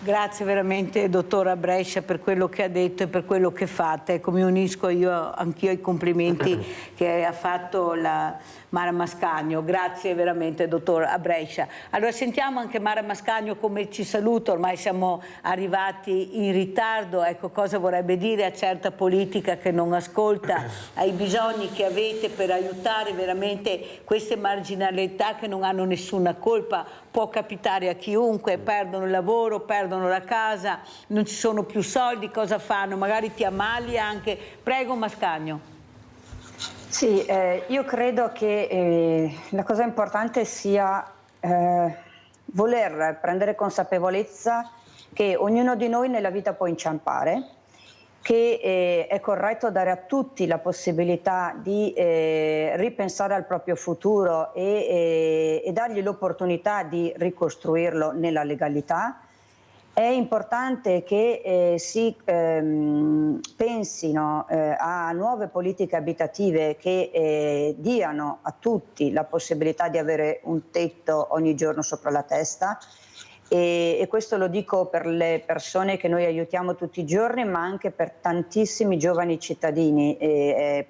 Speaker 3: Grazie veramente dottora Brescia per quello che ha detto e per quello che fate. Ecco, mi unisco anch'io ai complimenti che ha fatto la Mara Mascagno. Grazie veramente dottor Brescia. Allora sentiamo anche Mara Mascagno come ci saluta, ormai siamo arrivati in ritardo, ecco cosa vorrebbe dire a certa politica che non ascolta, ai bisogni che avete per aiutare veramente queste marginalità che non hanno nessuna colpa. Può capitare a chiunque, perdono il lavoro, perdono la casa, non ci sono più soldi, cosa fanno? Magari ti ammali anche. Prego Mascagno.
Speaker 15: Sì, io credo che la cosa importante sia voler prendere consapevolezza che ognuno di noi nella vita può inciampare, che è corretto dare a tutti la possibilità di ripensare al proprio futuro e dargli l'opportunità di ricostruirlo nella legalità. È importante che si pensino a nuove politiche abitative che diano a tutti la possibilità di avere un tetto ogni giorno sopra la testa. E questo lo dico per le persone che noi aiutiamo tutti i giorni, ma anche per tantissimi giovani cittadini.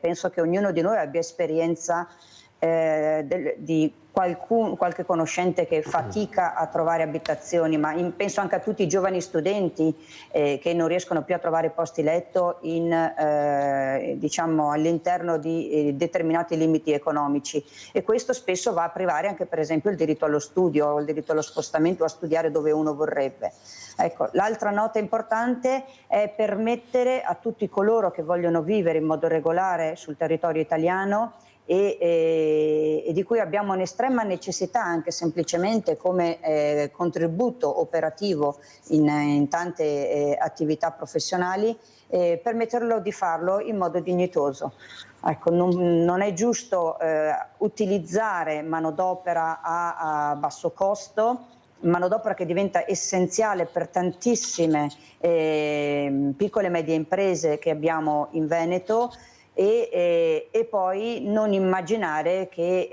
Speaker 15: Penso che ognuno di noi abbia esperienza di qualche conoscente che fatica a trovare abitazioni, ma penso anche a tutti i giovani studenti che non riescono più a trovare posti letto diciamo, all'interno di determinati limiti economici, e questo spesso va a privare anche per esempio il diritto allo studio o il diritto allo spostamento, a studiare dove uno vorrebbe. Ecco, l'altra nota importante è permettere a tutti coloro che vogliono vivere in modo regolare sul territorio italiano e di cui abbiamo un'estrema necessità anche semplicemente come contributo operativo in tante attività professionali, permetterlo di farlo in modo dignitoso. Ecco, non è giusto utilizzare manodopera a basso costo, manodopera che diventa essenziale per tantissime piccole e medie imprese che abbiamo in Veneto, e poi non immaginare che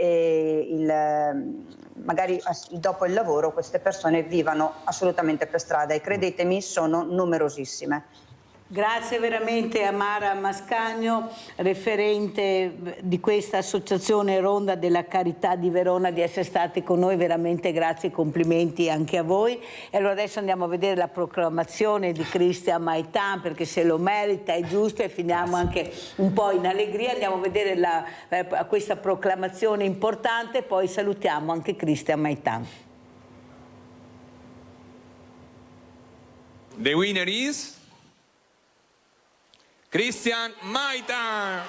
Speaker 15: magari dopo il lavoro queste persone vivano assolutamente per strada, e credetemi sono numerosissime.
Speaker 3: Grazie veramente a Mara Mascagno, referente di questa associazione Ronda della Carità di Verona, di essere stati con noi, veramente grazie e complimenti anche a voi. E allora adesso andiamo a vedere la proclamazione di Christian Maitan, perché se lo merita, è giusto, e finiamo anche un po' in allegria. Andiamo a vedere questa proclamazione importante, poi salutiamo anche Christian Maitan.
Speaker 1: The winner is Christian Maitan.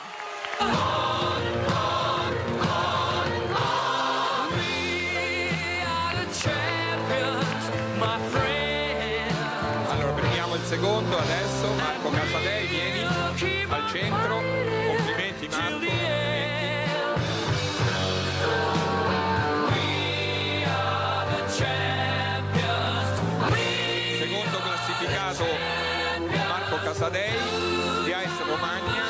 Speaker 1: Allora prendiamo il secondo adesso, Marco Casadei, vieni al centro, complimenti Marco. Secondo classificato Marco Casadei, di AS Romagna.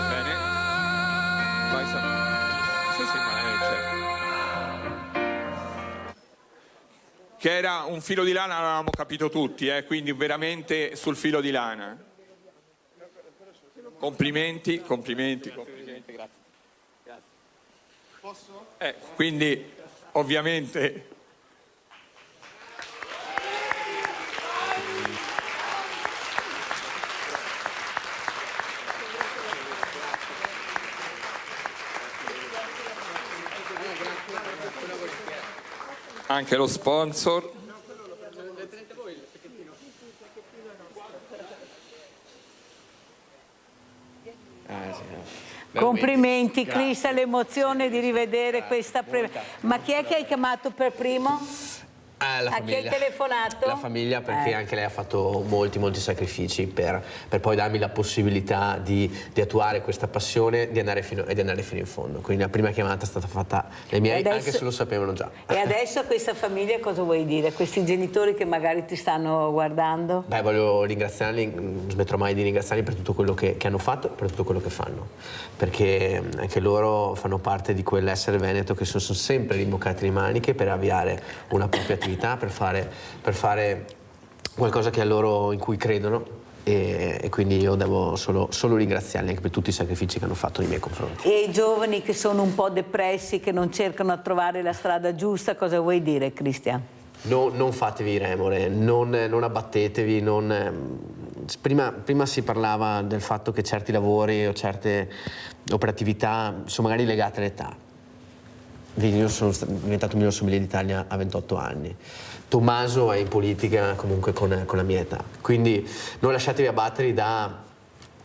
Speaker 1: Bene. Vai, sì, ma certo. Che era un filo di lana, l'avevamo capito tutti, quindi veramente sul filo di lana. Complimenti, grazie. Posso? Quindi ovviamente anche lo sponsor.
Speaker 3: Complimenti Cristian, l'emozione di rivedere questa Ma chi è che hai chiamato per primo?
Speaker 13: La
Speaker 3: a chi hai telefonato?
Speaker 13: La famiglia, perché anche lei ha fatto molti sacrifici per poi darmi la possibilità di attuare questa passione e di andare fino in fondo. Quindi la prima chiamata è stata fatta dai miei, adesso, anche se lo sapevano già.
Speaker 3: E adesso a questa famiglia cosa vuoi dire? Questi genitori che magari ti stanno guardando?
Speaker 13: Beh, voglio ringraziarli, non smetterò mai di ringraziarli per tutto quello che hanno fatto e per tutto quello che fanno, perché anche loro fanno parte di quell'essere veneto che sono sempre rimboccati le maniche per avviare una propria attività, per fare qualcosa che a loro, in cui credono, e quindi io devo solo ringraziarli anche per tutti i sacrifici che hanno fatto nei miei confronti.
Speaker 3: E i giovani che sono un po' depressi, che non cercano a trovare la strada giusta, cosa vuoi dire, Cristian?
Speaker 13: Non fatevi remore, non abbattetevi, prima si parlava del fatto che certi lavori o certe operatività sono magari legate all'età. Io sono diventato miglior sommelier d'Italia a 28 anni. Tommaso è in politica comunque con la mia età. Quindi non lasciatevi abbattere da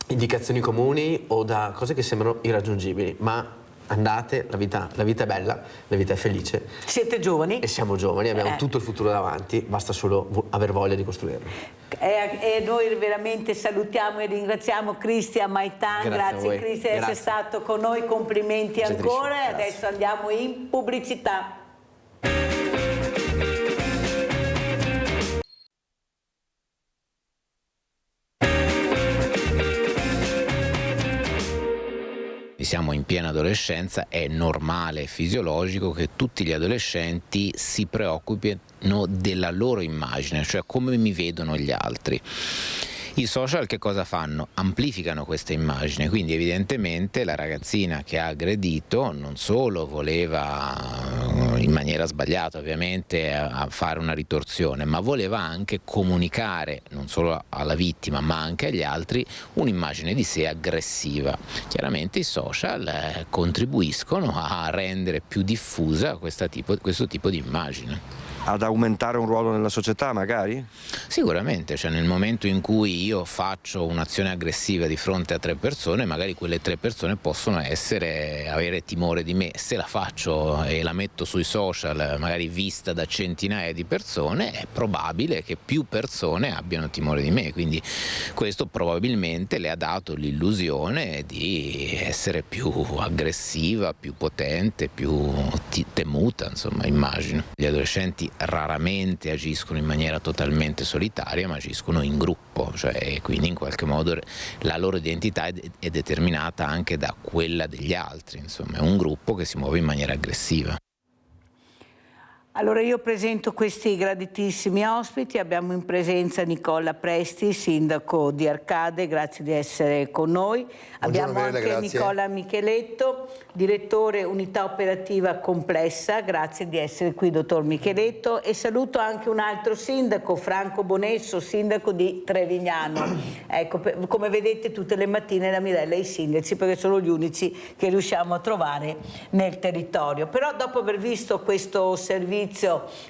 Speaker 13: indicazioni comuni o da cose che sembrano irraggiungibili, ma andate, la vita è bella, la vita è felice.
Speaker 3: Siete giovani?
Speaker 13: E siamo giovani, abbiamo tutto il futuro davanti, basta solo aver voglia di costruirlo.
Speaker 3: E noi veramente salutiamo e ringraziamo Cristian Maitan, grazie Cristian di essere stato con noi, complimenti ancora, e adesso andiamo in pubblicità.
Speaker 2: Siamo in piena adolescenza, è normale e fisiologico che tutti gli adolescenti si preoccupino della loro immagine, cioè come mi vedono gli altri. I social che cosa fanno? Amplificano questa immagine, quindi evidentemente la ragazzina che ha aggredito non solo voleva, in maniera sbagliata ovviamente, a fare una ritorsione, ma voleva anche comunicare non solo alla vittima ma anche agli altri un'immagine di sé aggressiva. Chiaramente i social contribuiscono a rendere più diffusa questo tipo di immagine.
Speaker 6: Ad aumentare un ruolo nella società magari?
Speaker 2: Sicuramente, cioè nel momento in cui io faccio un'azione aggressiva di fronte a 3 persone, magari quelle 3 persone possono avere timore di me. Se la faccio e la metto sui social, magari vista da centinaia di persone, è probabile che più persone abbiano timore di me, quindi questo probabilmente le ha dato l'illusione di essere più aggressiva, più potente, più temuta, insomma, immagino. Gli adolescenti raramente agiscono in maniera totalmente solitaria, ma agiscono in gruppo, cioè quindi in qualche modo la loro identità è determinata anche da quella degli altri, insomma è un gruppo che si muove in maniera aggressiva.
Speaker 3: Allora io presento questi graditissimi ospiti, abbiamo in presenza Nicola Presti, sindaco di Arcade, grazie di essere con noi. Abbiamo anche grazie. Nicola Micheletto, direttore unità operativa complessa, grazie di essere qui dottor Micheletto, e saluto anche un altro sindaco, Franco Bonesso, sindaco di Trevignano. Ecco, come vedete tutte le mattine la Mirella e i sindaci, perché sono gli unici che riusciamo a trovare nel territorio. Però dopo aver visto questo servizio,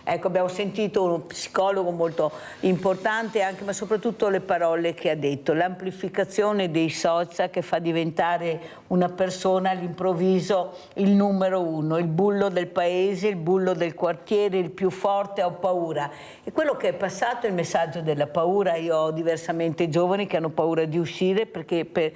Speaker 3: ecco, abbiamo sentito uno psicologo molto importante anche, ma soprattutto le parole che ha detto, l'amplificazione dei social che fa diventare una persona all'improvviso il numero 1, il bullo del paese, il bullo del quartiere, il più forte, ho paura. E quello che è passato è il messaggio della paura. Io ho diversamente giovani che hanno paura di uscire perché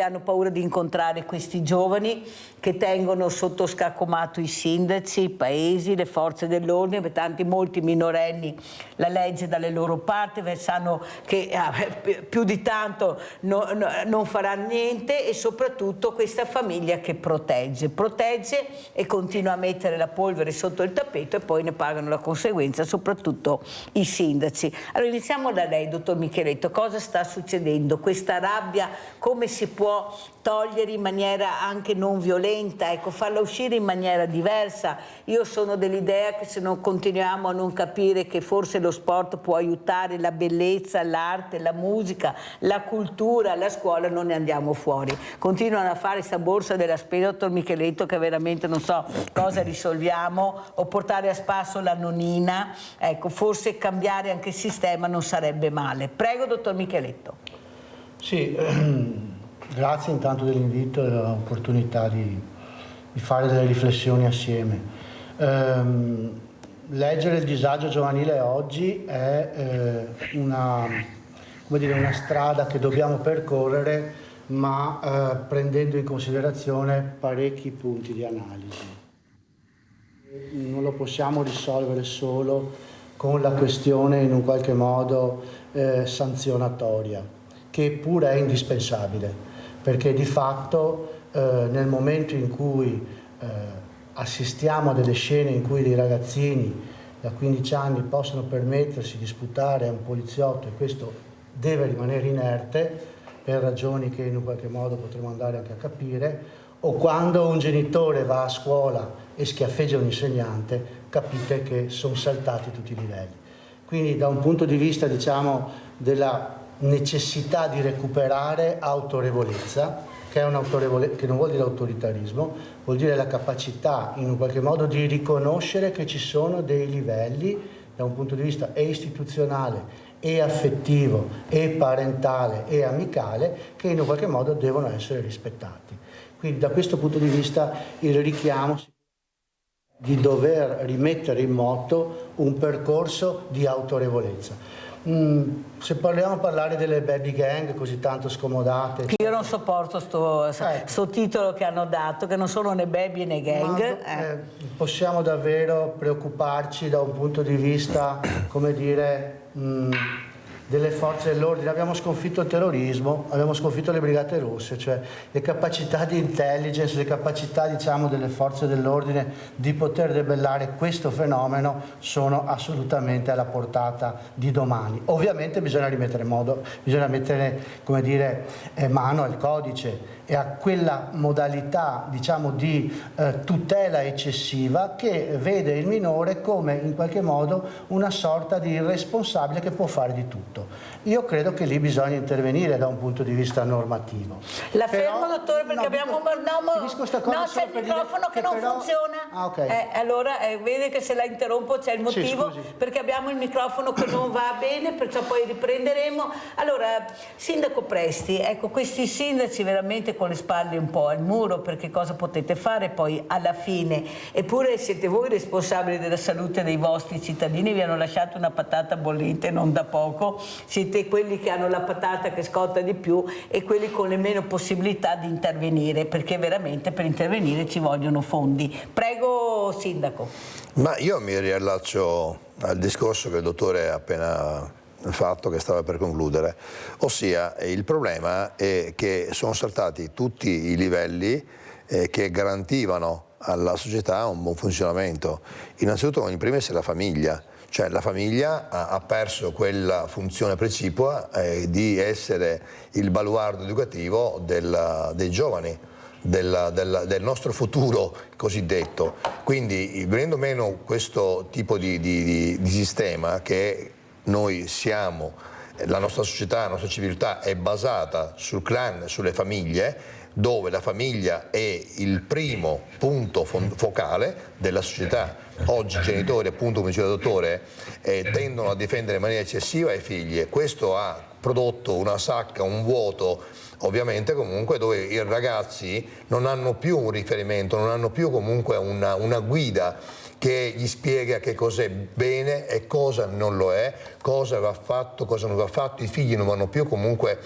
Speaker 3: hanno paura di incontrare questi giovani che tengono sotto scaccomato i sindaci, i paesi, le forze dell'ordine, per molti minorenni la legge dalle loro parti, sanno che più di tanto non faranno niente, e soprattutto questa famiglia che protegge e continua a mettere la polvere sotto il tappeto, e poi ne pagano la conseguenza soprattutto i sindaci. Allora iniziamo da lei, dottor Micheletto, cosa sta succedendo? Questa rabbia come si può togliere in maniera anche non violenta, ecco, farla uscire in maniera diversa? Io sono dell'idea che se non continuiamo a non capire che forse lo sport può aiutare la bellezza, l'arte, la musica, la cultura, la scuola, non ne andiamo fuori. Continuano a fare questa borsa della spesa, dottor Micheletto, che veramente non so cosa risolviamo, o portare a spasso la nonnina, ecco, forse cambiare anche il sistema non sarebbe male. Prego, dottor Micheletto.
Speaker 8: Sì,
Speaker 7: Grazie intanto dell'invito e dell'opportunità di fare delle riflessioni assieme. Leggere il disagio giovanile oggi è una strada che dobbiamo percorrere, ma prendendo in considerazione parecchi punti di analisi. Non lo possiamo risolvere solo con la questione in un qualche modo sanzionatoria, che pure è indispensabile, perché di fatto nel momento in cui assistiamo a delle scene in cui dei ragazzini da 15 anni possono permettersi di sputare a un poliziotto, e questo deve rimanere inerte per ragioni che in un qualche modo potremo andare anche a capire, o quando un genitore va a scuola e schiaffeggia un insegnante, capite che sono saltati tutti i livelli. Quindi da un punto di vista, diciamo, della necessità di recuperare autorevolezza, che non vuol dire autoritarismo, vuol dire la capacità in un qualche modo di riconoscere che ci sono dei livelli da un punto di vista e istituzionale e affettivo e parentale e amicale che in un qualche modo devono essere rispettati. Quindi da questo punto di vista il richiamo di dover rimettere in moto un percorso di autorevolezza. Se vogliamo parlare delle baby gang così tanto scomodate,
Speaker 3: io non sopporto sto titolo che hanno dato, che non sono né baby né gang.
Speaker 7: Possiamo davvero preoccuparci da un punto di vista, come dire, delle forze dell'ordine. Abbiamo sconfitto il terrorismo, abbiamo sconfitto le brigate rosse, cioè le capacità di intelligence, le capacità, diciamo, delle forze dell'ordine di poter debellare questo fenomeno sono assolutamente alla portata di domani. Ovviamente bisogna mettere, come dire, mano al codice e a quella modalità, diciamo, di tutela eccessiva che vede il minore come in qualche modo una sorta di irresponsabile che può fare di tutto. Io credo che lì bisogna intervenire da un punto di vista normativo.
Speaker 3: La fermo, dottore, perché abbiamo c'è il microfono che non funziona.
Speaker 7: Ah, okay.
Speaker 3: Allora vede che se la interrompo c'è il motivo, perché abbiamo il microfono che non va bene, perciò poi riprenderemo. Allora, Sindaco Presti, ecco, questi sindaci veramente con le spalle un po' al muro, perché cosa potete fare poi alla fine? Eppure siete voi responsabili della salute dei vostri cittadini, vi hanno lasciato una patata bollente non da poco, siete quelli che hanno la patata che scotta di più e quelli con le meno possibilità di intervenire, perché veramente per intervenire ci vogliono fondi. Prego, Sindaco.
Speaker 10: Ma io mi riallaccio al discorso che il dottore ha appena fatto, che stava per concludere, ossia il problema è che sono saltati tutti i livelli che garantivano alla società un buon funzionamento. Innanzitutto, in primis, la famiglia. Cioè la famiglia ha perso quella funzione precipua di essere il baluardo educativo dei giovani, del nostro futuro cosiddetto. Quindi, venendo meno questo tipo di sistema che noi siamo, la nostra società, la nostra civiltà è basata sul clan, sulle famiglie, dove la famiglia è il primo punto focale della società. Oggi i genitori, appunto, come diceva il dottore, tendono a difendere in maniera eccessiva i figli. Questo ha prodotto una sacca, un vuoto, ovviamente, comunque, dove i ragazzi non hanno più un riferimento, non hanno più comunque una guida che gli spiega che cos'è bene e cosa non lo è, cosa va fatto, cosa non va fatto. I figli non vanno più comunque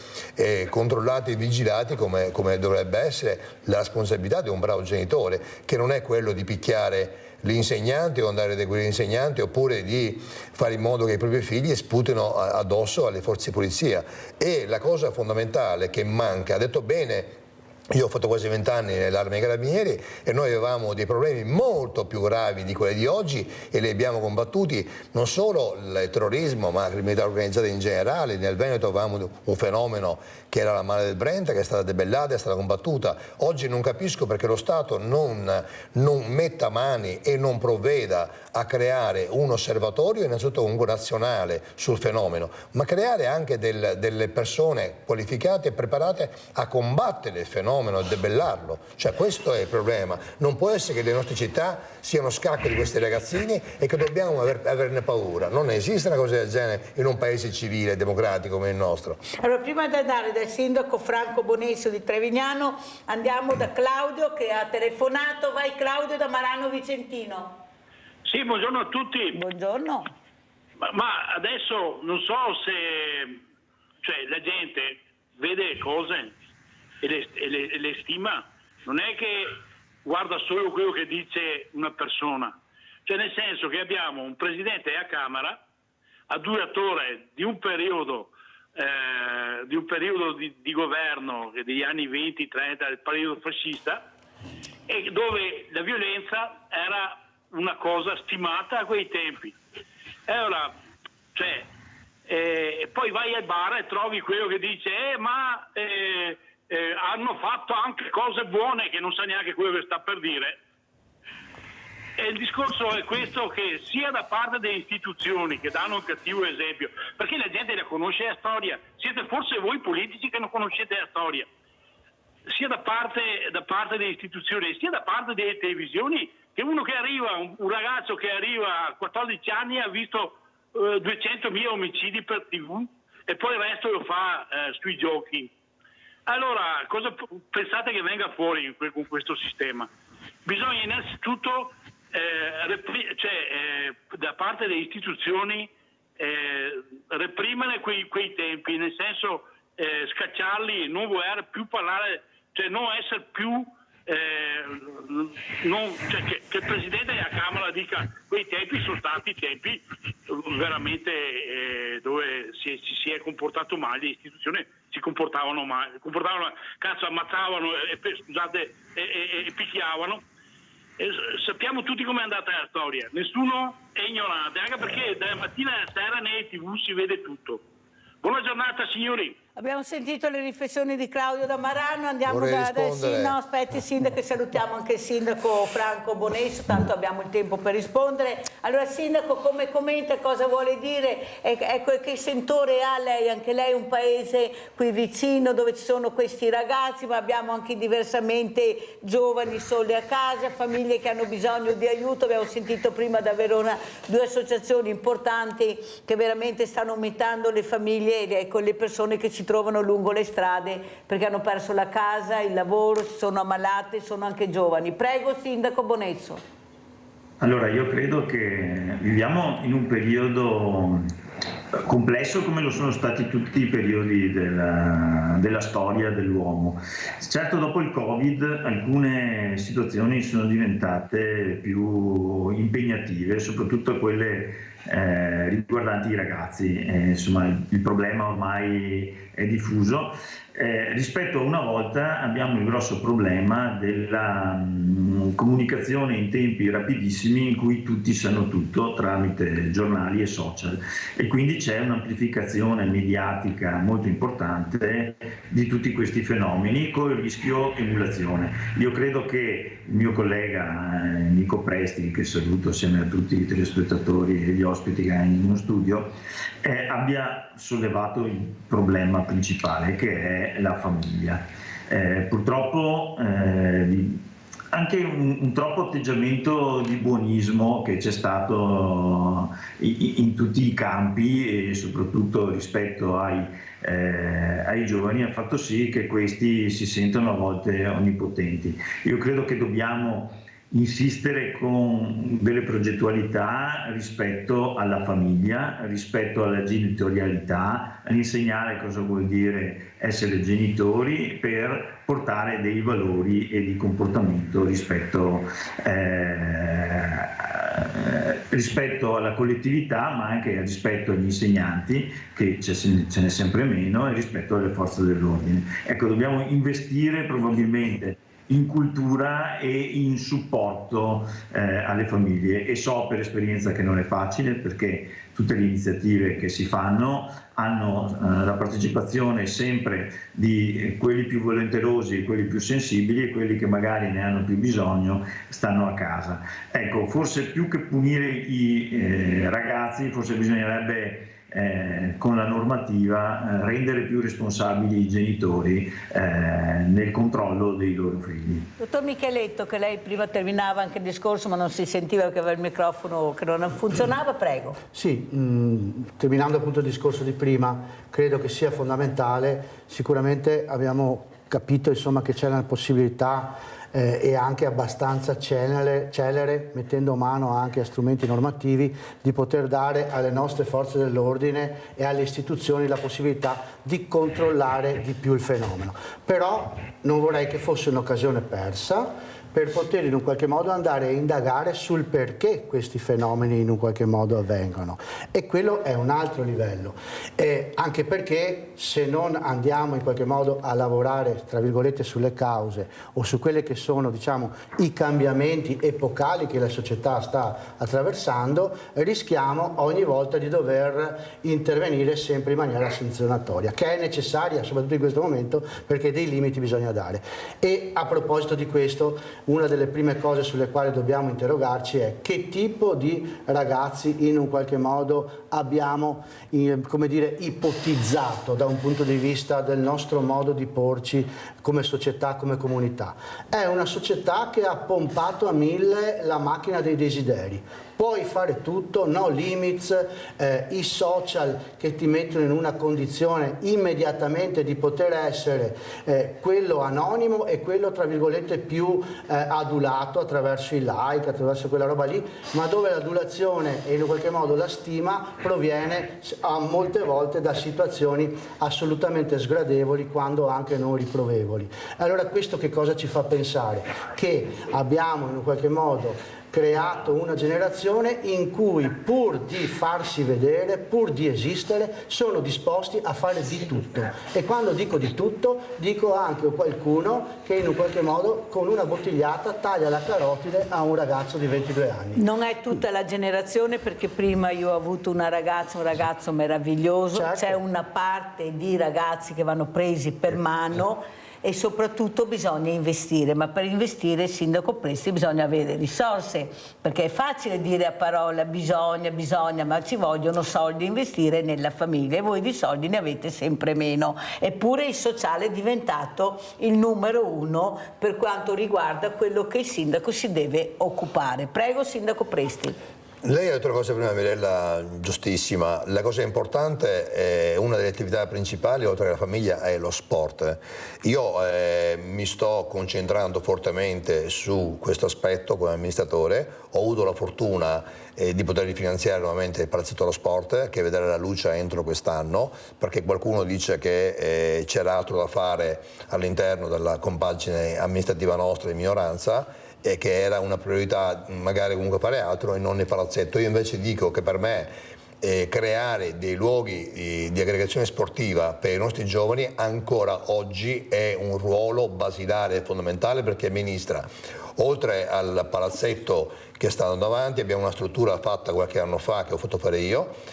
Speaker 10: controllati e vigilati come dovrebbe essere la responsabilità di un bravo genitore, che non è quello di picchiare l'insegnante o andare da quell'insegnante, oppure di fare in modo che i propri figli sputino addosso alle forze di polizia. E la cosa fondamentale che manca, ha detto bene, io ho fatto quasi 20 anni nell'Arma dei Carabinieri e noi avevamo dei problemi molto più gravi di quelli di oggi e li abbiamo combattuti, non solo il terrorismo ma la criminalità organizzata in generale. Nel Veneto avevamo un fenomeno che era la Mala del Brenta, che è stata debellata, è stata combattuta. Oggi non capisco perché lo Stato non metta mani e non provveda a creare un osservatorio, innanzitutto comunque nazionale, sul fenomeno, ma creare anche delle persone qualificate e preparate a combattere il fenomeno fenomeno e debellarlo. Cioè questo è il problema. Non può essere che le nostre città siano scacco di questi ragazzini e che dobbiamo averne paura. Non esiste una cosa del genere in un paese civile e democratico come il nostro.
Speaker 5: Allora, prima di andare dal sindaco Franco Bonesso di Trevignano, andiamo da Claudio che ha telefonato. Vai Claudio da Marano Vicentino.
Speaker 11: Sì, buongiorno a tutti.
Speaker 5: Buongiorno.
Speaker 11: Ma adesso non so se la gente vede cose e le stima, non è che guarda solo quello che dice una persona, cioè nel senso che abbiamo un presidente a Camera, adulatore di un periodo di governo degli anni 20-30, del periodo fascista, e dove la violenza era una cosa stimata a quei tempi. E allora, poi vai al bar e trovi quello che dice hanno fatto anche cose buone che non sa neanche quello che sta per dire. E il discorso è questo, che sia da parte delle istituzioni che danno un cattivo esempio, perché la gente la conosce la storia, siete forse voi politici che non conoscete la storia, sia da parte delle istituzioni sia da parte delle televisioni, che uno che arriva, un ragazzo che arriva a 14 anni ha visto 200.000 omicidi per TV e poi il resto lo fa sui giochi. Allora, cosa pensate che venga fuori con questo sistema? Bisogna innanzitutto da parte delle istituzioni reprimere quei tempi, nel senso scacciarli, non voler più parlare, cioè non essere più che il Presidente della Camera dica quei tempi sono stati tempi veramente dove si è comportato male, le istituzioni si comportavano male, ammazzavano e picchiavano. Sappiamo tutti com'è andata la storia, nessuno è ignorante, anche perché dalla mattina alla sera nei TV si vede tutto. Buona giornata signori.
Speaker 5: Abbiamo sentito le riflessioni di Claudio da Marano, andiamo dal sindaco. No, aspetti sindaco, salutiamo anche il sindaco Franco Bonesso, tanto abbiamo il tempo per rispondere. Allora sindaco, come commenta, cosa vuole dire? Ecco, che sentore ha lei? Anche lei è un paese qui vicino dove ci sono questi ragazzi, ma abbiamo anche diversamente giovani soli a casa, famiglie che hanno bisogno di aiuto. Abbiamo sentito prima da Verona 2 associazioni importanti che veramente stanno aumentando le famiglie e le persone che ci trovano lungo le strade perché hanno perso la casa, il lavoro, si sono ammalate, sono anche giovani. Prego sindaco Bonesso.
Speaker 23: Allora io credo che viviamo in un periodo complesso come lo sono stati tutti i periodi della storia dell'uomo. Certo, dopo il Covid alcune situazioni sono diventate più impegnative, soprattutto quelle riguardanti i ragazzi. Insomma, il problema ormai è diffuso. Rispetto a una volta abbiamo il grosso problema della comunicazione in tempi rapidissimi in cui tutti sanno tutto tramite giornali e social, e quindi c'è un'amplificazione mediatica molto importante di tutti questi fenomeni con il rischio emulazione. Io credo che il mio collega Nico Presti, che saluto assieme a tutti i telespettatori e gli ospiti che ha in uno studio, abbia sollevato il problema principale, che è la famiglia. Purtroppo anche un troppo atteggiamento di buonismo che c'è stato in tutti i campi e soprattutto rispetto ai giovani ha fatto sì che questi si sentono a volte onnipotenti. Io credo che dobbiamo insistere con delle progettualità rispetto alla famiglia, rispetto alla genitorialità, insegnare cosa vuol dire essere genitori per portare dei valori e di comportamento rispetto alla collettività, ma anche rispetto agli insegnanti, che ce n'è sempre meno, e rispetto alle forze dell'ordine. Ecco, dobbiamo investire probabilmente in cultura e in supporto alle famiglie, e so per esperienza che non è facile, perché tutte le iniziative che si fanno hanno la partecipazione sempre di quelli più volenterosi, quelli più sensibili, e quelli che magari ne hanno più bisogno stanno a casa. Ecco, forse più che punire i ragazzi, forse bisognerebbe con la normativa rendere più responsabili i genitori nel controllo dei loro figli.
Speaker 5: Dottor Micheletto, che lei prima terminava anche il discorso ma non si sentiva perché aveva il microfono che non funzionava, prego.
Speaker 7: Sì, terminando appunto il discorso di prima, credo che sia fondamentale, sicuramente abbiamo capito insomma, che c'è la possibilità e anche abbastanza celere, mettendo mano anche a strumenti normativi, di poter dare alle nostre forze dell'ordine e alle istituzioni la possibilità di controllare di più il fenomeno. Però non vorrei che fosse un'occasione persa per poter in un qualche modo andare a indagare sul perché questi fenomeni in un qualche modo avvengono, e quello è un altro livello, anche perché se non andiamo in qualche modo a lavorare tra virgolette sulle cause o su quelle che sono diciamo i cambiamenti epocali che la società sta attraversando, rischiamo ogni volta di dover intervenire sempre in maniera sanzionatoria, che è necessaria soprattutto in questo momento perché dei limiti bisogna dare. E a proposito di questo, una delle prime cose sulle quali dobbiamo interrogarci è che tipo di ragazzi in un qualche modo abbiamo come dire, ipotizzato da un punto di vista del nostro modo di porci come società, come comunità. È una società che ha pompato a 1000 la macchina dei desideri. Puoi fare tutto, no limits, i social che ti mettono in una condizione immediatamente di poter essere quello anonimo e quello tra virgolette più adulato attraverso i like, attraverso quella roba lì, ma dove l'adulazione e in qualche modo la stima proviene molte volte da situazioni assolutamente sgradevoli, quando anche non riprovevoli. Allora questo che cosa ci fa pensare? Che abbiamo in un qualche modo creato una generazione in cui pur di farsi vedere, pur di esistere, sono disposti a fare di tutto. E quando dico di tutto, dico anche qualcuno che in un qualche modo con una bottigliata taglia la carotide a un ragazzo di 22 anni.
Speaker 5: Non è tutta la generazione, perché prima io ho avuto una ragazza, un ragazzo meraviglioso, certo. C'è una parte di ragazzi che vanno presi per mano. E soprattutto bisogna investire, ma per investire, Sindaco Presti, bisogna avere risorse, perché è facile dire a parola bisogna, ma ci vogliono soldi, investire nella famiglia, e voi di soldi ne avete sempre meno. Eppure il sociale è diventato il numero 1 per quanto riguarda quello che il sindaco si deve occupare. Prego, Sindaco Presti.
Speaker 10: Lei ha detto una cosa prima, Mirella, giustissima. La cosa importante, è una delle attività principali oltre alla famiglia, è lo sport. Io mi sto concentrando fortemente su questo aspetto come amministratore. Ho avuto la fortuna di poter rifinanziare nuovamente il Palazzetto dello Sport, che vedrà la luce entro quest'anno, perché qualcuno dice che c'era altro da fare all'interno della compagine amministrativa nostra di minoranza, e che era una priorità magari comunque fare altro e non il palazzetto. Io invece dico che per me creare dei luoghi di aggregazione sportiva per i nostri giovani ancora oggi è un ruolo basilare e fondamentale, perché amministra, oltre al palazzetto che sta andando avanti, abbiamo una struttura fatta qualche anno fa che ho fatto fare io.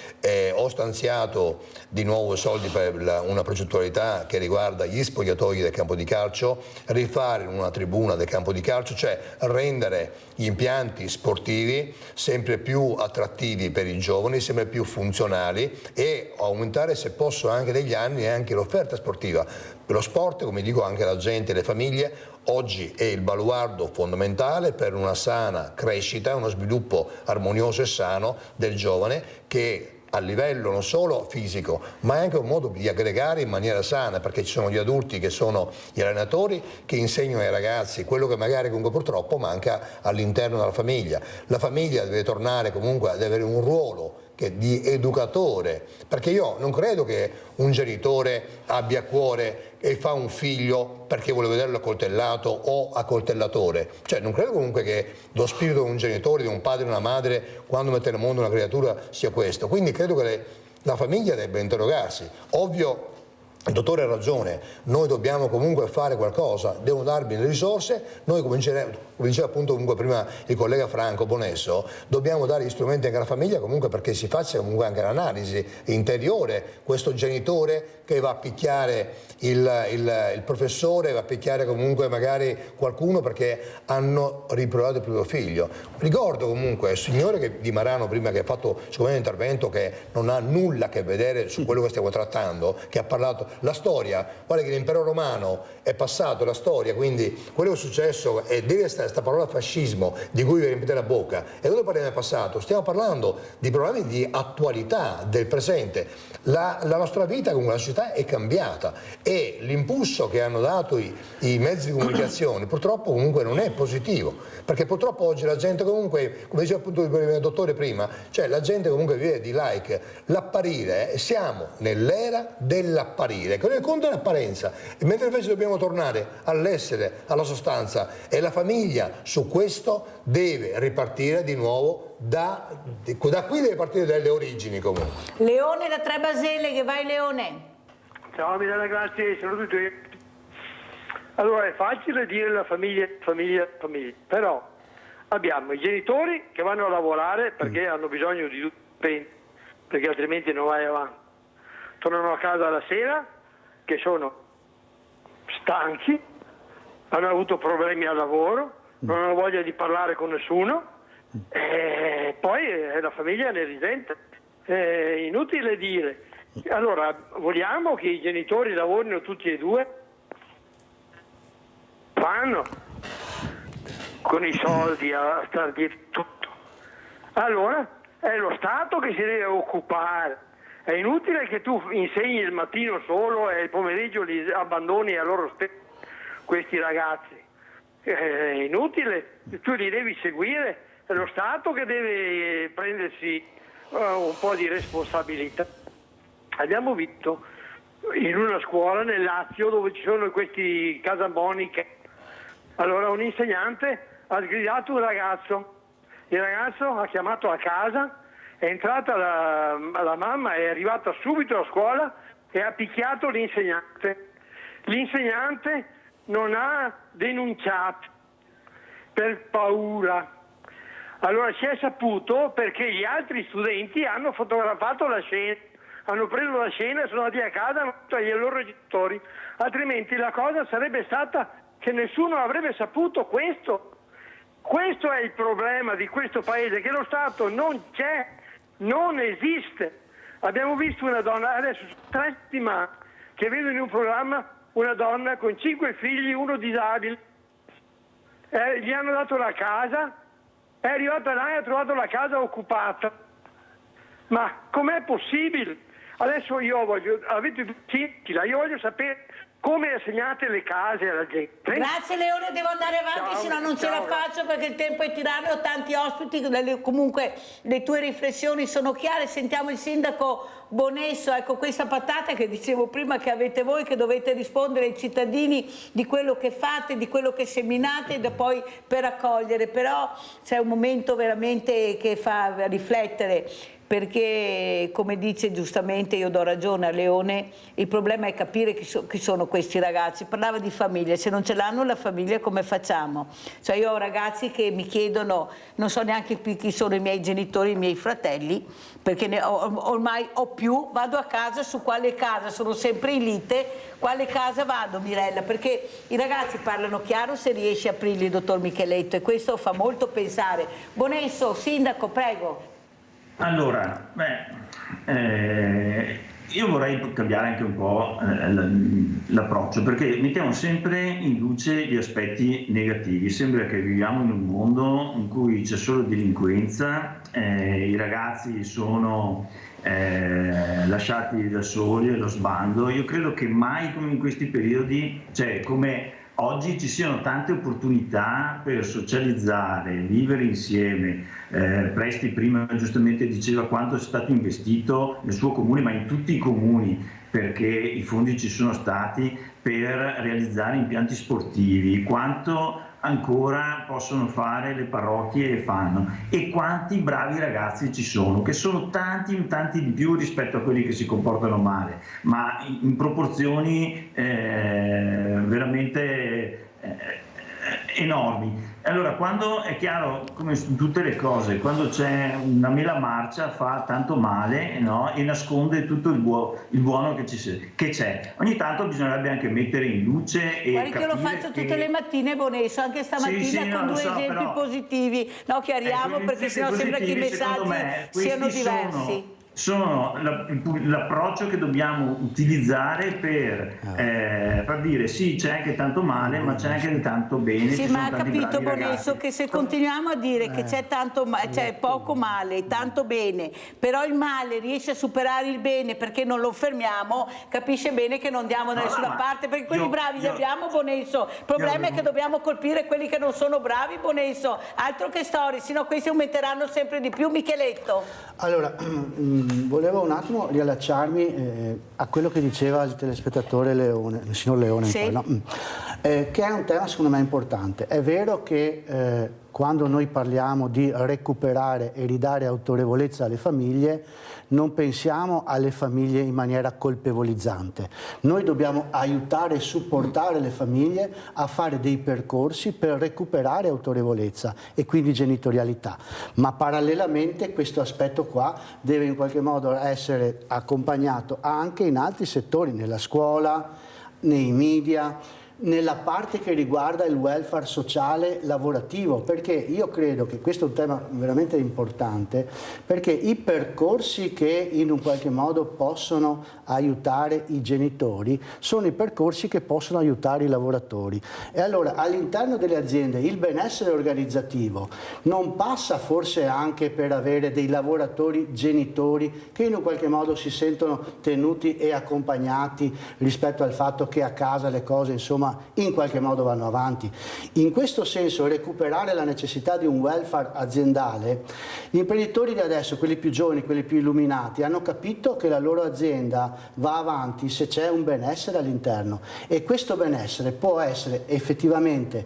Speaker 10: Ho stanziato di nuovo soldi per una progettualità che riguarda gli spogliatoi del campo di calcio, rifare una tribuna del campo di calcio, cioè rendere gli impianti sportivi sempre più attrattivi per i giovani, sempre più funzionali, e aumentare, se posso, anche negli anni anche l'offerta sportiva. Per lo sport, come dico anche la gente e le famiglie, oggi è il baluardo fondamentale per una sana crescita, uno sviluppo armonioso e sano del giovane, che a livello non solo fisico, ma anche un modo di aggregare in maniera sana, perché ci sono gli adulti che sono gli allenatori che insegnano ai ragazzi quello che magari comunque purtroppo manca all'interno della famiglia. La famiglia deve tornare comunque ad avere un ruolo di educatore, perché io non credo che un genitore abbia a cuore e fa un figlio perché vuole vederlo accoltellato o accoltellatore. Cioè non credo comunque che lo spirito di un genitore, di un padre e una madre, quando mette al mondo una creatura, sia questo. Quindi credo che la famiglia debba interrogarsi. Ovvio il dottore ha ragione, noi dobbiamo comunque fare qualcosa, devono darvi le risorse, noi come diceva appunto comunque prima il collega Franco Bonesso, dobbiamo dare gli strumenti anche alla famiglia comunque perché si faccia comunque anche l'analisi interiore, questo genitore che va a picchiare il professore, va a picchiare comunque magari qualcuno perché hanno riprovato il proprio figlio. Ricordo comunque il signore di Marano prima che ha fatto secondo me un intervento che non ha nulla a che vedere su quello che stiamo trattando, che ha parlato la storia, guarda che l'impero romano è passato, la storia, quindi quello che è successo è dire questa parola fascismo di cui vi riempite la bocca, e noi parliamo del passato, stiamo parlando di problemi di attualità, del presente. La nostra vita comunque, la società è cambiata e l'impulso che hanno dato i mezzi di comunicazione purtroppo comunque non è positivo, perché purtroppo oggi la gente comunque, come diceva appunto il dottore prima, cioè la gente comunque vive di like, l'apparire, siamo nell'era dell'apparire, che non conta l'apparenza, mentre invece dobbiamo tornare all'essere, alla sostanza, e la famiglia su questo deve ripartire di nuovo da qui deve partire dalle origini comunque.
Speaker 5: Leone da Tre Baselle, che vai Leone.
Speaker 4: Ciao Milena, grazie, saluto tutti. Allora è facile dire la famiglia, però abbiamo i genitori che vanno a lavorare perché hanno bisogno di tutto, perché altrimenti non vai avanti. Tornano a casa la sera che sono stanchi, hanno avuto problemi al lavoro, non hanno voglia di parlare con nessuno, e poi la famiglia ne risente. È inutile dire. Allora, vogliamo che i genitori lavorino tutti e due? Fanno con i soldi a star dietro tutto. Allora è lo Stato che si deve occupare. È inutile che tu insegni il mattino solo e il pomeriggio li abbandoni a loro stessi, questi ragazzi. È inutile, tu li devi seguire, è lo Stato che deve prendersi un po' di responsabilità. Abbiamo visto in una scuola nel Lazio dove ci sono questi casaboniche, allora un insegnante ha sgridato un ragazzo, il ragazzo ha chiamato a casa, è entrata la mamma, è arrivata subito a scuola e ha picchiato l'insegnante. L'insegnante non ha denunciato per paura. Allora si è saputo perché gli altri studenti hanno fotografato la scena, hanno preso la scena e sono andati a casa ai loro genitori, altrimenti la cosa sarebbe stata che nessuno avrebbe saputo questo. Questo è il problema di questo paese, che lo Stato non c'è, non esiste. Abbiamo visto una donna, adesso 3 settimane, che vedo in un programma una donna con 5 figli, uno disabile, gli hanno dato la casa, è arrivata là e ha trovato la casa occupata. Ma com'è possibile? Adesso io avete io voglio sapere come assegnate le case alla gente.
Speaker 5: Grazie Leone, devo andare avanti, se no non ce la faccio perché il tempo è tiranno, ho tanti ospiti, comunque le tue riflessioni sono chiare. Sentiamo il sindaco Bonesso, ecco questa patata che dicevo prima che avete voi, che dovete rispondere ai cittadini di quello che fate, di quello che seminate e poi per accogliere, però c'è un momento veramente che fa riflettere, perché come dice giustamente, io do ragione a Leone, il problema è capire chi sono questi ragazzi. Parlava di famiglia, se non ce l'hanno la famiglia come facciamo? Cioè io ho ragazzi che mi chiedono, non so neanche più chi sono i miei genitori, i miei fratelli, perché ormai ho più, vado a casa, su quale casa, sono sempre in lite, quale casa vado Mirella? Perché i ragazzi parlano chiaro se riesci a aprirli, dottor Micheletto, e questo fa molto pensare. Bonesso, sindaco, prego.
Speaker 23: Allora, io vorrei cambiare anche un po' l'approccio, perché mettiamo sempre in luce gli aspetti negativi. Sembra che viviamo in un mondo in cui c'è solo delinquenza, i ragazzi sono lasciati da soli allo sbando. Io credo che mai come in questi periodi, cioè come oggi, ci siano tante opportunità per socializzare, vivere insieme. Presti prima giustamente diceva quanto è stato investito nel suo comune, ma in tutti i comuni, perché i fondi ci sono stati per realizzare impianti sportivi, quanto ancora possono fare le parrocchie e fanno, e quanti bravi ragazzi ci sono, che sono tanti di più rispetto a quelli che si comportano male, ma in proporzioni veramente enormi. Allora, quando è chiaro, come su tutte le cose, quando c'è una mela marcia fa tanto male, no? E nasconde tutto il buono che c'è. Ogni tanto bisognerebbe anche mettere in luce e
Speaker 5: guardi che io lo faccio tutte le mattine, Bonesso, anche stamattina con due esempi positivi. No, chiariamo, perché sennò sembra che i messaggi siano diversi.
Speaker 23: Sono l'approccio che dobbiamo utilizzare per dire sì, c'è anche tanto male, ma c'è anche tanto bene.
Speaker 5: Sì, ma ha capito Bonesso che se continuiamo a dire che c'è poco male e tanto bene, però il male riesce a superare il bene perché non lo fermiamo, capisce bene che non andiamo da nessuna parte, perché quelli bravi li abbiamo, Bonesso. Il problema è che dobbiamo colpire quelli che non sono bravi, Bonesso. Altro che storie, sennò questi aumenteranno sempre di più. Micheletto.
Speaker 7: Allora, volevo un attimo riallacciarmi a quello che diceva il telespettatore Leone, il signor Leone,
Speaker 5: sì.
Speaker 7: Poi, no? Che è un tema secondo me importante. È vero che quando noi parliamo di recuperare e ridare autorevolezza alle famiglie, non pensiamo alle famiglie in maniera colpevolizzante. Noi dobbiamo aiutare e supportare le famiglie a fare dei percorsi per recuperare autorevolezza e quindi genitorialità. Ma parallelamente questo aspetto qua deve in qualche modo essere accompagnato anche in altri settori, nella scuola, nei media, nella parte che riguarda il welfare sociale lavorativo, perché io credo che questo è un tema veramente importante, perché i percorsi che in un qualche modo possono aiutare i genitori sono i percorsi che possono aiutare i lavoratori. E allora all'interno delle aziende il benessere organizzativo non passa forse anche per avere dei lavoratori genitori che in un qualche modo si sentono tenuti e accompagnati rispetto al fatto che a casa le cose insomma in qualche modo vanno avanti. In questo senso recuperare la necessità di un welfare aziendale, gli imprenditori di adesso, quelli più giovani, quelli più illuminati, hanno capito che la loro azienda va avanti se c'è un benessere all'interno, e questo benessere può essere effettivamente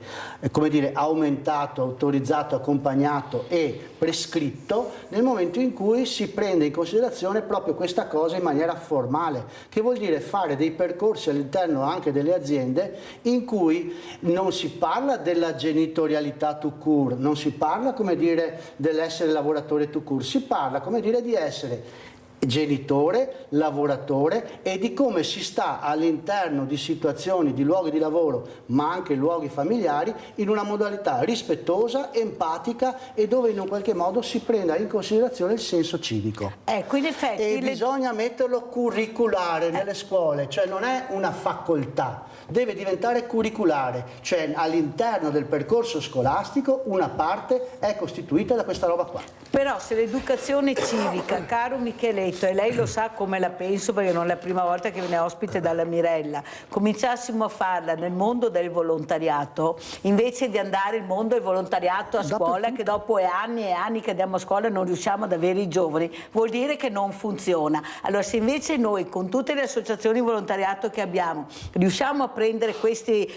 Speaker 7: come dire, aumentato, autorizzato, accompagnato e prescritto nel momento in cui si prende in considerazione proprio questa cosa in maniera formale, che vuol dire fare dei percorsi all'interno anche delle aziende in cui non si parla della genitorialità tout court, non si parla come dire dell'essere lavoratore tout court, si parla come dire di essere genitore, lavoratore, e di come si sta all'interno di situazioni, di luoghi di lavoro, ma anche luoghi familiari, in una modalità rispettosa, empatica e dove in un qualche modo si prenda in considerazione il senso civico.
Speaker 5: Ecco, in effetti
Speaker 7: e bisogna metterlo curriculare nelle scuole, cioè non è una facoltà, deve diventare curriculare, cioè all'interno del percorso scolastico una parte è costituita da questa roba qua.
Speaker 5: Però se l'educazione civica, caro Micheletto, e lei lo sa come la penso perché non è la prima volta che viene ospite dalla Mirella, cominciassimo a farla nel mondo del volontariato, invece di andare il mondo del volontariato a scuola, che dopo anni e anni che andiamo a scuola e non riusciamo ad avere i giovani, vuol dire che non funziona. Allora se invece noi con tutte le associazioni di volontariato che abbiamo riusciamo a prendere questi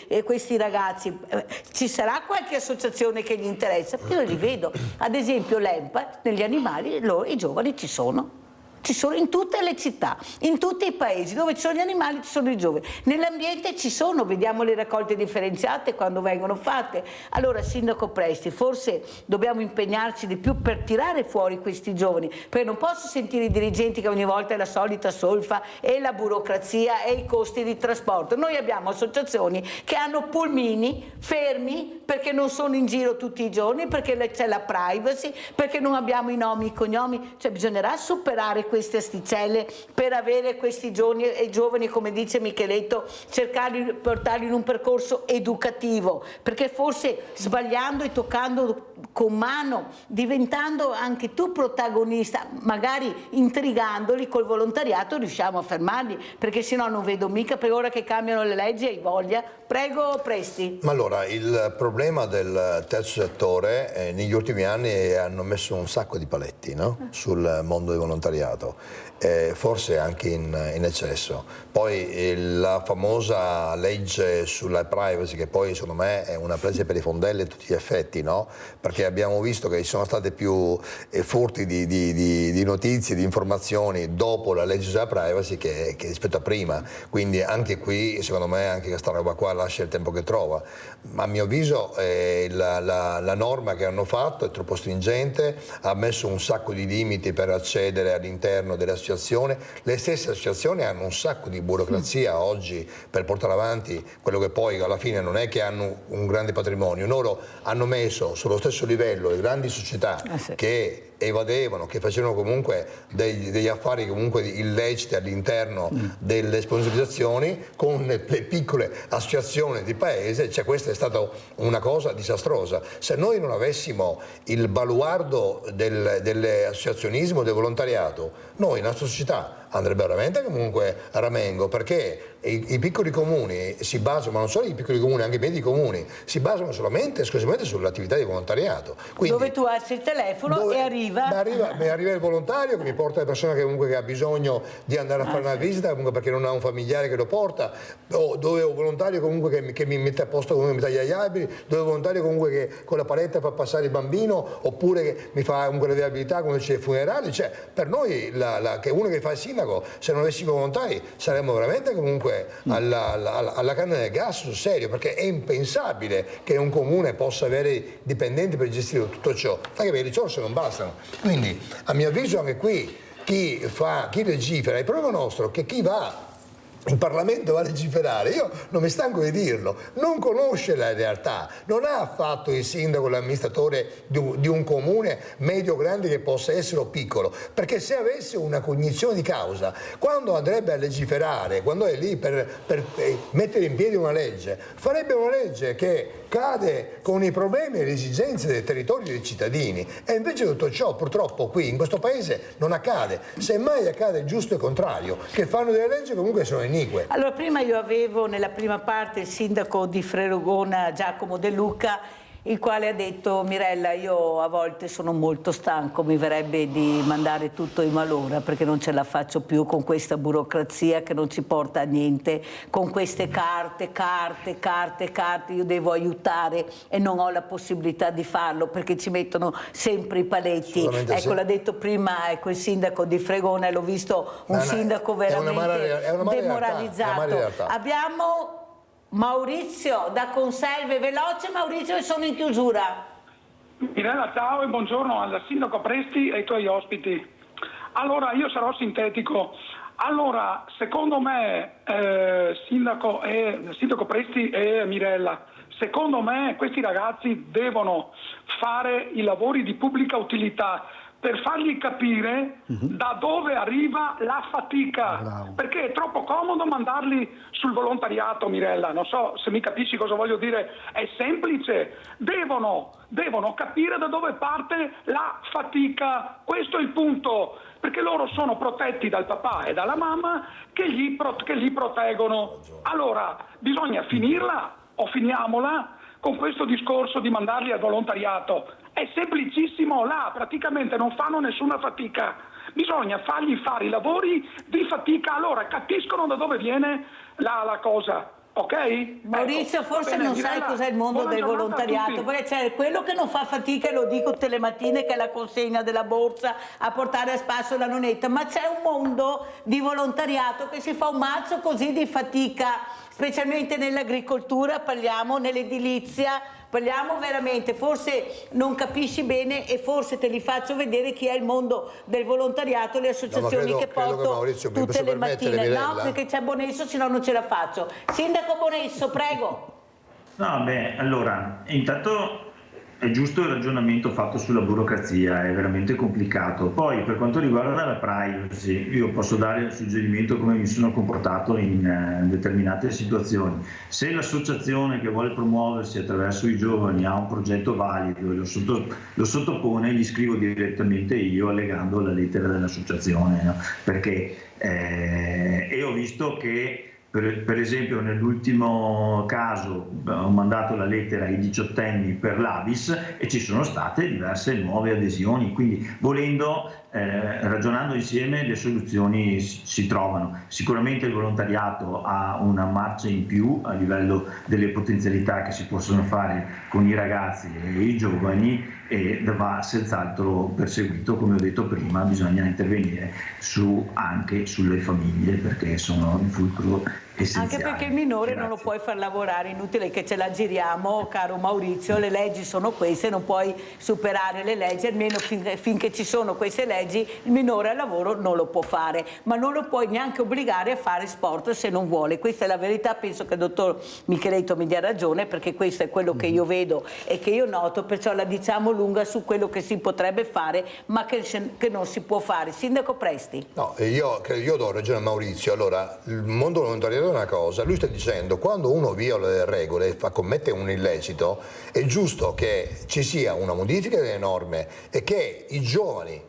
Speaker 5: ragazzi, ci sarà qualche associazione che gli interessa? Io li vedo, ad esempio l'EMPA, negli animali i giovani ci sono in tutte le città, in tutti i paesi dove ci sono gli animali ci sono i giovani, nell'ambiente ci sono, vediamo le raccolte differenziate quando vengono fatte. Allora Sindaco Presti, forse dobbiamo impegnarci di più per tirare fuori questi giovani, perché non posso sentire i dirigenti che ogni volta è la solita solfa e la burocrazia e i costi di trasporto. Noi abbiamo associazioni che hanno pulmini fermi perché non sono in giro tutti i giorni, perché c'è la privacy, perché non abbiamo i nomi e i cognomi, cioè bisognerà superare queste asticelle per avere questi giovani, come dice Micheletto, cercare di portarli in un percorso educativo, perché forse sbagliando e toccando con mano, diventando anche tu protagonista, magari intrigandoli col volontariato, riusciamo a fermarli, perché sennò non vedo mica, per ora che cambiano le leggi hai voglia. Prego Presti.
Speaker 10: Ma allora, il problema del terzo settore negli ultimi anni hanno messo un sacco di paletti, no? Sul mondo del volontariato. volontariato, forse anche in eccesso. Poi la famosa legge sulla privacy, che poi secondo me è una presa per i fondelli a tutti gli effetti, no? Perché abbiamo visto che ci sono state più furti di notizie, di informazioni dopo la legge sulla privacy che rispetto a prima, quindi anche qui secondo me anche questa roba qua lascia il tempo che trova. Ma a mio avviso la norma che hanno fatto è troppo stringente, ha messo un sacco di limiti per accedere all'interno delle associazioni, le stesse associazioni hanno un sacco di burocrazia oggi per portare avanti quello che poi alla fine non è che hanno un grande patrimonio, loro hanno messo sullo stesso livello le grandi società che evadevano, che facevano comunque degli affari comunque illeciti all'interno delle sponsorizzazioni con le piccole associazioni di paese, cioè questa è stata una cosa disastrosa. Se noi non avessimo il baluardo dell'associazionismo, del volontariato, noi, la nostra società andrebbe veramente comunque a ramengo, perché i piccoli comuni si basano, ma non solo i piccoli comuni, anche i medi comuni, si basano solamente esclusivamente sull'attività di volontariato. Quindi,
Speaker 5: dove tu alzi il telefono e arriva
Speaker 10: il volontario che mi porta la persona che comunque ha bisogno di andare a fare una visita, comunque perché non ha un familiare che lo porta, o dove ho un volontario comunque che mi mette a posto, comunque mi taglia gli alberi, dove ho un volontario comunque che con la paletta fa passare il bambino, oppure che mi fa comunque le viabilità quando c'è i funerali. Cioè, per noi che uno che fa il sindaco, se non avessimo volontari saremmo veramente comunque alla canna del gas sul serio, perché è impensabile che un comune possa avere dipendenti per gestire tutto ciò, anche perché le risorse non bastano. Quindi a mio avviso anche qui chi legifera, il problema nostro è che chi va in Parlamento va a legiferare, io non mi stanco di dirlo, non conosce la realtà, non ha affatto il sindaco, l'amministratore di un comune medio grande che possa essere o piccolo, perché se avesse una cognizione di causa, quando andrebbe a legiferare, quando è lì per mettere in piedi una legge, farebbe una legge che cade con i problemi e le esigenze dei territori dei cittadini, e invece tutto ciò purtroppo qui in questo paese non accade, semmai accade il giusto e contrario, che fanno delle leggi che comunque sono inique.
Speaker 5: Allora, prima io avevo nella prima parte il sindaco di Fregona, Giacomo De Luca, il quale ha detto: Mirella, io a volte sono molto stanco, mi verrebbe di mandare tutto in malora perché non ce la faccio più con questa burocrazia che non ci porta a niente, con queste carte, io devo aiutare e non ho la possibilità di farlo perché ci mettono sempre i paletti. Ecco, l'ha detto prima il sindaco di Fregona, e l'ho visto un sindaco veramente demoralizzato. Abbiamo Maurizio da Conselve, veloce Maurizio, e sono in chiusura.
Speaker 9: Mirella, ciao e buongiorno al sindaco Presti e ai tuoi ospiti. Allora, io sarò sintetico. Allora, secondo me, sindaco Presti e Mirella, secondo me questi ragazzi devono fare i lavori di pubblica utilità per fargli capire da dove arriva la fatica, perché è troppo comodo mandarli sul volontariato, Mirella, non so se mi capisci cosa voglio dire, è semplice, devono capire da dove parte la fatica, questo è il punto, perché loro sono protetti dal papà e dalla mamma che li proteggono. Allora, bisogna finirla o finiamola con questo discorso di mandarli al volontariato. È semplicissimo, là praticamente non fanno nessuna fatica, bisogna fargli fare i lavori di fatica, allora capiscono da dove viene la cosa. Ok?
Speaker 5: Maurizio, forse non sai cos'è il mondo del volontariato, perché c'è quello che non fa fatica, e lo dico tutte le mattine, che è la consegna della borsa a portare a spasso la nonnetta, ma c'è un mondo di volontariato che si fa un mazzo così di fatica, specialmente nell'agricoltura, parliamo, nell'edilizia, parliamo veramente, forse non capisci bene e forse te li faccio vedere chi è il mondo del volontariato, le associazioni che porto tutte le mattine. No, perché c'è Bonesso, se no non ce la faccio. Sindaco Bonesso, prego.
Speaker 23: No, beh, allora, intanto è giusto il ragionamento fatto sulla burocrazia, è veramente complicato. Poi per quanto riguarda la privacy, io posso dare il suggerimento come mi sono comportato in determinate situazioni. Se l'associazione che vuole promuoversi attraverso i giovani ha un progetto valido e lo sottopone, gli scrivo direttamente io allegando la lettera dell'associazione, no? Perché e ho visto che Per esempio nell'ultimo caso ho mandato la lettera ai 18enni per l'Avis e ci sono state diverse nuove adesioni, quindi volendo, ragionando insieme, le soluzioni si trovano. Sicuramente il volontariato ha una marcia in più a livello delle potenzialità che si possono fare con i ragazzi e i giovani, e va senz'altro perseguito. Come ho detto prima, bisogna intervenire anche sulle famiglie, perché sono il fulcro essenziale.
Speaker 5: Anche perché il minore non lo puoi far lavorare, inutile che ce la giriamo, caro Maurizio, le leggi sono queste, non puoi superare le leggi, almeno finché ci sono queste leggi il minore al lavoro non lo può fare, ma non lo puoi neanche obbligare a fare sport se non vuole. Questa è la verità, penso che il dottor Micheletto mi dia ragione, perché questo è quello che io vedo e che io noto, perciò la diciamo lunga su quello che si potrebbe fare ma che non si può fare. Sindaco Presti.
Speaker 10: No, io do ragione a Maurizio. Allora, il mondo volontariato è una cosa, lui sta dicendo quando uno viola le regole e commette un illecito è giusto che ci sia una modifica delle norme e che i giovani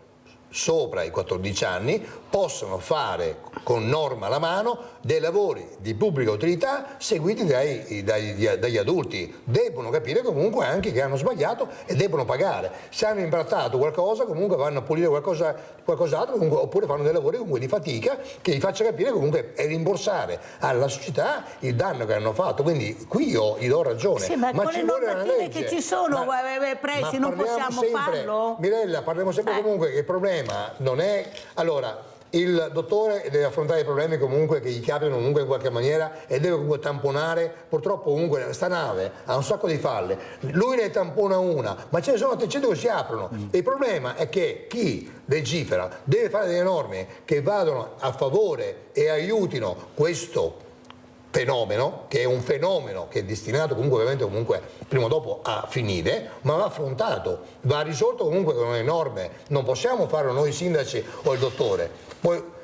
Speaker 10: sopra i 14 anni possono fare con norma alla mano dei lavori di pubblica utilità seguiti dagli adulti. Debbono capire comunque anche che hanno sbagliato e debbono pagare. Se hanno imbrattato qualcosa comunque vanno a pulire qualcos'altro, oppure fanno dei lavori comunque di fatica che gli faccia capire comunque e rimborsare alla società il danno che hanno fatto. Quindi qui io gli do ragione.
Speaker 5: Sì, ma con
Speaker 10: ci
Speaker 5: le
Speaker 10: vuole una
Speaker 5: normative
Speaker 10: legge.
Speaker 5: che ci sono, Presti, non possiamo farlo?
Speaker 10: Mirella, parliamo sempre comunque che il problema non è... Allora, il dottore deve affrontare i problemi comunque che gli capitano comunque in qualche maniera e deve comunque tamponare. Purtroppo comunque sta nave ha un sacco di falle, lui ne tampona una, ma ce ne sono 300 che si aprono. E il problema è che chi legifera deve fare delle norme che vadano a favore e aiutino questo fenomeno, che è un fenomeno che è destinato comunque ovviamente prima o dopo a finire, ma va affrontato, va risolto comunque con le norme. Non possiamo farlo noi sindaci o il dottore.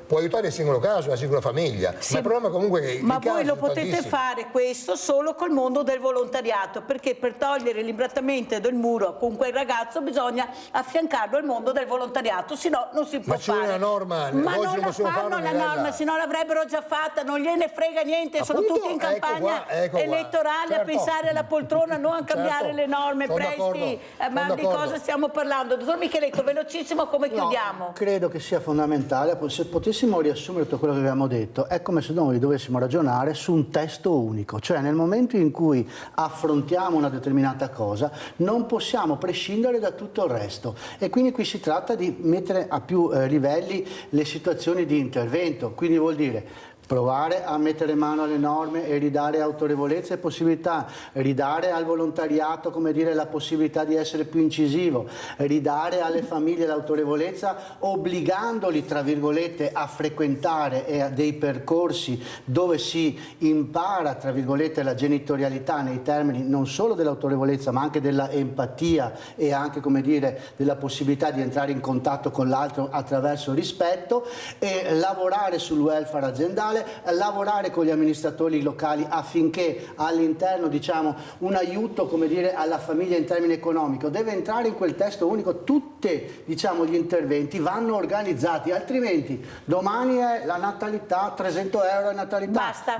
Speaker 10: Può aiutare il singolo caso, la singola famiglia,
Speaker 5: sì,
Speaker 10: ma il problema comunque è che
Speaker 5: ma voi lo potete fare questo solo col mondo del volontariato, perché per togliere l'imbrattamento del muro con quel ragazzo bisogna affiancarlo al mondo del volontariato, se no non si può
Speaker 10: ma
Speaker 5: fare.
Speaker 10: Ma c'è una norma,
Speaker 5: ma
Speaker 10: oggi
Speaker 5: non la fanno la norma, se no l'avrebbero già fatta, non gliene frega niente. Appunto, sono tutti in campagna elettorale, certo, a pensare alla poltrona, non a cambiare le norme. Presti, ma di cosa stiamo parlando? Dottor Micheletto, velocissimo, come chiudiamo?
Speaker 7: Credo che sia fondamentale, se potessimo riassumere tutto quello che abbiamo detto, è come se noi dovessimo ragionare su un testo unico, cioè nel momento in cui affrontiamo una determinata cosa non possiamo prescindere da tutto il resto, e quindi qui si tratta di mettere a più livelli le situazioni di intervento, quindi vuol dire provare a mettere mano alle norme e ridare autorevolezza e possibilità, ridare al volontariato, come dire, la possibilità di essere più incisivo, ridare alle famiglie l'autorevolezza obbligandoli, tra virgolette, a frequentare dei percorsi dove si impara, tra virgolette, la genitorialità nei termini non solo dell'autorevolezza ma anche della empatia e anche, come dire, della possibilità di entrare in contatto con l'altro attraverso il rispetto, e lavorare sul welfare aziendale, lavorare con gli amministratori locali affinché all'interno, diciamo, un aiuto, come dire, alla famiglia in termini economico deve entrare in quel testo unico. Tutti, diciamo, gli interventi vanno organizzati, altrimenti domani è la natalità, 300 euro è natalità.
Speaker 5: Basta.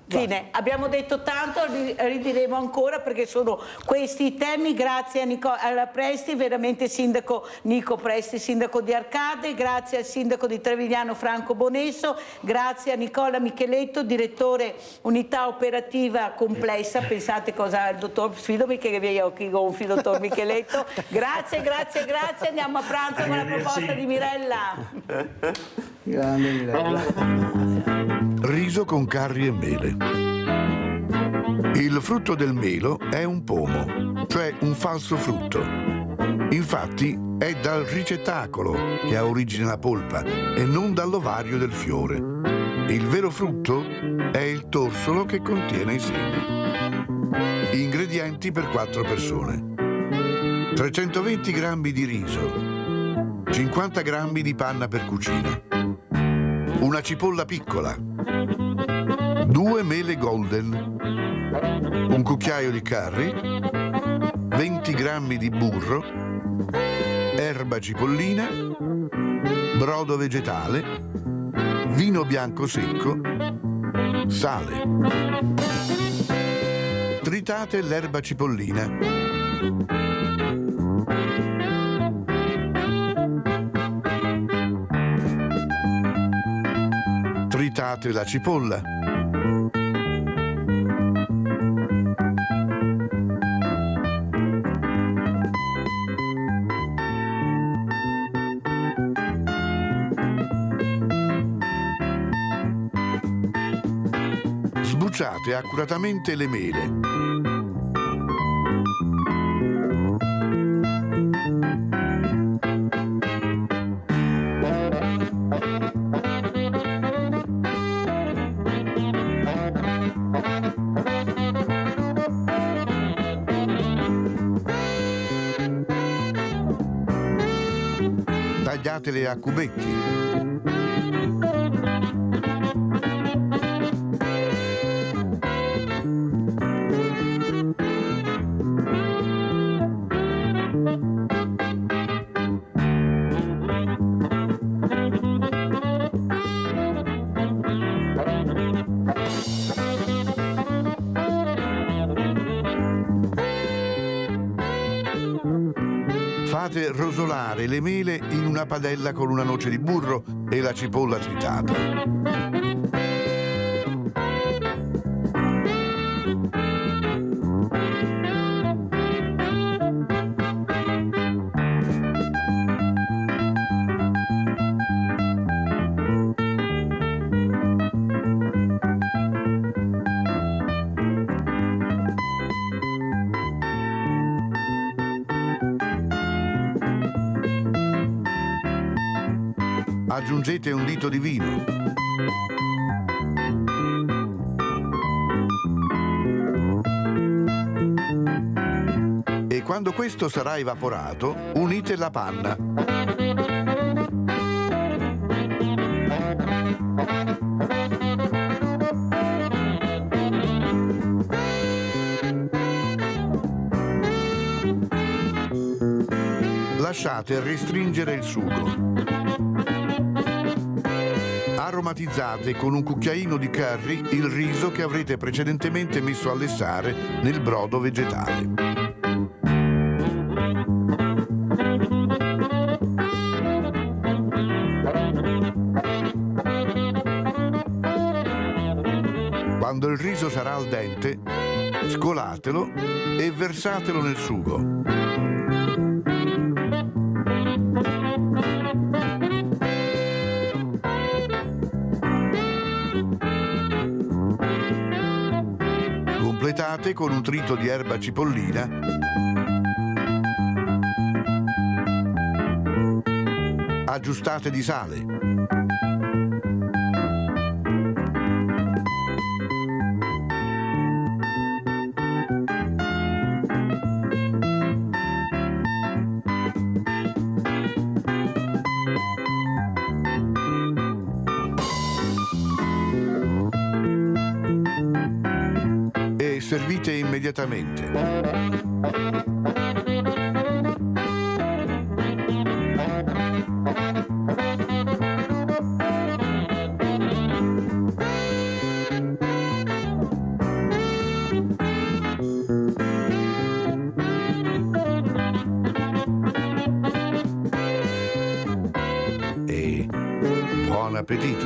Speaker 5: Fine, abbiamo detto tanto, ridiremo ancora perché sono questi i temi. Grazie a Presti, veramente sindaco Nico Presti, sindaco di Arcade, grazie al sindaco di Trevigliano Franco Bonesso, grazie a Nicola Micheletto, direttore unità operativa complessa. Pensate cosa il dottor, sfidami che vi occhi gonfi, dottor Micheletto. Grazie, andiamo a pranzo con la proposta di Mirella.
Speaker 7: Grande Mirella.
Speaker 12: Riso con carri e mele. Il frutto del melo è un pomo, cioè un falso frutto. Infatti è dal ricettacolo che ha origine la polpa e non dall'ovario del fiore. Il vero frutto è il torsolo che contiene i semi. Ingredienti per 4 persone: 320 g di riso, 50 g di panna per cucina, una cipolla piccola, 2 mele golden, un cucchiaio di curry, 20 g di burro, erba cipollina, brodo vegetale, vino bianco secco, Sale. Tritate l'erba cipollina. Tritate la cipolla. Sbucciate accuratamente le mele. Tagliatele a cubetti. Fate rosolare le mele in una padella con una noce di burro e la cipolla tritata. Aggiungete un dito di vino. E quando questo sarà evaporato, unite la panna. Lasciate restringere il sugo. Aromatizzate con un cucchiaino di curry il riso che avrete precedentemente messo a lessare nel brodo vegetale. Quando il riso sarà al dente, scolatelo e versatelo nel sugo. Completate con un trito di erba cipollina aggiustate di sale. E servite immediatamente. E buon appetito!